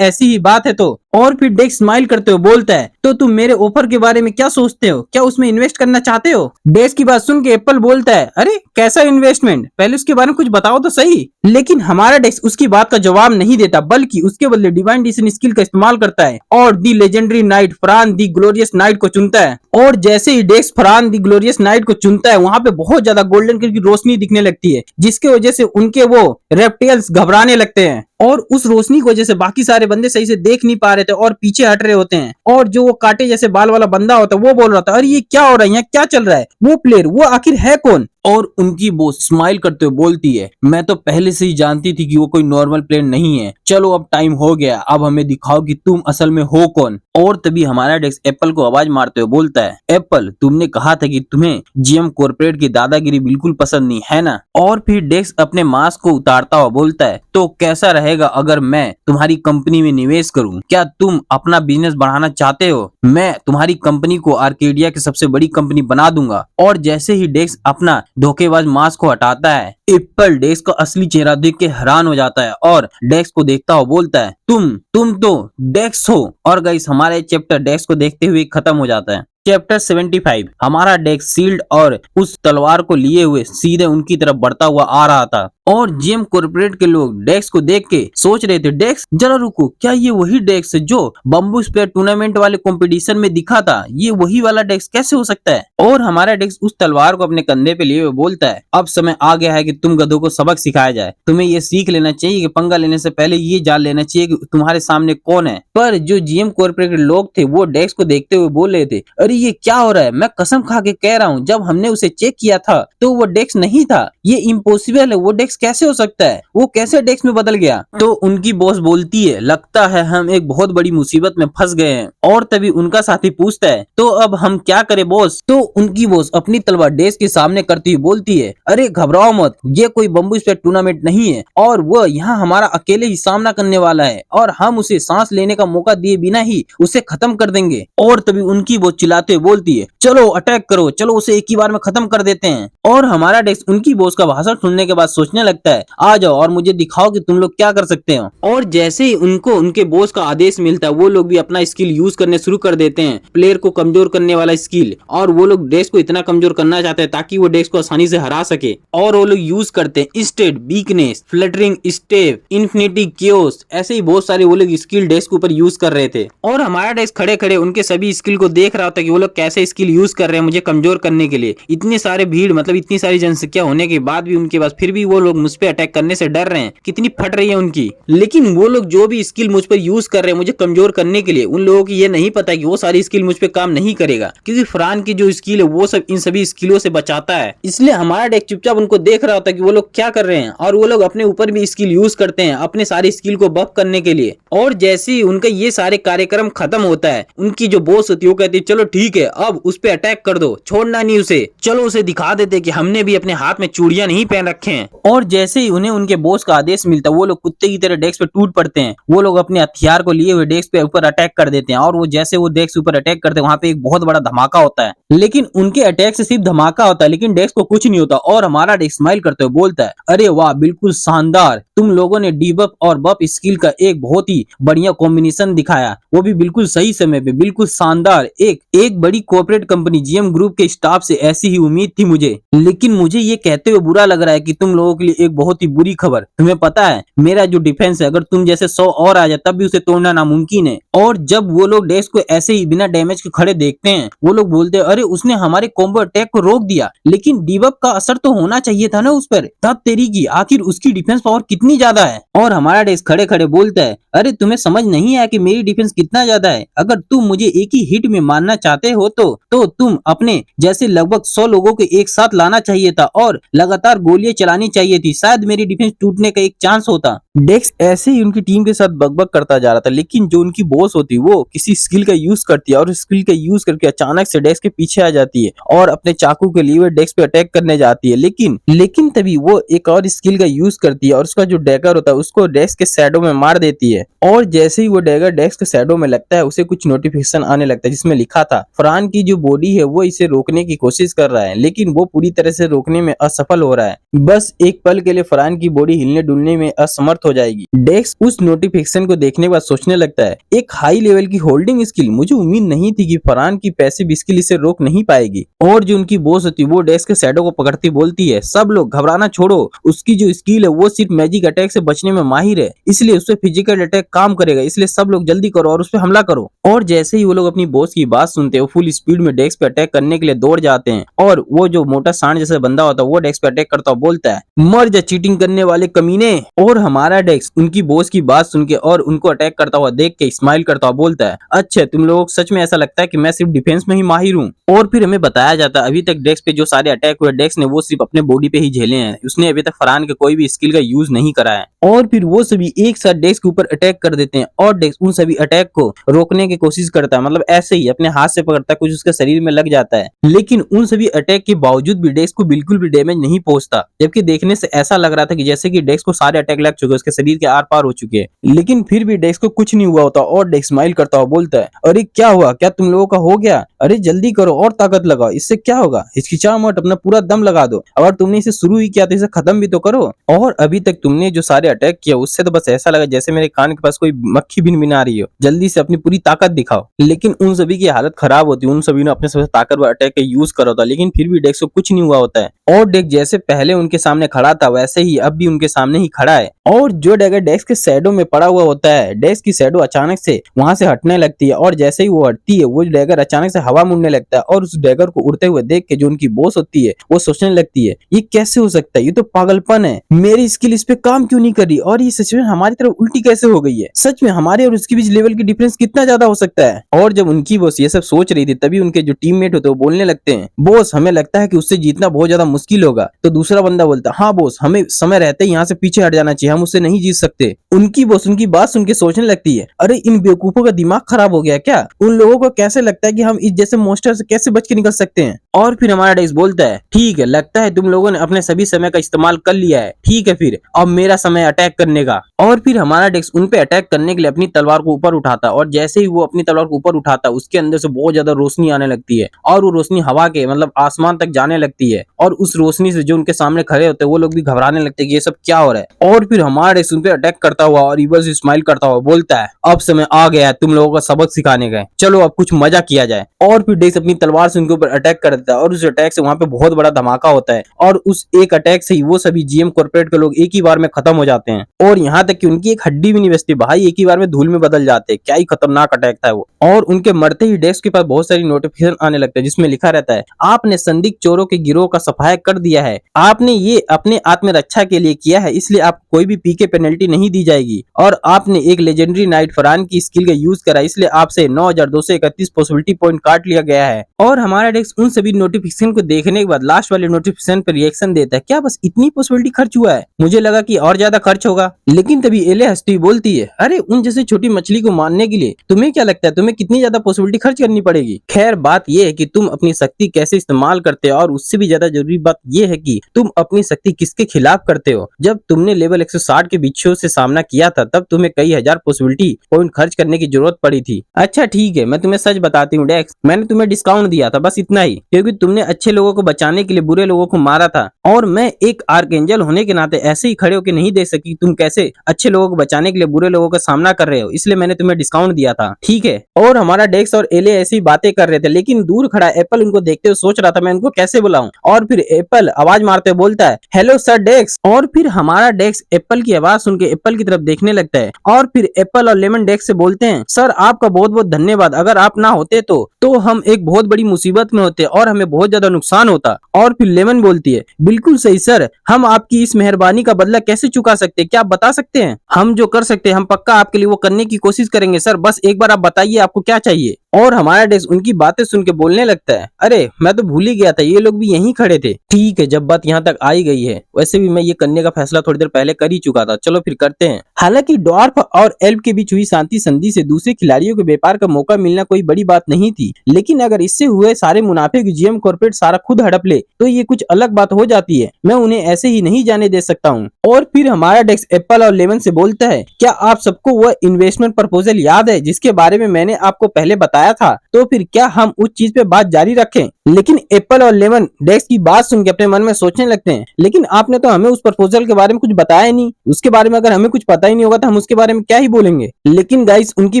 ऐसी ही बात है तो। और फिर डेस्क स्माइल करते हुए बोलता है, तो तुम मेरे ऑफर के बारे में क्या सोचते हो, क्या उसमें इन्वेस्ट करना चाहते हो। डेस्क की बात सुन के एप्पल बोलता है, अरे कैसा इन्वेस्टमेंट, पहले उसके बारे में कुछ बताओ तो सही। लेकिन हमारा डेस्क उसकी बात का जवाब नहीं देता, बल्कि उसके बदले डिवाइन डिसीजन स्किल का इस्तेमाल करता है और दी लेजेंडरी नाइट फ्रान दी ग्लोरियस नाइट को चुनता है। और जैसे ही डेस्क फ्रान दी ग्लोरियस नाइट को चुनता है, वहां पे बहुत ज्यादा गोल्डन कलर की रोशनी दिखने लगती है, जिसकी वजह से उनके वो रेप्टिल्स घबराने लगते हैं। और उस रोशनी की वजह से बाकी सारे बंदे सही से देख नहीं पा रहे थे और पीछे हट रहे होते हैं। और जो वो कांटे जैसे बाल वाला बंदा होता है वो बोल रहा था, अरे ये क्या हो रहा है, यहाँ क्या चल रहा है, वो प्लेयर वो आखिर है कौन। और उनकी बॉस स्माइल करते हुए बोलती है, मैं तो पहले से ही जानती थी कि वो कोई नॉर्मल प्लेयर नहीं है, चलो अब टाइम हो गया, अब हमें दिखाओ कि तुम असल में हो कौन। और तभी हमारा डेस्क एप्पल को आवाज मारते हुए बोलता है, एप्पल, तुमने कहा था कि तुम्हें जीएम कॉर्पोरेट की दादागिरी बिल्कुल पसंद नहीं है ना। और फिर डेस्क अपने मास्क को उतारता हुआ बोलता है, तो कैसा रहेगा अगर मैं तुम्हारी कंपनी में निवेश करूं, क्या तुम अपना बिजनेस बढ़ाना चाहते हो, मैं तुम्हारी कंपनी को आर्केडिया की सबसे बड़ी कंपनी बना दूंगा। और जैसे ही डेस्क अपना धोखेबाज मास्क को हटाता है, एप्पल डेस्क का असली चेहरा देख के हैरान हो जाता है और डेस्क को देखता हुआ बोलता है, तुम तो डेस्क हो। और गाइस हमारा चैप्टर डेस्क को देखते हुए खत्म हो जाता है। चैप्टर 75। हमारा डेस्क सील्ड और उस तलवार को लिए हुए सीधे उनकी तरफ बढ़ता हुआ आ रहा था और जीएम कॉर्पोरेट के लोग डेस्क को देख के सोच रहे थे, डेस्क जरा रुको, क्या ये वही डेस्क है जो बम्बू स्पेयर टूर्नामेंट वाले कंपटीशन में दिखा था, ये वही वाला डेस्क कैसे हो सकता है। और हमारा डेस्क उस तलवार को अपने कंधे पे लिए हुए बोलता है, अब समय आ गया है कि तुम गधों को सबक सिखाया जाए, तुम्हें ये सीख लेना चाहिए कि पंगा लेने से पहले ये जान लेना चाहिए कि तुम्हारे सामने कौन है। पर जो जीएम कॉर्पोरेट के लोग थे वो डेस्क को देखते हुए बोल रहे थे, अरे ये क्या हो रहा है, मैं कसम खा के कह रहा हूँ जब हमने उसे चेक किया था तो वो डेस्क नहीं था, ये इम्पॉसिबल है, वो डेस्क कैसे हो सकता है, वो कैसे डेस्क में बदल गया। तो उनकी बॉस बोलती है, लगता है हम एक बहुत बड़ी मुसीबत में फंस गए हैं। और तभी उनका साथी पूछता है, तो अब हम क्या करें बॉस। तो उनकी बॉस अपनी तलवार डेस्क के सामने करती हुई बोलती है, अरे घबराओ मत, ये कोई बम्बू स्पेयर टूर्नामेंट नहीं है और वो यहाँ हमारा अकेले ही सामना करने वाला है और हम उसे सांस लेने का मौका दिए बिना ही उसे खत्म कर देंगे। और तभी उनकी बॉस चिल्लाते हुए बोलती है, चलो अटैक करो, चलो उसे एक ही बार में खत्म कर देते हैं। और हमारा डेस्क उनकी बॉस का भाषण सुनने के बाद सोचने लगता है, आ जाओ और मुझे दिखाओ कि तुम लोग क्या कर सकते हो। और जैसे ही उनको उनके बॉस का आदेश मिलता है वो लोग भी अपना स्किल यूज करने शुरू कर देते हैं, प्लेयर को कमजोर करने वाला स्किल। और वो लोग डेस्क को इतना कमजोर करना चाहते हैं ताकि वो डेस्क को आसानी से हरा सके। और वो लोग यूज करते हैं instead, weakness, fluttering step, infinity chaos, ऐसे ही बहुत सारे वो लोग स्किल डेस्क के ऊपर यूज कर रहे थे। और हमारा डेस्क खड़े खड़े उनके सभी स्किल को देख रहा था कि वो लोग कैसे स्किल यूज कर रहे हैं मुझे कमजोर करने के लिए। इतने सारे भीड़ मतलब इतनी सारी जनसंख्या होने के बाद भी उनके पास फिर भी वो लोग मुझ पे अटैक करने से डर रहे हैं, कितनी फट रही है उनकी। लेकिन वो लोग जो भी स्किल मुझ पर यूज कर रहे हैं मुझे कमजोर करने के लिए, उन लोगों की ये नहीं पता कि वो सारी स्किल मुझ पे काम नहीं करेगा, क्योंकि फरहान की जो स्किल है वो सब इन सभी स्किलों से बचाता है। इसलिए हमारा डेस्क चुपचाप उनको देख रहा होता है कि वो लोग क्या कर रहे हैं और वो लोग अपने ऊपर भी स्किल यूज करते हैं अपने सारी स्किल को बफ करने के लिए। और जैसे ही उनका ये सारे कार्यक्रम खत्म होता है, उनकी जो बॉस होती है वो कहती है, चलो ठीक है अब उस पे अटैक कर दो, छोड़ना नहीं उसे, चलो उसे दिखा देते कि हमने भी अपने हाथ में चूड़ियां चूड़ियां नहीं पहन रखे हैं। और जैसे ही उन्हें उनके बॉस का आदेश मिलता है वो लोग कुत्ते की तरह डेस्क पे टूट पड़ते हैं। वो लोग अपने हथियार को लिए हुए डेस्क पे ऊपर अटैक कर देते हैं और वो जैसे वो डेस्क ऊपर अटैक करते हैं वहां पे एक बहुत बड़ा धमाका होता है। लेकिन उनके अटैक से सिर्फ धमाका होता है लेकिन डेस्क को कुछ नहीं होता और हमारा डेस्क स्माइल करते हुए बोलता है, अरे वाह बिल्कुल शानदार, तुम लोगों ने डीबग और बफ स्किल का एक बहुत ही बढ़िया कॉम्बिनेशन दिखाया, वो भी बिल्कुल सही समय पे, बिल्कुल शानदार। एक बड़ी कॉर्पोरेट कंपनी जीएम ग्रुप के स्टाफ से ऐसी ही उम्मीद थी मुझे। लेकिन मुझे ये कहते हुए बुरा लग रहा है कि तुम लोगों के लिए एक बहुत ही बुरी खबर, तुम्हें पता है मेरा जो डिफेंस है अगर तुम जैसे 100 और आ जाए तब भी उसे तोड़ना नामुमकिन है। और जब वो लोग डेस्क को ऐसे ही बिना डैमेज के खड़े देखते हैं वो लोग बोलते हैं, अरे उसने हमारे कॉम्बो अटैक को रोक दिया, लेकिन डीबग का असर तो होना चाहिए था ना उस पर, तब तेरी की आखिर उसकी डिफेंस पावर कितनी ज्यादा है। और हमारा डेस्क खड़े खड़े बोलता है, अरे तुम्हें समझ नहीं आया कि मेरी डिफेंस कितना ज्यादा है, अगर तुम मुझे एक ही हिट में मारना चाहते हो तो तुम अपने जैसे लगभग 100 लोगों को एक साथ लाना चाहिए था और लगातार गोलियां चलानी चाहिए थी, शायद मेरी डिफेंस टूटने का एक चांस होता। डेक्स ऐसे ही उनकी टीम के साथ बकबक करता जा रहा था लेकिन जो उनकी बॉस होती वो किसी स्किल का यूज करती है और स्किल का यूज करके अचानक से डेक्स के पीछे आ जाती है और अपने चाकू के लिए डेक्स पे अटैक करने जाती है। लेकिन तभी वो एक और स्किल का यूज करती है और उसका जो डैगर होता है उसको डेक्स के शैडो में मार देती है। और जैसे ही वो डैगर डेक्स के शैडो में लगता है उसे कुछ नोटिफिकेशन आने लगता है जिसमें लिखा था फरहान की जो बॉडी है वो इसे रोकने की कोशिश कर रहा है लेकिन वो पूरी तरह से रोकने में असफल हो रहा है, बस एक पल के लिए फरहान की बॉडी हिलने डुलने में असमर्थ हो जाएगी। डेक्स उस नोटिफिकेशन को देखने के बाद सोचने लगता है, एक हाई लेवल की होल्डिंग स्किल, मुझे उम्मीद नहीं थी कि फरहान की पैसिव स्किल इसे रोक नहीं पाएगी। और जो उनकी बॉस होती है वो डेक्स के शैडो को पकड़ती बोलती है, सब लोग घबराना छोड़ो, उसकी जो स्किल है वो सिर्फ मैजिक अटैक से बचने में माहिर है, इसलिए उस पर फिजिकल अटैक काम करेगा, इसलिए सब लोग जल्दी करो और उस पर हमला करो। और जैसे ही वो लोग अपनी बॉस की बात सुनते हैं वो फुल स्पीड में डेक्स पे अटैक करने के लिए दौड़ जाते हैं और वो जो मोटा सांड जैसा बंदा होता है वो डेक्स पे अटैक करता बोलता है, मर जा चीटिंग करने वाले कमीने। और हमारा डेक्स उनकी बॉस की बात सुन के और उनको अटैक करता हुआ देख के स्माइल करता हुआ बोलता है, अच्छा तुम लोग सच में ऐसा लगता है कि मैं सिर्फ डिफेंस में ही माहिर हूँ। और फिर हमें बताया जाता है अभी तक डेक्स पे जो सारे अटैक हुए डेक्स ने वो सिर्फ अपने बॉडी पे ही झेले हैं, उसने अभी तक फरहान के कोई भी स्किल का यूज नहीं करा है। और फिर वो सभी एक साथ डेक्स के ऊपर अटैक कर देते हैं और डेक्स उन सभी अटैक को रोकने की कोशिश करता है, मतलब ऐसे ही अपने हाथ से पकड़ता है, कुछ उसके शरीर में लग जाता है, लेकिन उन सभी अटैक के बावजूद भी डेक्स को बिल्कुल भी डैमेज नहीं पहुंचता, जबकि देखने से ऐसा लग रहा था कि जैसे कि डेक्स को सारे अटैक लग चुके, उसके शरीर के आर पार हो चुके हैं, लेकिन फिर भी डेक्स को कुछ नहीं हुआ होता। और डेक्स स्माइल करता हुआ बोलता है, अरे क्या हुआ, क्या तुम लोगों का हो गया, अरे जल्दी करो और ताकत लगाओ, इससे क्या होगा, हिचकिचाओ मत, अपना पूरा दम लगा दो, अगर तुमने इसे शुरू ही किया तो इसे खत्म भी तो करो। और अभी तक तुमने जो सारे अटैक किया उससे तो बस ऐसा लगा जैसे मेरे कान के पास कोई मक्खी भी आ रही हो, जल्दी से अपनी पूरी ताकत दिखाओ। लेकिन उन सभी की हालत खराब होती है, उन सभी ने अपने सबसे ताकतवर अटैक का यूज करा होता, लेकिन फिर भी डेक्स को कुछ नहीं हुआ होता है। और डेक्स जैसे पहले उनके सामने खड़ा था वैसे ही अब भी उनके सामने ही खड़ा है। और जो डैगर डेक्स के शैडो में पड़ा हुआ होता है, डेक्स की शैडो अचानक से वहां से हटने लगती है और जैसे ही वो हटती है वो डैगर अचानक से हवा मुड़ने लगता है और उस डैगर को उड़ते हुए देख के जो उनकी बॉस होती है वो सोचने लगती है, ये कैसे हो सकता है, ये तो पागलपन है, मेरी स्किल इस पे काम क्यों नहीं कर रही और ये सिचुएशन हमारी तरफ उल्टी कैसे हो गई है, सच में हमारे और उसके बीच लेवल की डिफरेंस कितना ज्यादा हो सकता है। और जब उनकी बॉस ये सब सोच रही थी तभी उनके जो टीममेट होते हैं वो बोलने लगते हैं, बॉस हमें लगता है कि उससे जीतना बहुत ज्यादा मुश्किल होगा। तो दूसरा बंदा बोलता है, हाँ बॉस हमें समय रहते ही यहाँ से पीछे हट जाना चाहिए, हम उससे नहीं जीत सकते। उनकी बॉस उनकी बात सुन के सोचने लगती है, अरे इन बेवकूफों का दिमाग खराब हो गया क्या, उन लोगों को कैसे लगता है कि हम इस जैसे मॉन्स्टर से कैसे बच के निकल सकते हैं। और फिर हमारा डेक्स बोलता है, ठीक है लगता है तुम लोगों ने अपने सभी समय का इस्तेमाल कर लिया है, ठीक है फिर अब मेरा समय अटैक करने का। और फिर हमारा डेक्स उन पे अटैक करने के लिए अपनी तलवार को ऊपर उठाता और जैसे ही वो अपनी तलवार को ऊपर उठाता उसके अंदर से बहुत ज्यादा रोशनी आने लगती है और वो रोशनी हवा के मतलब आसमान तक जाने लगती है और उस रोशनी से जो उनके सामने खड़े होते हैं वो लोग भी घबराने लगते हैं कि ये सब क्या हो रहा है। और फिर हमारा डेक्स उन पे अटैक करता हुआ और इवल से स्माइल करता हुआ बोलता है, अब समय आ गया है तुम लोगों को सबक सिखाने का, चलो अब कुछ मजा किया जाए। और फिर डेक्स अपनी तलवार से उनके ऊपर अटैक कर देता है और उस अटैक से वहां पे बहुत बड़ा धमाका होता है और उस एक अटैक से ही वो सभी जीएम कॉर्पोरेट के लोग एक ही बार में खत्म हो जाते हैं और यहाँ तक कि उनकी एक हड्डी भी नहीं बचती भाई, एक ही बार में धूल में बदल जाते हैं। क्या ही खतरनाक अटैक था वो। और उनके मरते ही डेस्क के पास बहुत सारी नोटिफिकेशन आने लगते हैं जिसमें लिखा रहता है, आपने संदिग्ध चोरों के गिरोह का सफाया कर दिया है, आपने ये अपने आत्मरक्षा के लिए किया है इसलिए आपको कोई भी पीके पेनल्टी नहीं दी जाएगी, और आपने एक लेजेंडरी नाइट फरहान की स्किल का यूज करा इसलिए आपसे 9231 पॉसिबिलिटी पॉइंट काट लिया गया है। और हमारा डेस्क उन सभी नोटिफिकेशन को देखने के बाद लास्ट वाले नोटिफिकेशन पर रिएक्शन देता है, क्या बस इतनी पॉसिबिलिटी खर्च हुआ है? मुझे लगा कि और ज्यादा खर्च होगा। लेकिन तभी एले हंसती हुई बोलती है, अरे उन जैसे छोटी मछली को मारने के लिए तुम्हें क्या लगता है तुम्हें कितनी ज्यादा पॉसिबिलिटी खर्च करनी पड़ेगी? खैर बात यह है कि तुम अपनी शक्ति कैसे इस्तेमाल करते हो, और उससे भी ज्यादा जरूरी बात यह है कि तुम अपनी शक्ति किसके खिलाफ करते हो। जब तुमने लेवल 160 के बिच्छू से सामना किया था तब तुम्हें कई हजार पॉसिबिलिटी पॉइंट खर्च करने की जरूरत पड़ी थी। अच्छा ठीक है, मैं तुम्हें सच बताती हूँ डेक्स, मैंने तुम्हें डिस्काउंट दिया था, बस इतना ही, क्योंकि तुमने अच्छे लोगों को बचाने के लिए बुरे लोगों को मारा था, और मैं एक आर्कएंजल होने के नाते ऐसे ही खड़े होकर नहीं देख सकी तुम कैसे अच्छे लोगों को बचाने के लिए बुरे लोगों का सामना कर रहे हो, इसलिए मैंने तुम्हें डिस्काउंट दिया था, ठीक है। और हमारा डेक्स और एले ऐसी बातें कर रहे थे, लेकिन दूर खड़ा एप्पल उनको देखते हुए सोच रहा था मैं उनको कैसे बुलाऊं, और फिर एप्पल आवाज मारते हुए बोलता है, हेलो सर डेक्स। और फिर हमारा डेक्स एप्पल की आवाज सुन के एप्पल की तरफ देखने लगता है, और फिर एप्पल और लेमन डेक्स से बोलते हैं, सर आपका बहुत बहुत धन्यवाद, अगर आप ना होते तो हम एक बहुत बड़ी मुसीबत में होते और हमें बहुत ज्यादा नुकसान होता। और फिर लेमन बोलती है, बिल्कुल सही सर, हम आपकी इस मेहरबानी का बदला कैसे चुका सकते हैं, क्या आप बता सकते हैं? हम जो कर सकते हैं हम पक्का आपके लिए वो करने की कोशिश करेंगे सर, बस एक बार आप बताइए आपको क्या चाहिए। और हमारा डेक्स उनकी बातें सुन के बोलने लगता है, अरे मैं तो भूल ही गया था ये लोग भी यहीं खड़े थे। ठीक है, जब बात यहाँ तक आई गई है, वैसे भी मैं ये करने का फैसला थोड़ी देर पहले कर ही चुका था, चलो फिर करते हैं। हालांकि ड्वार्फ और एल्फ के बीच हुई शांति संधि से दूसरे खिलाड़ियों को व्यापार का मौका मिलना कोई बड़ी बात नहीं थी, लेकिन अगर इससे हुए सारे मुनाफे की जीएम कॉर्पोरेट सारा खुद हड़प ले तो ये कुछ अलग बात हो जाती है, मैं उन्हें ऐसे ही नहीं जाने दे सकता हूँ। और फिर हमारा डेक्स एप्पल और लेमन से बोलता है, क्या आप सबको वह इन्वेस्टमेंट प्रपोजल याद है जिसके बारे में मैंने आपको पहले बताया था? तो फिर क्या हम उस चीज पे बात जारी रखें? लेकिन एप्पल और लेमन डेक्स की बात सुन के अपने मन में सोचने लगते हैं, लेकिन आपने तो हमें उस प्रपोजल के बारे में कुछ बताया नहीं, उसके बारे में अगर हमें कुछ पता ही नहीं होगा तो हम उसके बारे में क्या ही बोलेंगे। लेकिन गाइस उनकी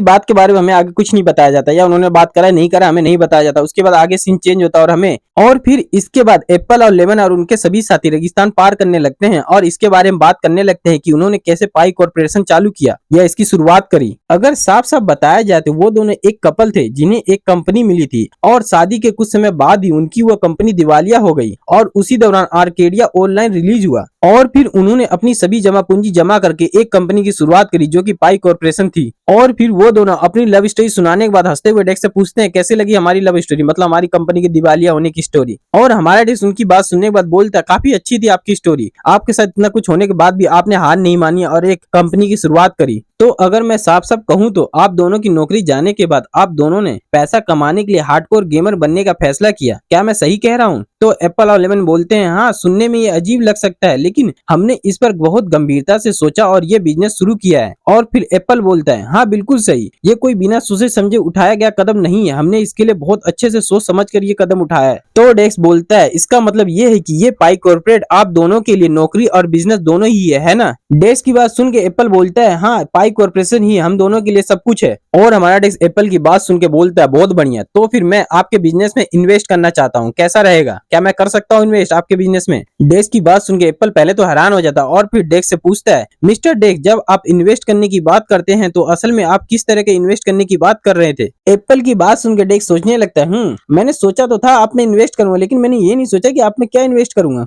बात के बारे में हमें आगे कुछ नहीं बताया जाता, या उन्होंने बात करा नहीं करा हमें नहीं बताया जाता, उसके बाद आगे सीन चेंज होता और हमें, और फिर इसके बाद एप्पल और लेमन और उनके सभी साथी रेगिस्तान पार करने लगते हैं और इसके बारे में बात करने लगते हैं कि उन्होंने कैसे पाई कॉर्पोरेशन चालू किया या इसकी शुरुआत करी। अगर साफ साफ बताया जाए तो वो दोनों एक कपल थे जिन्हें एक कंपनी मिली थी, और शादी के कुछ समय बाद ही उनकी वह कंपनी दिवालिया हो गई, और उसी दौरान आर्केडिया ऑनलाइन रिलीज हुआ, और फिर उन्होंने अपनी सभी जमा पूंजी जमा करके एक कंपनी की शुरुआत करी जो कि पाई कॉर्पोरेशन थी। और फिर वो दोनों अपनी लव स्टोरी सुनाने के बाद हंसते हुए डेक्स से पूछते हैं कैसे लगी हमारी लव स्टोरी, मतलब हमारी कंपनी की दिवालिया होने की स्टोरी। और हमारा डेक्स उनकी बात सुनने के बाद बोलता है, काफी अच्छी थी आपकी स्टोरी, आपके साथ इतना कुछ होने के बाद भी आपने हार नहीं मानी और एक कंपनी की शुरुआत करी। तो अगर मैं साफ साफ कहूँ तो आप दोनों की नौकरी जाने के बाद आप दोनों ने पैसा कमाने के लिए हार्डकोर गेमर बनने का फैसला किया, क्या मैं सही कह रहा हूँ? तो एप्पल और लेमन बोलते हैं, हाँ सुनने में ये अजीब लग सकता है, लेकिन हमने इस पर बहुत गंभीरता से सोचा और ये बिजनेस शुरू किया है। और फिर एप्पल बोलता है, हाँ बिल्कुल सही, ये कोई बिना सोचे समझे उठाया गया कदम नहीं है, हमने इसके लिए बहुत अच्छे से सोच समझ कर ये कदम उठाया है। तो डेक्स बोलता है, इसका मतलब ये है कि ये पाई कॉर्पोरेट आप दोनों के लिए नौकरी और बिजनेस दोनों ही है ना? डेक्स की बात सुन के एप्पल बोलता है, हाँ पाई कॉर्पोरेशन ही हम दोनों के लिए सब कुछ है। और हमारा डेक्स एप्पल की बात सुन के बोलता है, बहुत बढ़िया, तो फिर मैं आपके बिजनेस में इन्वेस्ट करना चाहता हूँ, कैसा रहेगा, क्या मैं कर सकता हूँ इन्वेस्ट आपके बिजनेस में? डेक्स की बात सुन के एप्पल पहले तो हैरान हो जाता और फिर डेक्स से पूछता है, मिस्टर डेक्स जब आप इन्वेस्ट करने की बात करते हैं तो असल में आप किस तरह के इन्वेस्ट करने की बात कर रहे थे? एप्पल की बात सुन के डेक्स सोचने लगता है, मैंने सोचा तो था आप में इन्वेस्ट करूंगा, लेकिन मैंने ये नहीं सोचा कि आप में क्या इन्वेस्ट करूंगा।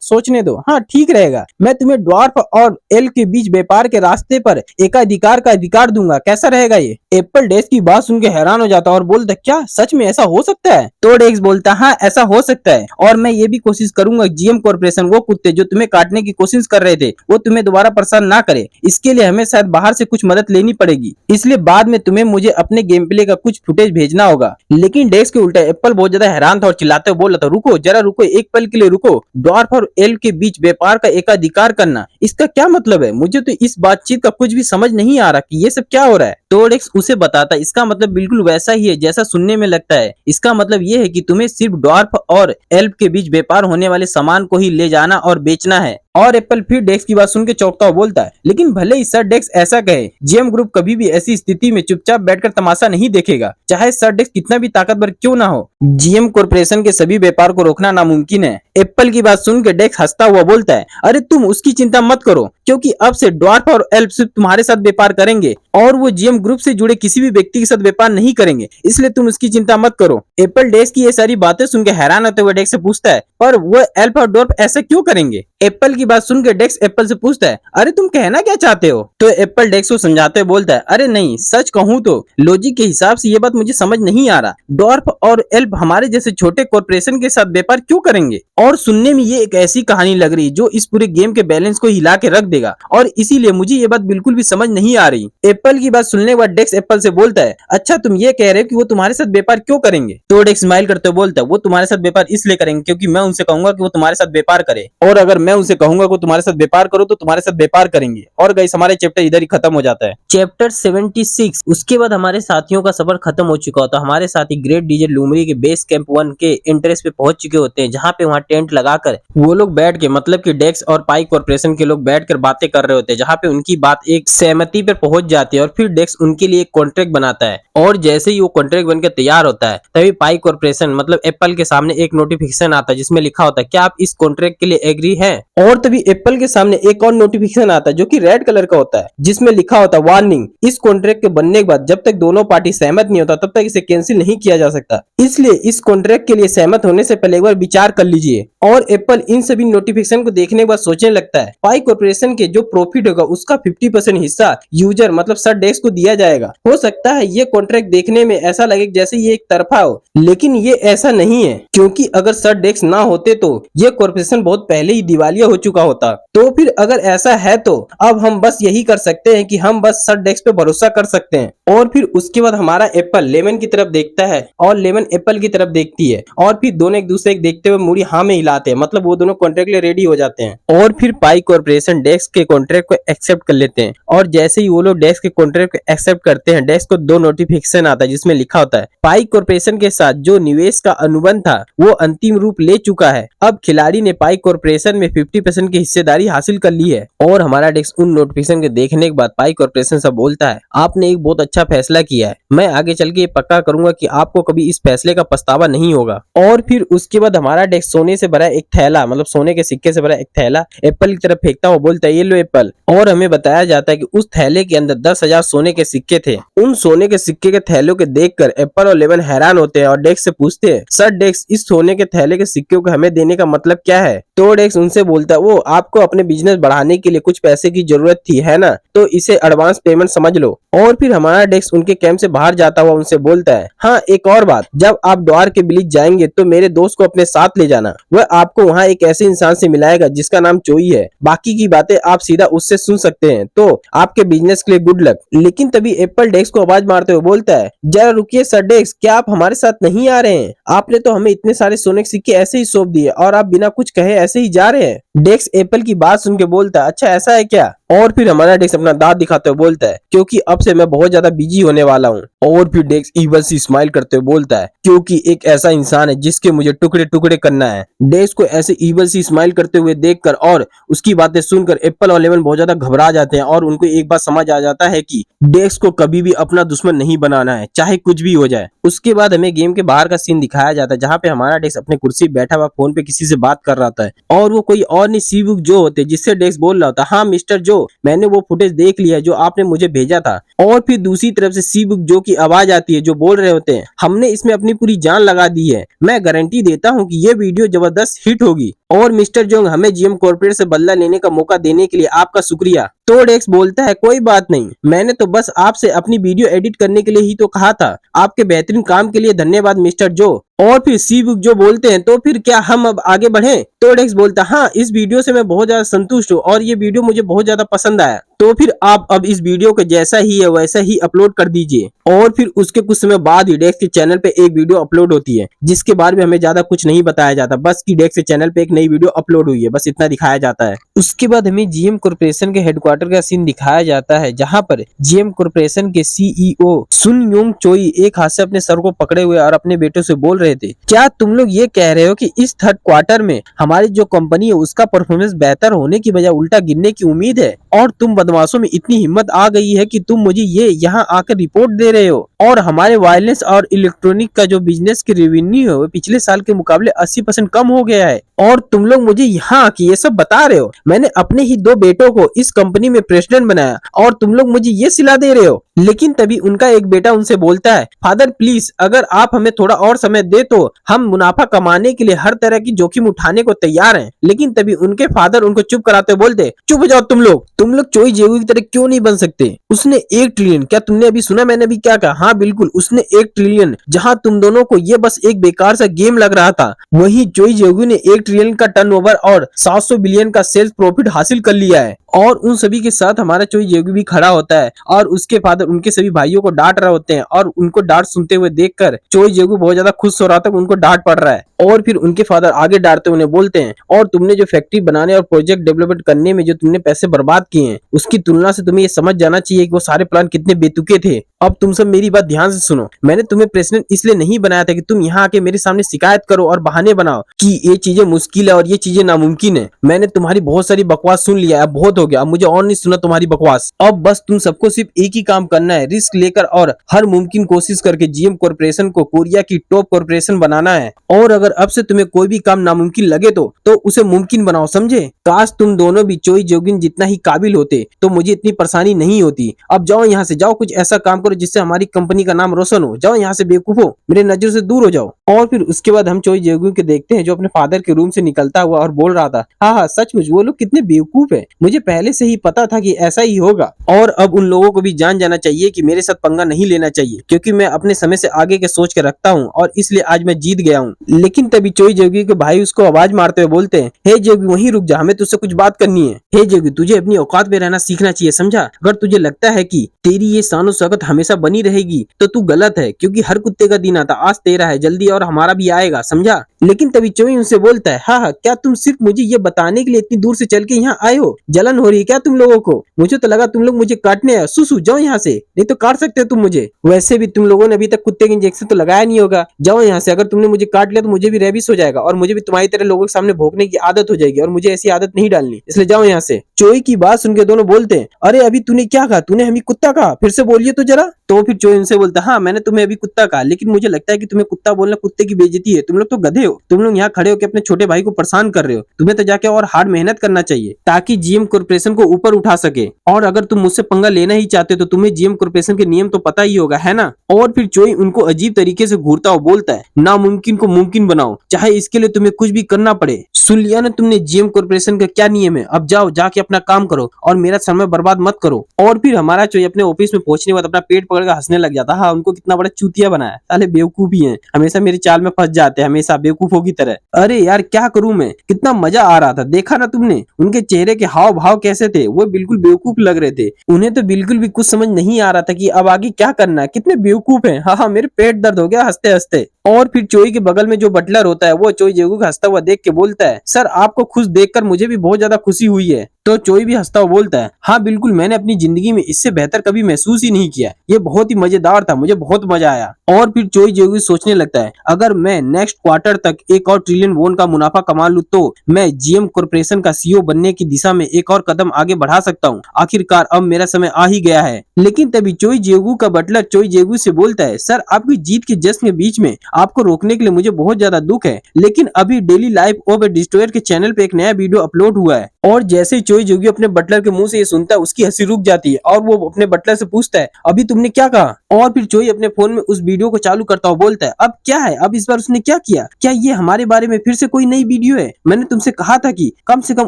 सोचने दो, हाँ ठीक रहेगा, मैं तुम्हें ड्वार्फ और एल्फ के बीच व्यापार के रास्ते पर एकाधिकार का अधिकार दूंगा, कैसा रहेगा ये? एप्पल डेक्स की बात सुन के हैरान हो जाता और बोलता, क्या सच में ऐसा हो सकता है? तो डेक्स बोलता, हाँ ऐसा हो सकता है, और मैं ये भी कोशिश करूंगा जीएम कॉर्पोरेशन वो कुत्ते जो तुम्हें काटने की कोशिश कर रहे थे वो तुम्हें दोबारा परेशान ना करे, इसके लिए हमें शायद बाहर से कुछ मदद लेनी पड़ेगी, इसलिए बाद में तुम्हें मुझे अपने गेम प्ले का कुछ फुटेज भेजना होगा। लेकिन डेक्स के उल्टा एप्पल बहुत ज्यादा हैरान था और चिल्लाते हुए बोल रहा था, रुको जरा रुको, एक पल के लिए रुको, ड्वार्फ और एल्फ के बीच व्यापार का एकाधिकार करना, इसका क्या मतलब है? मुझे तो इस बातचीत का कुछ भी समझ नहीं आ रहा कि ये सब क्या हो रहा है। तो डेक्स उसे बताता, इसका मतलब बिल्कुल वैसा ही है जैसा सुनने में लगता है, इसका मतलब ये है कि तुम्हें सिर्फ ड्वार्फ और एल्फ के बीच व्यापार होने वाले सामान को ही ले जाना और बेचना है। और एप्पल फिर डेक्स की बात सुन के चौंकता हुआ बोलता है, लेकिन भले ही सर डेक्स ऐसा कहे, जीएम ग्रुप कभी भी ऐसी स्थिति में चुपचाप बैठकर तमाशा नहीं देखेगा, चाहे सर डेक्स कितना भी ताकतवर क्यों ना हो। जीएम कॉर्पोरेशन के सभी व्यापार को रोकना नामुमकिन है। एप्पल की बात सुन के डेक्स हंसता हुआ बोलता है, अरे तुम उसकी चिंता मत करो, क्योंकि अब से ड्वार्फ और एल्फ सिर्फ तुम्हारे साथ व्यापार करेंगे और वो जीएम ग्रुप से जुड़े किसी भी व्यक्ति के साथ व्यापार नहीं करेंगे, इसलिए तुम उसकी चिंता मत करो। एप्पल डेक्स की ये सारी बातें सुनकर हैरान होते हुए डेक्स से पूछता है, पर वो एल्फ और ड्वार्फ ऐसा क्यों करेंगे? एप्पल की बात सुनकर डेक्स एप्पल से पूछता है, अरे तुम कहना क्या चाहते हो? तो एप्पल डेक्स को समझाते हुए बोलता है, अरे नहीं, सच कहूँ तो लॉजिक के हिसाब से ये बात मुझे समझ नहीं आ रहा। ड्वार्फ और एल्फ हमारे जैसे छोटे कॉर्पोरेशन के साथ व्यापार क्यों करेंगे? और सुनने में ये एक ऐसी कहानी लग रही जो इस पूरे गेम के बैलेंस को हिला के रख देगा, और इसीलिए मुझे ये बात बिल्कुल भी समझ नहीं आ रही। एप्पल की बात सुनने के बाद डेक्स एप्पल से बोलता है, अच्छा तुम ये कह रहे हो कि वो तुम्हारे साथ व्यापार क्यों करेंगे? तो डेक्स स्माइल करते हुए बोलता है, वो तुम्हारे साथ व्यापार इसलिए करेंगे क्योंकि मैं उनसे कहूंगा कि वो तुम्हारे साथ व्यापार करे, और अगर मैं उनसे कहूंगा कि तुम्हारे साथ व्यापार करो तो तुम्हारे साथ व्यापार करेंगे। और गाइस हमारे चैप्टर इधर ही खत्म हो जाता है, चैप्टर 76। उसके बाद हमारे साथियों का सफर खत्म हो चुका होता है। हमारे साथी ग्रेट डीजे लूमरी के बेस कैंप 1 के एंट्रेंस पे पहुंच चुके होते हैं, जहाँ पे वहाँ टेंट लगाकर वो लोग बैठ के, मतलब कि डेक्स और पाई कॉर्पोरेशन के लोग बैठकर बातें कर रहे होते हैं, जहाँ पे उनकी बात एक सहमति पर पहुंच जाती है और फिर डेक्स उनके लिए एक कॉन्ट्रैक्ट बनाता है। और जैसे ही वो कॉन्ट्रैक्ट बनकर तैयार होता है तभी पाई कॉर्पोरेशन मतलब एप्पल के सामने एक नोटिफिकेशन आता है जिसमें लिखा होता है, क्या आप इस कॉन्ट्रैक्ट के लिए एग्री हैं? और तभी एप्पल के सामने एक और नोटिफिकेशन आता है जो कि रेड कलर का होता है, जिसमें लिखा होता है, वार्निंग, इस कॉन्ट्रैक्ट के बनने के बाद जब तक दोनों पार्टी सहमत नहीं होता तब तक इसे कैंसिल नहीं किया जा सकता, इसलिए इस कॉन्ट्रैक्ट के लिए सहमत होने से पहले एक बार विचार कर लीजिए। और एप्पल इन सभी नोटिफिकेशन को देखने के बाद सोचने लगता है, पाई कॉर्पोरेशन के जो प्रॉफिट होगा उसका 50% हिस्सा यूजर मतलब सर डेक्स को दिया जाएगा। हो सकता है ये कॉन्ट्रैक्ट देखने में ऐसा लगे जैसे ये एक तरफा हो, लेकिन ये ऐसा नहीं है, क्योंकि अगर सर डेक्स ना होते तो ये कॉर्पोरेशन बहुत पहले ही दिवालिया हो चुका होता। तो फिर अगर ऐसा है तो अब हम बस यही कर सकते हैं कि हम बस सर डेक्स पे भरोसा कर सकते हैं। और फिर उसके बाद हमारा एप्पल लेमन की तरफ देखता है और लेमन एप्पल की तरफ देखती है, और फिर दोनों एक दूसरे को देखते हुए मुड़ी हाँ में हिलाते हैं, मतलब वो दोनों कॉन्ट्रैक्ट लिए रेडी हो जाते हैं। और फिर पाई कॉर्पोरेशन डेक्स के कॉन्ट्रैक्ट को एक्सेप्ट कर लेते हैं, और जैसे ही वो लोग डेक्स के कॉन्ट्रैक्ट को एक्सेप्ट करते हैं, डेक्स को 2 नोटिफिकेशन आता है जिसमें लिखा होता है, पाई कॉर्पोरेशन के साथ जो निवेश का अनुबंध था वो अंतिम रूप ले चुका है। अब खिलाड़ी ने पाई कॉर्पोरेशन में 50% की हिस्सेदारी हासिल कर ली है। और हमारा डेक्स उन नोटिफिकेशन के देखने के बाद पाई कॉर्पोरेशन से बोलता है, आपने एक बहुत अच्छा फैसला किया है, मैं आगे चल के ये पक्का करूंगा कि आपको कभी इस फैसले का पछतावा नहीं होगा। और फिर उसके बाद हमारा डेक्स सोने से भरा एक थैला, मतलब सोने के सिक्के से भरा एक थैला एप्पल की तरफ फेंकता हुआ बोलता है, ये लो एप्पल। और हमें बताया जाता है कि उस थैले के अंदर 10,000 सोने के सिक्के थे। उन सोने के सिक्के के थैलों के देखकर एप्पल और लेमन हैरान होते हैं और डेक्स से पूछते हैं, सर डेक्स, इस सोने के थैले के सिक्कों को हमें देने का मतलब क्या है? तो डेक्स उनसे बोलता है, वो आपको अपने बिजनेस बढ़ाने के लिए कुछ पैसे की जरूरत थी, है ना, तो इसे एडवांस पेमेंट समझ लो। और फिर हमारा डेक्स उनके कैंप से बाहर जाता हुआ उनसे बोलता है, हाँ एक और बात, जब आप द्वार के विलेज जाएंगे तो मेरे दोस्त को अपने साथ ले जाना, वह आपको वहाँ एक ऐसे इंसान से मिलाएगा जिसका नाम चोई है। बाकी की बातें आप सीधा उससे सुन सकते हैं, तो आपके बिजनेस के लिए गुड लक। लेकिन तभी एप्पल डेक्स को आवाज मारते हुए बोलता है, जरा रुकिए सर डेक्स, क्या आप हमारे साथ नहीं आ रहे हैं? आपने तो हमें इतने सारे सोने के सिक्के ऐसे ही सौंप दिए और आप बिना कुछ कहे ऐसे ही जा रहे हैं। डेक्स एप्पल की बात सुन के बोलता है, अच्छा ऐसा है क्या? और फिर हमारा डेक्स अपना दांत दिखाते हुए बोलता है, क्योंकि अब से मैं बहुत ज्यादा बिजी होने वाला हूँ। और फिर डेक्स इवल सी स्माइल करते हुए बोलता है, क्योंकि एक ऐसा इंसान है जिसके मुझे टुकड़े टुकड़े करना है। डेक्स को ऐसे इवल सी स्माइल करते हुए देखकर और उसकी बातें सुनकर एप्पल और लेमन बहुत ज्यादा घबरा जाते हैं, और उनको एक बात समझ आ जाता है कि डेक्स को कभी भी अपना दुश्मन नहीं बनाना है, चाहे कुछ भी हो जाए। उसके बाद हमें गेम के बाहर का सीन दिखाया जाता है, जहाँ पे हमारा डेक्स अपने कुर्सी बैठा हुआ फोन पे किसी से बात कर रहा था, और वो कोई और नहीं सीबुक जो होते, जिससे डेक्स बोल रहा था, हाँ मिस्टर जो, मैंने वो फुटेज देख लिया जो आपने मुझे भेजा था। और फिर दूसरी तरफ से सीबुक जो की आवाज आती है जो बोल रहे होते हैं, हमने इसमें अपनी पूरी जान लगा दी है, मैं गारंटी देता हूँ कि ये वीडियो जबरदस्त हिट होगी, और मिस्टर जोंग हमें जीएम कॉर्पोरेट से बदला लेने का मौका देने के लिए आपका शुक्रिया। तो डेक्स बोलता है, कोई बात नहीं, मैंने तो बस आपसे अपनी वीडियो एडिट करने के लिए ही तो कहा था, आपके बेहतरीन काम के लिए धन्यवाद मिस्टर जो। और फिर सीबुक जो बोलते हैं, तो फिर क्या हम अब आगे बढ़ें? तो डेक्स बोलता है, हाँ इस वीडियो से मैं बहुत ज्यादा संतुष्ट हूँ और ये वीडियो मुझे बहुत ज्यादा पसंद आया, तो फिर आप अब इस वीडियो को जैसा ही है वैसा ही अपलोड कर दीजिए। और फिर उसके कुछ समय बाद ही डेक्स के चैनल पे एक वीडियो अपलोड होती है, जिसके बारे में हमें ज्यादा कुछ नहीं बताया जाता, बस कि डेक्स के चैनल पे एक नई वीडियो अपलोड हुई है, बस इतना दिखाया जाता है। उसके बाद हमें जीएम कॉर्पोरेशन के हेडक्वार्टर का सीन दिखाया जाता है, जहाँ पर जीएम कॉर्पोरेशन के सीईओ सुन योंग चोई एक हाथ से अपने सर को पकड़े हुए और अपने बेटों से बोल रहे थे, क्या तुम लोग ये कह रहे हो कि इस थर्ड क्वार्टर में हमारी जो कंपनी है उसका परफॉर्मेंस बेहतर होने की बजाय उल्टा गिरने की उम्मीद है? और तुम बदमाशों में इतनी हिम्मत आ गई है कि तुम मुझे ये यहाँ आकर रिपोर्ट दे रहे हो। और हमारे वायरलेस और इलेक्ट्रॉनिक का जो बिजनेस की रेवेन्यू है वो पिछले साल के मुकाबले 80% कम हो गया है, और तुम लोग मुझे यहाँ आके ये सब बता रहे हो। मैंने अपने ही 2 बेटों को इस कंपनी में प्रेसिडेंट बनाया और तुम लोग मुझे ये सिला दे रहे हो। लेकिन तभी उनका एक बेटा उनसे बोलता है, फादर प्लीज अगर आप हमें थोड़ा और समय दे तो हम मुनाफा कमाने के लिए हर तरह की जोखिम उठाने को तैयार हैं। लेकिन तभी उनके फादर उनको चुप कराते बोलते, चुप हो जाओ तुम लोग चोई जेगू की तरह क्यों नहीं बन सकते। उसने 1 ट्रिलियन, क्या तुमने अभी सुना मैंने अभी क्या कहा? हाँ बिल्कुल, उसने 1 ट्रिलियन, जहाँ तुम दोनों को ये बस एक बेकार सा गेम लग रहा था, वहीं चोई जेगू ने 1 ट्रिलियन का टर्नओवर और 700 बिलियन का सेल्स प्रॉफिट हासिल कर लिया है। और उन सभी के साथ हमारा चोई जेगू भी खड़ा होता है और उसके फादर उनके सभी भाइयों को डांट रहे होते हैं, और उनको डांट सुनते हुए देखकर चोई जेगू बहुत ज्यादा खुश हो रहा था, उनको डांट पड़ रहा है। और फिर उनके फादर आगे डांटते उन्हें बोलते हैं, और तुमने जो फैक्ट्री बनाने और प्रोजेक्ट डेवलपमेंट करने में जो तुमने पैसे बर्बाद किए हैं, उसकी तुलना से तुम्हें ये समझ जाना चाहिए कि वो सारे प्लान कितने बेतुके थे। अब तुम सब मेरी बात ध्यान से सुनो, मैंने तुम्हें प्रेसिडेंट इसलिए नहीं बनाया था कि तुम यहाँ आके मेरे सामने शिकायत करो और बहाने बनाओ कि ये चीजें मुश्किल है और ये चीजें नामुमकिन है। मैंने तुम्हारी बहुत सारी बकवास सुन लिया है, अब बहुत हो गया, अब मुझे और नहीं सुना तुम्हारी बकवास। अब बस तुम सबको सिर्फ एक ही काम करना है, रिस्क लेकर और हर मुमकिन कोशिश करके जीएम कॉर्पोरेशन को कोरिया की टॉप कॉर्पोरेशन बनाना है। और अगर अब से तुम्हें कोई भी काम नामुमकिन लगे तो उसे मुमकिन बनाओ, समझे? काश तुम दोनों भी चोई जोगिन जितना ही काबिल होते तो मुझे इतनी परेशानी नहीं होती। अब जाओ यहाँ से, जाओ कुछ ऐसा काम करो जिससे हमारी कंपनी का नाम रोशन हो। जाओ यहाँ से बेवकूफो, मेरे नजर से दूर हो जाओ। और फिर उसके बाद हम चोई जोगिन के देखते हैं जो अपने फादर के रूम से निकलता हुआ और बोल रहा था, हाँ सचमुच वो लोग कितने बेवकूफ है, मुझे पहले से ही पता था कि ऐसा ही होगा। और अब उन लोगों को भी जान जाना चाहिए कि मेरे साथ पंगा नहीं लेना चाहिए, क्योंकि मैं अपने समय से आगे के सोच के रखता हूँ और इसलिए आज मैं जीत गया हूँ। लेकिन तभी चोई जोगी के भाई उसको आवाज मारते हुए बोलते हैं, हे जोगी वहीं रुक जा, हमें तुझसे कुछ बात करनी है। हे जोगी तुझे अपनी औकात में रहना सीखना चाहिए, समझा? अगर तुझे लगता है कि तेरी ये शान शौकत हमेशा बनी रहेगी तो तू गलत है, क्योंकि हर कुत्ते का दिन आता, आज तेरा है जल्दी और हमारा भी आएगा, समझा? लेकिन तभी चोई उनसे बोलता है, हाँ क्या तुम सिर्फ मुझे ये बताने के लिए इतनी दूर से चल के यहाँ आए हो? जलन हो रही है क्या तुम लोगों को? मुझे तो लगा तुम लोग मुझे काटने आए। सुसु जाओ यहाँ से, नहीं तो काट सकते हो तुम मुझे। वैसे भी तुम लोगों ने अभी तक कुत्ते का इंजेक्शन तो लगाया नहीं होगा, जाओ यहाँ से। अगर तुमने मुझे काट लिया तो मुझे भी रेबीज हो जाएगा और मुझे भी तुम्हारी तरह लोगों के सामने भोंकने की आदत हो जाएगी, और मुझे ऐसी आदत नहीं डालनी, इसलिए जाओ यहाँ से। चोई की बात सुनकर दोनों बोलते हैं, अरे अभी तूने क्या कहा? तूने हमें कुत्ता कहा, फिर से बोलिए तो जरा। तो फिर चोई उनसे बोलता, हाँ मैंने तुम्हें अभी कुत्ता कहा, लेकिन मुझे लगता है कि तुम्हें कुत्ता बोलना कुत्ते की बेइज्जती है। तुम लोग तो गधे हो, तुम लोग यहाँ खड़े होकर अपने छोटे भाई को परेशान कर रहे हो। तुम्हें तो जाके और हार्ड मेहनत करना चाहिए ताकि जीएम कॉर्पोरेशन को ऊपर उठा सके। और अगर तुम मुझसे पंगा लेना ही चाहते तो तुम्हें जीएम कॉर्पोरेशन के नियम तो पता ही होगा, है ना? और फिर चोई उनको अजीब तरीके से घूरता हुआ बोलता है, नामुमकिन को मुमकिन बनाओ, चाहे इसके लिए तुम्हें कुछ भी करना पड़े। सुन लिया ना तुमने जीएम कॉर्पोरेशन का क्या नियम है? अब जाओ जाके अपना काम करो और मेरा समय बर्बाद मत करो। और फिर हमारा चोई अपने ऑफिस में पहुंचने के बाद अपना पेट पकड़ कर हंसने लग जाता, हाँ उनको कितना बड़ा चूतिया बनाया, साले बेवकूफ ही हैं, हमेशा मेरी चाल में फंस जाते हैं, हमेशा बेवकूफों की तरह। अरे यार क्या करूं मैं, कितना मजा आ रहा था, देखा ना तुमने उनके चेहरे के हाव भाव कैसे थे, वो बिल्कुल बेवकूफ लग रहे थे। उन्हें तो बिल्कुल भी कुछ समझ नहीं आ रहा था कि अब आगे क्या करना है, कितने बेवकूफ हैं। हाँ मेरे पेट दर्द हो गया हंसते हंसते। और फिर चोई के बगल में जो बटलर होता है वो चोई जेगू को हंसता हुआ देख के बोलता है, सर आपको खुश देखकर मुझे भी बहुत ज्यादा खुशी हुई है। तो चोई भी हंसता हुआ बोलता है, हाँ बिल्कुल, मैंने अपनी जिंदगी में इससे बेहतर कभी महसूस ही नहीं किया, ये बहुत ही मजेदार था, मुझे बहुत मजा आया। और फिर चोई जेगू सोचने लगता है, अगर मैं नेक्स्ट क्वार्टर तक 1 और ट्रिलियन वोन का मुनाफा कमा लूं तो मैं जीएम कॉर्पोरेशन का सीईओ बनने की दिशा में एक और कदम आगे बढ़ा सकता हूँ। आखिरकार अब मेरा समय आ ही गया है। लेकिन तभी चोई जेगू का बटलर चोई जेगू से बोलता है, सर आपकी जीत के जश्न के बीच में आपको रोकने के लिए मुझे बहुत ज्यादा दुख है, लेकिन अभी daily life of A destroyer के चैनल पे एक नया वीडियो अपलोड हुआ है। और जैसे ही चोई जोगी अपने बटलर के मुंह से ये सुनता है उसकी हंसी रुक जाती है और वो अपने बटलर से पूछता है, अभी तुमने क्या कहा? और फिर चोई अपने फोन में उस वीडियो को चालू करता हुआ बोलता है, अब क्या है, अब इस बार उसने क्या किया? क्या ये हमारे बारे में फिर से कोई नई वीडियो है? मैंने तुमसे कहा था कि कम से कम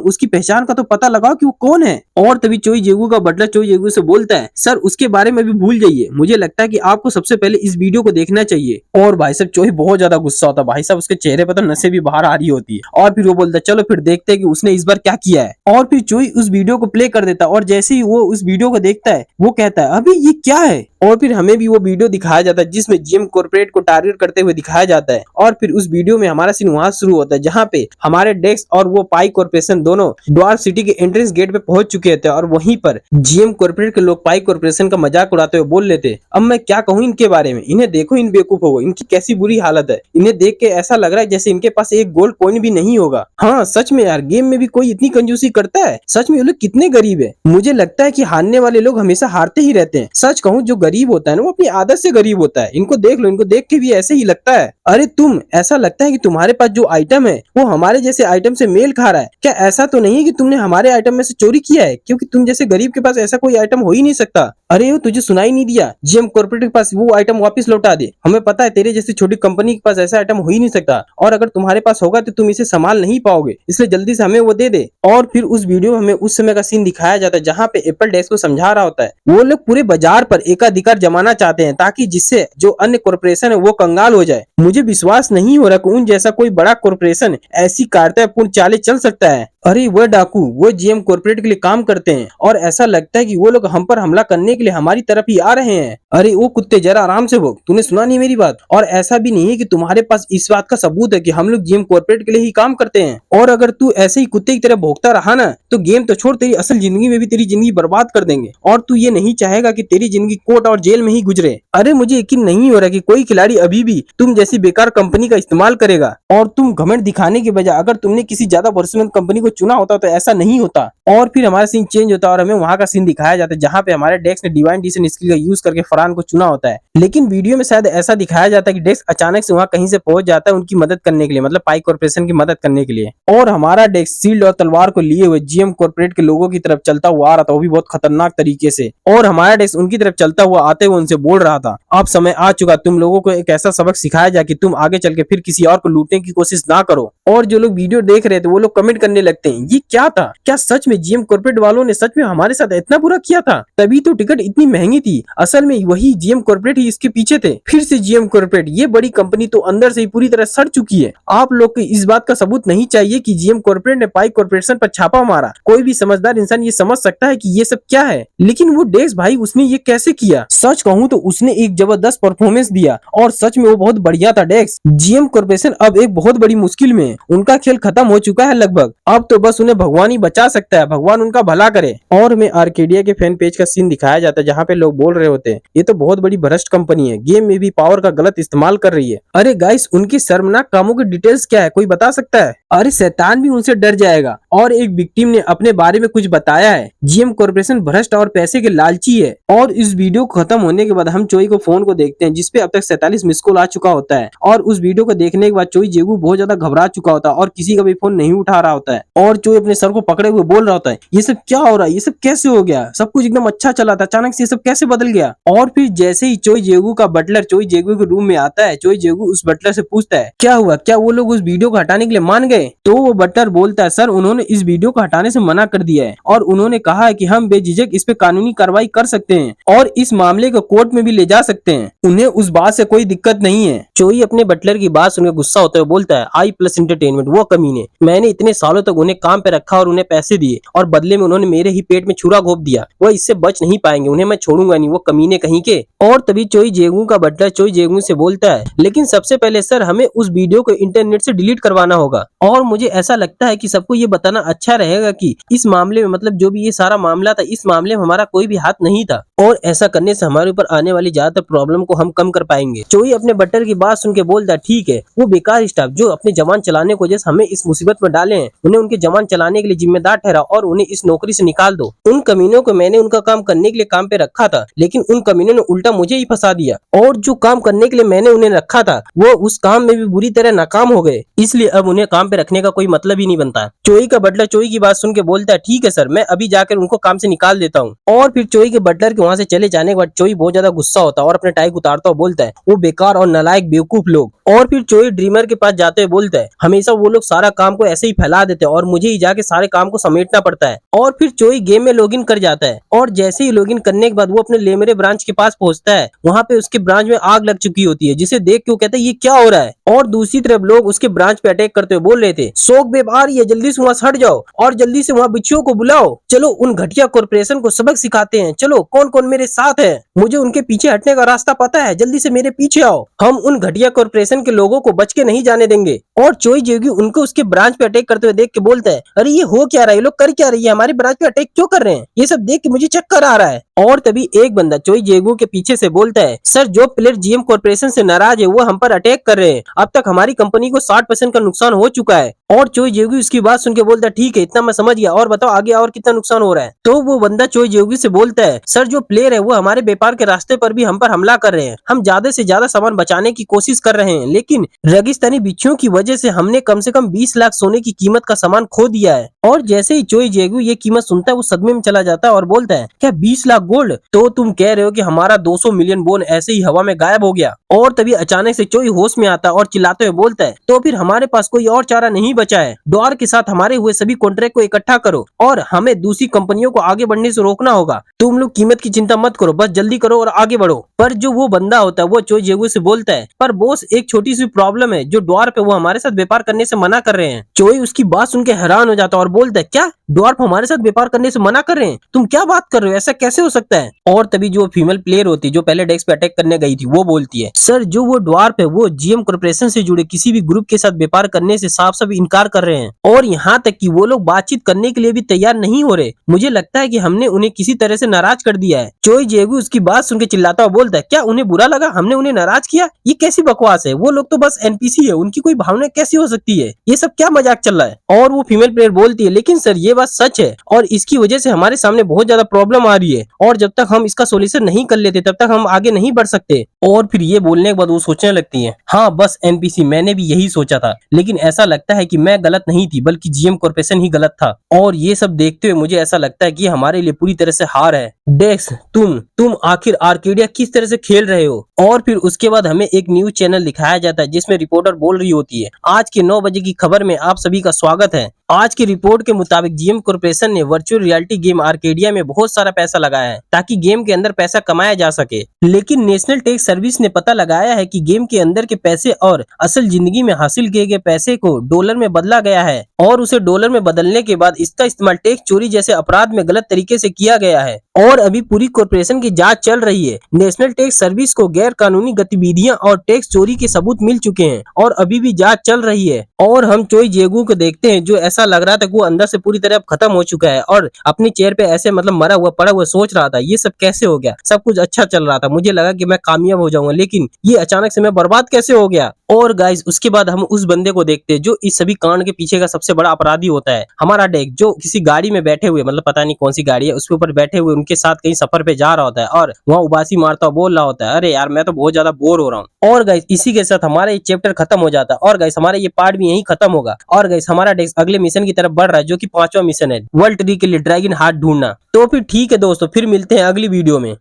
उसकी पहचान का तो पता लगाओ कि वो कौन है। और तभी चोई जेगू का बटलर चोई जेगू से बोलता है, सर उसके बारे में भी भूल जाइए, मुझे लगता है कि आपको सबसे पहले इस वीडियो को देखना चाहिए। और भाई साहब चोई बहुत ज्यादा गुस्सा होता है, भाई साहब उसके चेहरे पर तो नसें भी बाहर आ रही होती है। और फिर वो बोलता है, चलो फिर देखते हैं कि उसने इस बार क्या किया है। और फिर चोई उस वीडियो को प्ले कर देता है और जैसे ही वो उस वीडियो को देखता है वो कहता है, अभी ये क्या है? और फिर हमें भी वो वीडियो दिखाया जाता है जिसमें जीएम कॉर्पोरेट को टारगेट करते हुए दिखाया जाता है। और फिर उस वीडियो में हमारा सीन वहां शुरू होता है जहाँ पे हमारे डेक्स और वो पाई कॉर्पोरेशन दोनों ड्वार्फ सिटी के एंट्रेंस गेट पे पहुंच चुके थे और वहीं पर जीएम कॉर्पोरेट के लोग पाई कॉर्पोरेशन का मजाक उड़ाते हुए बोल लेते, अब मैं क्या कहूँ इनके बारे में, इन्हें देखो इन बेवकूफों को, इनकी कैसी बुरी हालत है। इन्हें देख के ऐसा लग रहा है जैसे इनके पास एक गोल्ड कॉइन भी नहीं होगा। हाँ सच में यार, गेम में भी कोई इतनी कंजूसी करता है? सच में ये लोग कितने गरीब है। मुझे लगता है कि हारने वाले लोग हमेशा हारते ही रहते हैं। सच कहूँ, जो गरीब होता है ना वो अपनी आदत से गरीब होता है। इनको देख लो, इनको देख के भी ऐसे ही लगता है। अरे तुम, ऐसा लगता है कि तुम्हारे पास जो आइटम है वो हमारे जैसे आइटम से मेल खा रहा है। क्या ऐसा तो नहीं है कि तुमने हमारे आइटम में से चोरी किया है? क्योंकि तुम जैसे गरीब के पास ऐसा कोई आइटम हो ही नहीं सकता। अरे वो तुझे सुनाई नहीं दिया? जीएम कॉर्पोरेट के पास वो आइटम वापस लौटा दे। हमें पता है तेरे जैसी छोटी कंपनी के पास ऐसा आइटम हो ही नहीं सकता, और अगर तुम्हारे पास होगा तो तुम इसे संभाल नहीं पाओगे, इसलिए जल्दी से हमें वो दे दे। और फिर उस वीडियो में हमें उस समय का सीन दिखाया जाता है जहाँ पे एप्पल डेस्क को समझा रहा होता है। वो लोग पूरे बाजार पर एकाधिकार जमाना चाहते हैं ताकि जिससे जो अन्य कॉर्पोरेशन है वो कंगाल हो जाए। मुझे विश्वास नहीं हो रहा कि उन जैसा कोई बड़ा कॉर्पोरेशन ऐसी कार्रवाईपूर्ण चालें चल सकता है। अरे वो डाकू, वो जीएम कॉर्पोरेट के लिए काम करते हैं और ऐसा लगता है कि वो लोग हम पर हमला करने के लिए हमारी तरफ ही आ रहे हैं। अरे वो कुत्ते, जरा आराम से भोग, तूने सुना नहीं मेरी बात? और ऐसा भी नहीं है कि तुम्हारे पास इस बात का सबूत है कि हम लोग जीएम कॉर्पोरेट के लिए ही काम करते हैं। और अगर तू ऐसे ही कुत्ते की तरह भोगता रहा ना तो गेम तो छोड़, तेरी असल जिंदगी में भी तेरी जिंदगी बर्बाद कर देंगे। और तू ये नहीं चाहेगा कि तेरी जिंदगी कोर्ट और जेल में ही गुजरे। अरे मुझे यकीन नहीं हो रहा कि कोई खिलाड़ी अभी भी तुम जैसी बेकार कंपनी का इस्तेमाल करेगा। और तुम घमंड दिखाने के बजाय अगर तुमने किसी ज्यादा भरोसेमंद कंपनी को चुना होता तो ऐसा नहीं होता। और फिर हमारा सीन चेंज होता है और हमें वहां का सीन दिखाया जाता है जहाँ पे हमारे डेक्स ने डिवाइन डिसीजन स्किल का यूज करके फरहान को चुना होता है। लेकिन वीडियो में शायद ऐसा दिखाया जाता है कि डेक्स अचानक से वहां कहीं से पहुंच जाता है उनकी मदद करने के लिए, मतलब पाई कॉर्पोरेशन की मदद करने के लिए। और हमारा डेक्स शील्ड और तलवार को लिए हुए जीएम कॉर्पोरेट के लोगों की तरफ चलता हुआ आ रहा था, वो भी बहुत खतरनाक तरीके से। और हमारा डेक्स उनकी तरफ चलता हुआ आते हुए उनसे बोल रहा था, अब समय आ चुका तुम लोगों को एक ऐसा सबक सिखाया जाए कि तुम आगे चल के फिर किसी और को लूटने की कोशिश ना करो। और जो लोग वीडियो देख रहे थे वो लोग कमेंट करने लगते हैं, ये क्या था? क्या सच में जीएम कॉर्पोरेट वालों ने सच में हमारे साथ इतना बुरा किया था? तभी तो टिकट इतनी महंगी थी। असल में वही जीएम कॉर्पोरेट ही इसके पीछे थे। फिर से जीएम कॉर्पोरेट, ये बड़ी कंपनी तो अंदर से ही पूरी तरह सड़ चुकी है। आप लोग को इस बात का सबूत नहीं चाहिए कि जीएम कॉर्पोरेट ने पाई कॉर्पोरेशन पर छापा मारा। कोई भी समझदार इंसान ये समझ सकता है कि ये सब क्या है। लेकिन वो डेक्स भाई, उसने ये कैसे किया? सच कहूँ तो उसने एक जबरदस्त परफॉर्मेंस दिया और सच में वो बहुत बढ़िया था डेक्स। जीएम कॉर्पोरेशन अब एक बहुत बड़ी मुश्किल में है। उनका खेल खत्म हो चुका है लगभग। अब तो बस उन्हें भगवान ही बचा सकता है। भगवान उनका भला करे। और हमें आर्केडिया के फैन पेज का सीन दिखाया जाता है जहाँ पे लोग बोल रहे होते हैं, ये तो बहुत बड़ी भ्रष्ट कंपनी है, गेम में भी पावर का गलत इस्तेमाल कर रही है। अरे गाइस, उनकी शर्मनाक कामों की डिटेल्स क्या है, कोई बता सकता है? अरे शैतान भी उनसे डर जाएगा। और एक विक्टिम ने अपने बारे में कुछ बताया है, जीएम कॉर्पोरेशन भ्रष्ट और पैसे के लालची है। और इस वीडियो खत्म होने के बाद हम चोई को फोन को देखते हैं जिसपे अब तक 47 मिस कॉल आ चुका होता है। और उस वीडियो को देखने के बाद चोई जेगू बहुत ज्यादा घबरा चुका होता है और किसी का भी फोन नहीं उठा रहा होता है। और चोई अपने सर को पकड़े हुए बोल रहा होता है, ये सब क्या हो रहा है? ये सब कैसे हो गया? सब कुछ एकदम अच्छा चला था, अचानक से ये सब कैसे बदल गया? और फिर जैसे ही चोई जेगू का बटलर चोई जेगू के रूम में आता है, चोई जेगू उस बटलर से पूछता है क्या हुआ, क्या वो लोग उस वीडियो को हटाने के लिए मान गए? तो वो बटलर बोलता है, सर उन्होंने इस वीडियो को हटाने से मना कर दिया है और उन्होंने कहा है कि हम बेझिझक इस पे कानूनी कार्रवाई कर सकते हैं और इस मामले को कोर्ट में भी ले जा सकते हैं। उन्हें उस बात से कोई दिक्कत नहीं है। चोई अपने बटलर की बात सुनकर गुस्सा होता है, बोलता है, आई प्लस एंटरटेनमेंट, वो कमीने, मैंने इतने सालों तक उन्हें काम पे रखा और उन्हें पैसे दिए और बदले में उन्होंने मेरे ही पेट में छुरा घोप दिया। वह इससे बच नहीं पाएंगे, उन्हें मैं छोड़ूंगा नहीं, वो कमीने कहीं के। और तभी चोई जेगू का बटलर चोई जेगू से बोलता है, लेकिन सबसे पहले सर हमें उस वीडियो को इंटरनेट से डिलीट करवाना होगा। और मुझे ऐसा लगता है कि सबको ये बताना अच्छा रहेगा कि इस मामले में, मतलब जो भी ये सारा मामला था, इस मामले में हमारा कोई भी हाथ नहीं था और ऐसा करने से हमारे ऊपर आने वाली ज्यादातर प्रॉब्लम को हम कम कर पाएंगे। चोई अपने बटलर की बात सुन के बोलता है, ठीक है, वो बेकार स्टाफ जो अपने जवान चलाने को जैसे हमें इस मुसीबत में डाले हैं, उन्हें उनके जवान चलाने के लिए जिम्मेदार ठहरा और उन्हें इस नौकरी से निकाल दो। उन कमीनों को मैंने उनका काम करने के लिए काम पे रखा था, लेकिन उन कमीनों ने उल्टा मुझे ही फंसा दिया और जो काम करने के लिए मैंने उन्हें रखा था वो उस काम में भी बुरी तरह नाकाम हो गए, इसलिए अब उन्हें काम पे रखने का कोई मतलब ही नहीं बनता। चोई का बटलर चोई की बात सुन के बोलता है, ठीक है सर, मैं अभी जाकर उनको काम से निकाल देता हूँ। और फिर चोई के बटलर के वहाँ से चले जाने के बाद चोई बहुत ज्यादा गुस्सा होता है और अपने टाई उतारता हुआ बोलता है, वो बेकार और नालायक बेवकूफ लोग। और फिर चोई ड्रीमर के पास जाते हुए बोलता है, हमेशा वो लोग सारा काम को ऐसे ही फैला देते हैं और मुझे ही जाके सारे काम को समेटना पड़ता है। और फिर चोई गेम में लॉगिन कर जाता है और जैसे ही लॉगिन करने के बाद वो अपने लेमरे ब्रांच के पास पहुंचता है, वहाँ पे उसके ब्रांच में आग लग चुकी होती है, जिसे देख के वो कहता है, ये क्या हो रहा है? और दूसरी तरफ लोग उसके ब्रांच पे अटैक करते हुए बोल रहे थे, शोक बेब आ रही है, जल्दी से वहाँ से हट जाओ और जल्दी से वहाँ बिच्छुओं को बुलाओ, चलो उन घटिया कॉर्पोरेशन को सबक सिखाते हैं, चलो कौन कौन मेरे साथ है, मुझे उनके पीछे हटने का रास्ता पता है, जल्दी से मेरे पीछे आओ, हम उन घटिया कॉर्पोरेशन के लोगों को बच के नहीं जाने देंगे। और चोई जेगू उनको उसके ब्रांच पे अटैक करते हुए देख के बोलता है, अरे ये हो क्या रहा है, ये लोग कर क्या रही है, हमारे ब्रांच पे अटैक क्यों कर रहे हैं? ये सब देख के मुझे चक्कर आ रहा है। और तभी एक बंदा चोई जेगू के पीछे से बोलता है, सर जो प्लेयर जीएम कॉर्पोरेशन से नाराज है वो हम पर अटैक कर रहे हैं। अब तक हमारी कंपनी को 60% का नुकसान हो चुका है। और चोई जेगू इसकी बात सुन के बोलता है, ठीक है इतना मैं समझ गया, और बताओ आगे और कितना नुकसान हो रहा है। तो वो बंदा चोई जेगू से बोलता है, सर जो प्लेयर है वो हमारे व्यापार के रास्ते पर भी हम पर हमला कर रहे हैं। हम ज्यादा से ज्यादा सामान बचाने की कोशिश कर रहे हैं, लेकिन रेगिस्तानी बिच्छुओं की वजह से हमने कम से कम 20 लाख सोने की कीमत का सामान खो दिया है। और जैसे ही चोई जेगू ये कीमत सुनता है वो सदमे में चला जाता है और बोलता है, क्या 20 लाख गोल्ड? तो तुम कह रहे हो कि हमारा 200 मिलियन बोन ऐसे ही हवा में गायब हो गया। और तभी अचानक से चोई होश में आता और चिल्लाते हुए बोलता है, तो फिर हमारे पास कोई और चारा नहीं बचा है। डॉर के साथ हमारे हुए सभी कॉन्ट्रैक्ट को इकट्ठा करो और हमें दूसरी कंपनियों को आगे बढ़ने से रोकना होगा। तुम लोग कीमत की चिंता मत करो, बस जल्दी करो और आगे बढ़ो। पर जो वो बंदा होता है वो चोई जेगू से बोलता है, पर बॉस एक छोटी सी प्रॉब्लम है, जो ड्वार्फ है वो हमारे साथ व्यापार करने से मना कर रहे हैं। चोई उसकी बात सुन के हैरान हो जाता है और बोलता है, क्या ड्वार्फ हमारे साथ व्यापार करने से मना कर रहे हैं? तुम क्या बात कर रहे हो, ऐसा कैसे हो सकता है? और तभी जो फीमेल प्लेयर होती है जो पहले डेस्क पे अटैक करने गई थी वो बोलती है, सर जो वो ड्वार्फ है वो जीएम कॉर्पोरेशन से जुड़े किसी भी ग्रुप के साथ व्यापार करने से साफ साफ इनकार कर रहे हैं, और यहाँ तक कि वो लोग बातचीत करने के लिए भी तैयार नहीं हो रहे। मुझे लगता है कि हमने उन्हें किसी तरह से नाराज कर दिया है। चोई जेगू उसकी बात सुन के चिल्लाता हुआ बोलता है, क्या उन्हें बुरा लगा हमने उन्हें नाराज किया? ये कैसी बकवास है, वो लोग तो बस एनपीसी है, उनकी कोई भावना कैसी हो सकती है? ये सब क्या मजाक चल रहा है? और वो फीमेल प्लेयर बोलती है, लेकिन सर ये बात सच है और इसकी वजह से हमारे सामने बहुत ज्यादा प्रॉब्लम आ रही है, और जब तक हम इसका सोल्यूशन नहीं कर लेते तब तक हम आगे नहीं बढ़ सकते। और फिर ये बोलने के बाद वो सोचने लगती है, हाँ बस एनपीसी, मैंने भी यही सोचा था, लेकिन ऐसा लगता है कि मैं गलत नहीं थी बल्कि जीएम कॉर्पोरेशन ही गलत था। और ये सब देखते हुए मुझे ऐसा लगता है कि हमारे लिए पूरी तरह से हार है। डेक्स तुम आखिर आर्केडिया किस तरह से खेल रहे हो? और फिर उसके बाद हमें एक न्यूज चैनल दिखाया जाता है जिसमें रिपोर्टर बोल रही होती है, आज के 9 बजे की खबर में आप सभी का स्वागत है। आज की रिपोर्ट के मुताबिक जीएम कॉर्पोरेशन ने वर्चुअल रियलिटी गेम आर्केडिया में बहुत सारा पैसा लगाया है ताकि गेम के अंदर पैसा कमाया जा सके, लेकिन नेशनल टैक्स सर्विस ने पता लगाया है कि गेम के अंदर के पैसे और असल जिंदगी में हासिल किए गए पैसे को डॉलर में बदला गया है, और उसे डॉलर में बदलने के बाद इसका इस्तेमाल टैक्स चोरी जैसे अपराध में गलत तरीके से किया गया है। और अभी पूरी कॉर्पोरेशन की जांच चल रही है। नेशनल टैक्स सर्विस को गैर कानूनी गतिविधियां और टैक्स चोरी के सबूत मिल चुके हैं और अभी भी जांच चल रही है। और हम चोई जेगू को देखते हैं जो ऐसा लग रहा था कि वो अंदर से पूरी तरह खत्म हो चुका है और अपनी चेयर पे ऐसे मतलब मरा हुआ पड़ा हुआ सोच रहा था, ये सब कैसे हो गया? सब कुछ अच्छा चल रहा था, मुझे लगा कि मैं कामयाब हो जाऊंगा, लेकिन ये अचानक से मैं बर्बाद कैसे हो गया? और गाइस उसके बाद हम उस बंदे को देखते हैं जो इस सभी कांड के पीछे का सबसे बड़ा अपराधी होता है, हमारा डेक, जो किसी गाड़ी में बैठे हुए, मतलब पता नहीं कौन सी गाड़ी है, उसके ऊपर बैठे हुए उनके साथ कहीं सफर पे जा रहा होता है और वहाँ उबासी मारता हुआ बोल रहा होता है, अरे यार मैं तो बहुत ज्यादा बोर हो रहा हूँ। और गाइस इसी के साथ हमारा ये चैप्टर खत्म हो जाता है और गाइस हमारा ये पार्ट भी यही खत्म होगा। और गाइस हमारा डेस्क अगले मिशन की तरफ बढ़ रहा है जो कि 5वां मिशन है, वर्ल्ड ट्री के लिए ड्रैगन हार्ट ढूंढना। तो फिर ठीक है दोस्तों, फिर मिलते हैं अगली वीडियो में।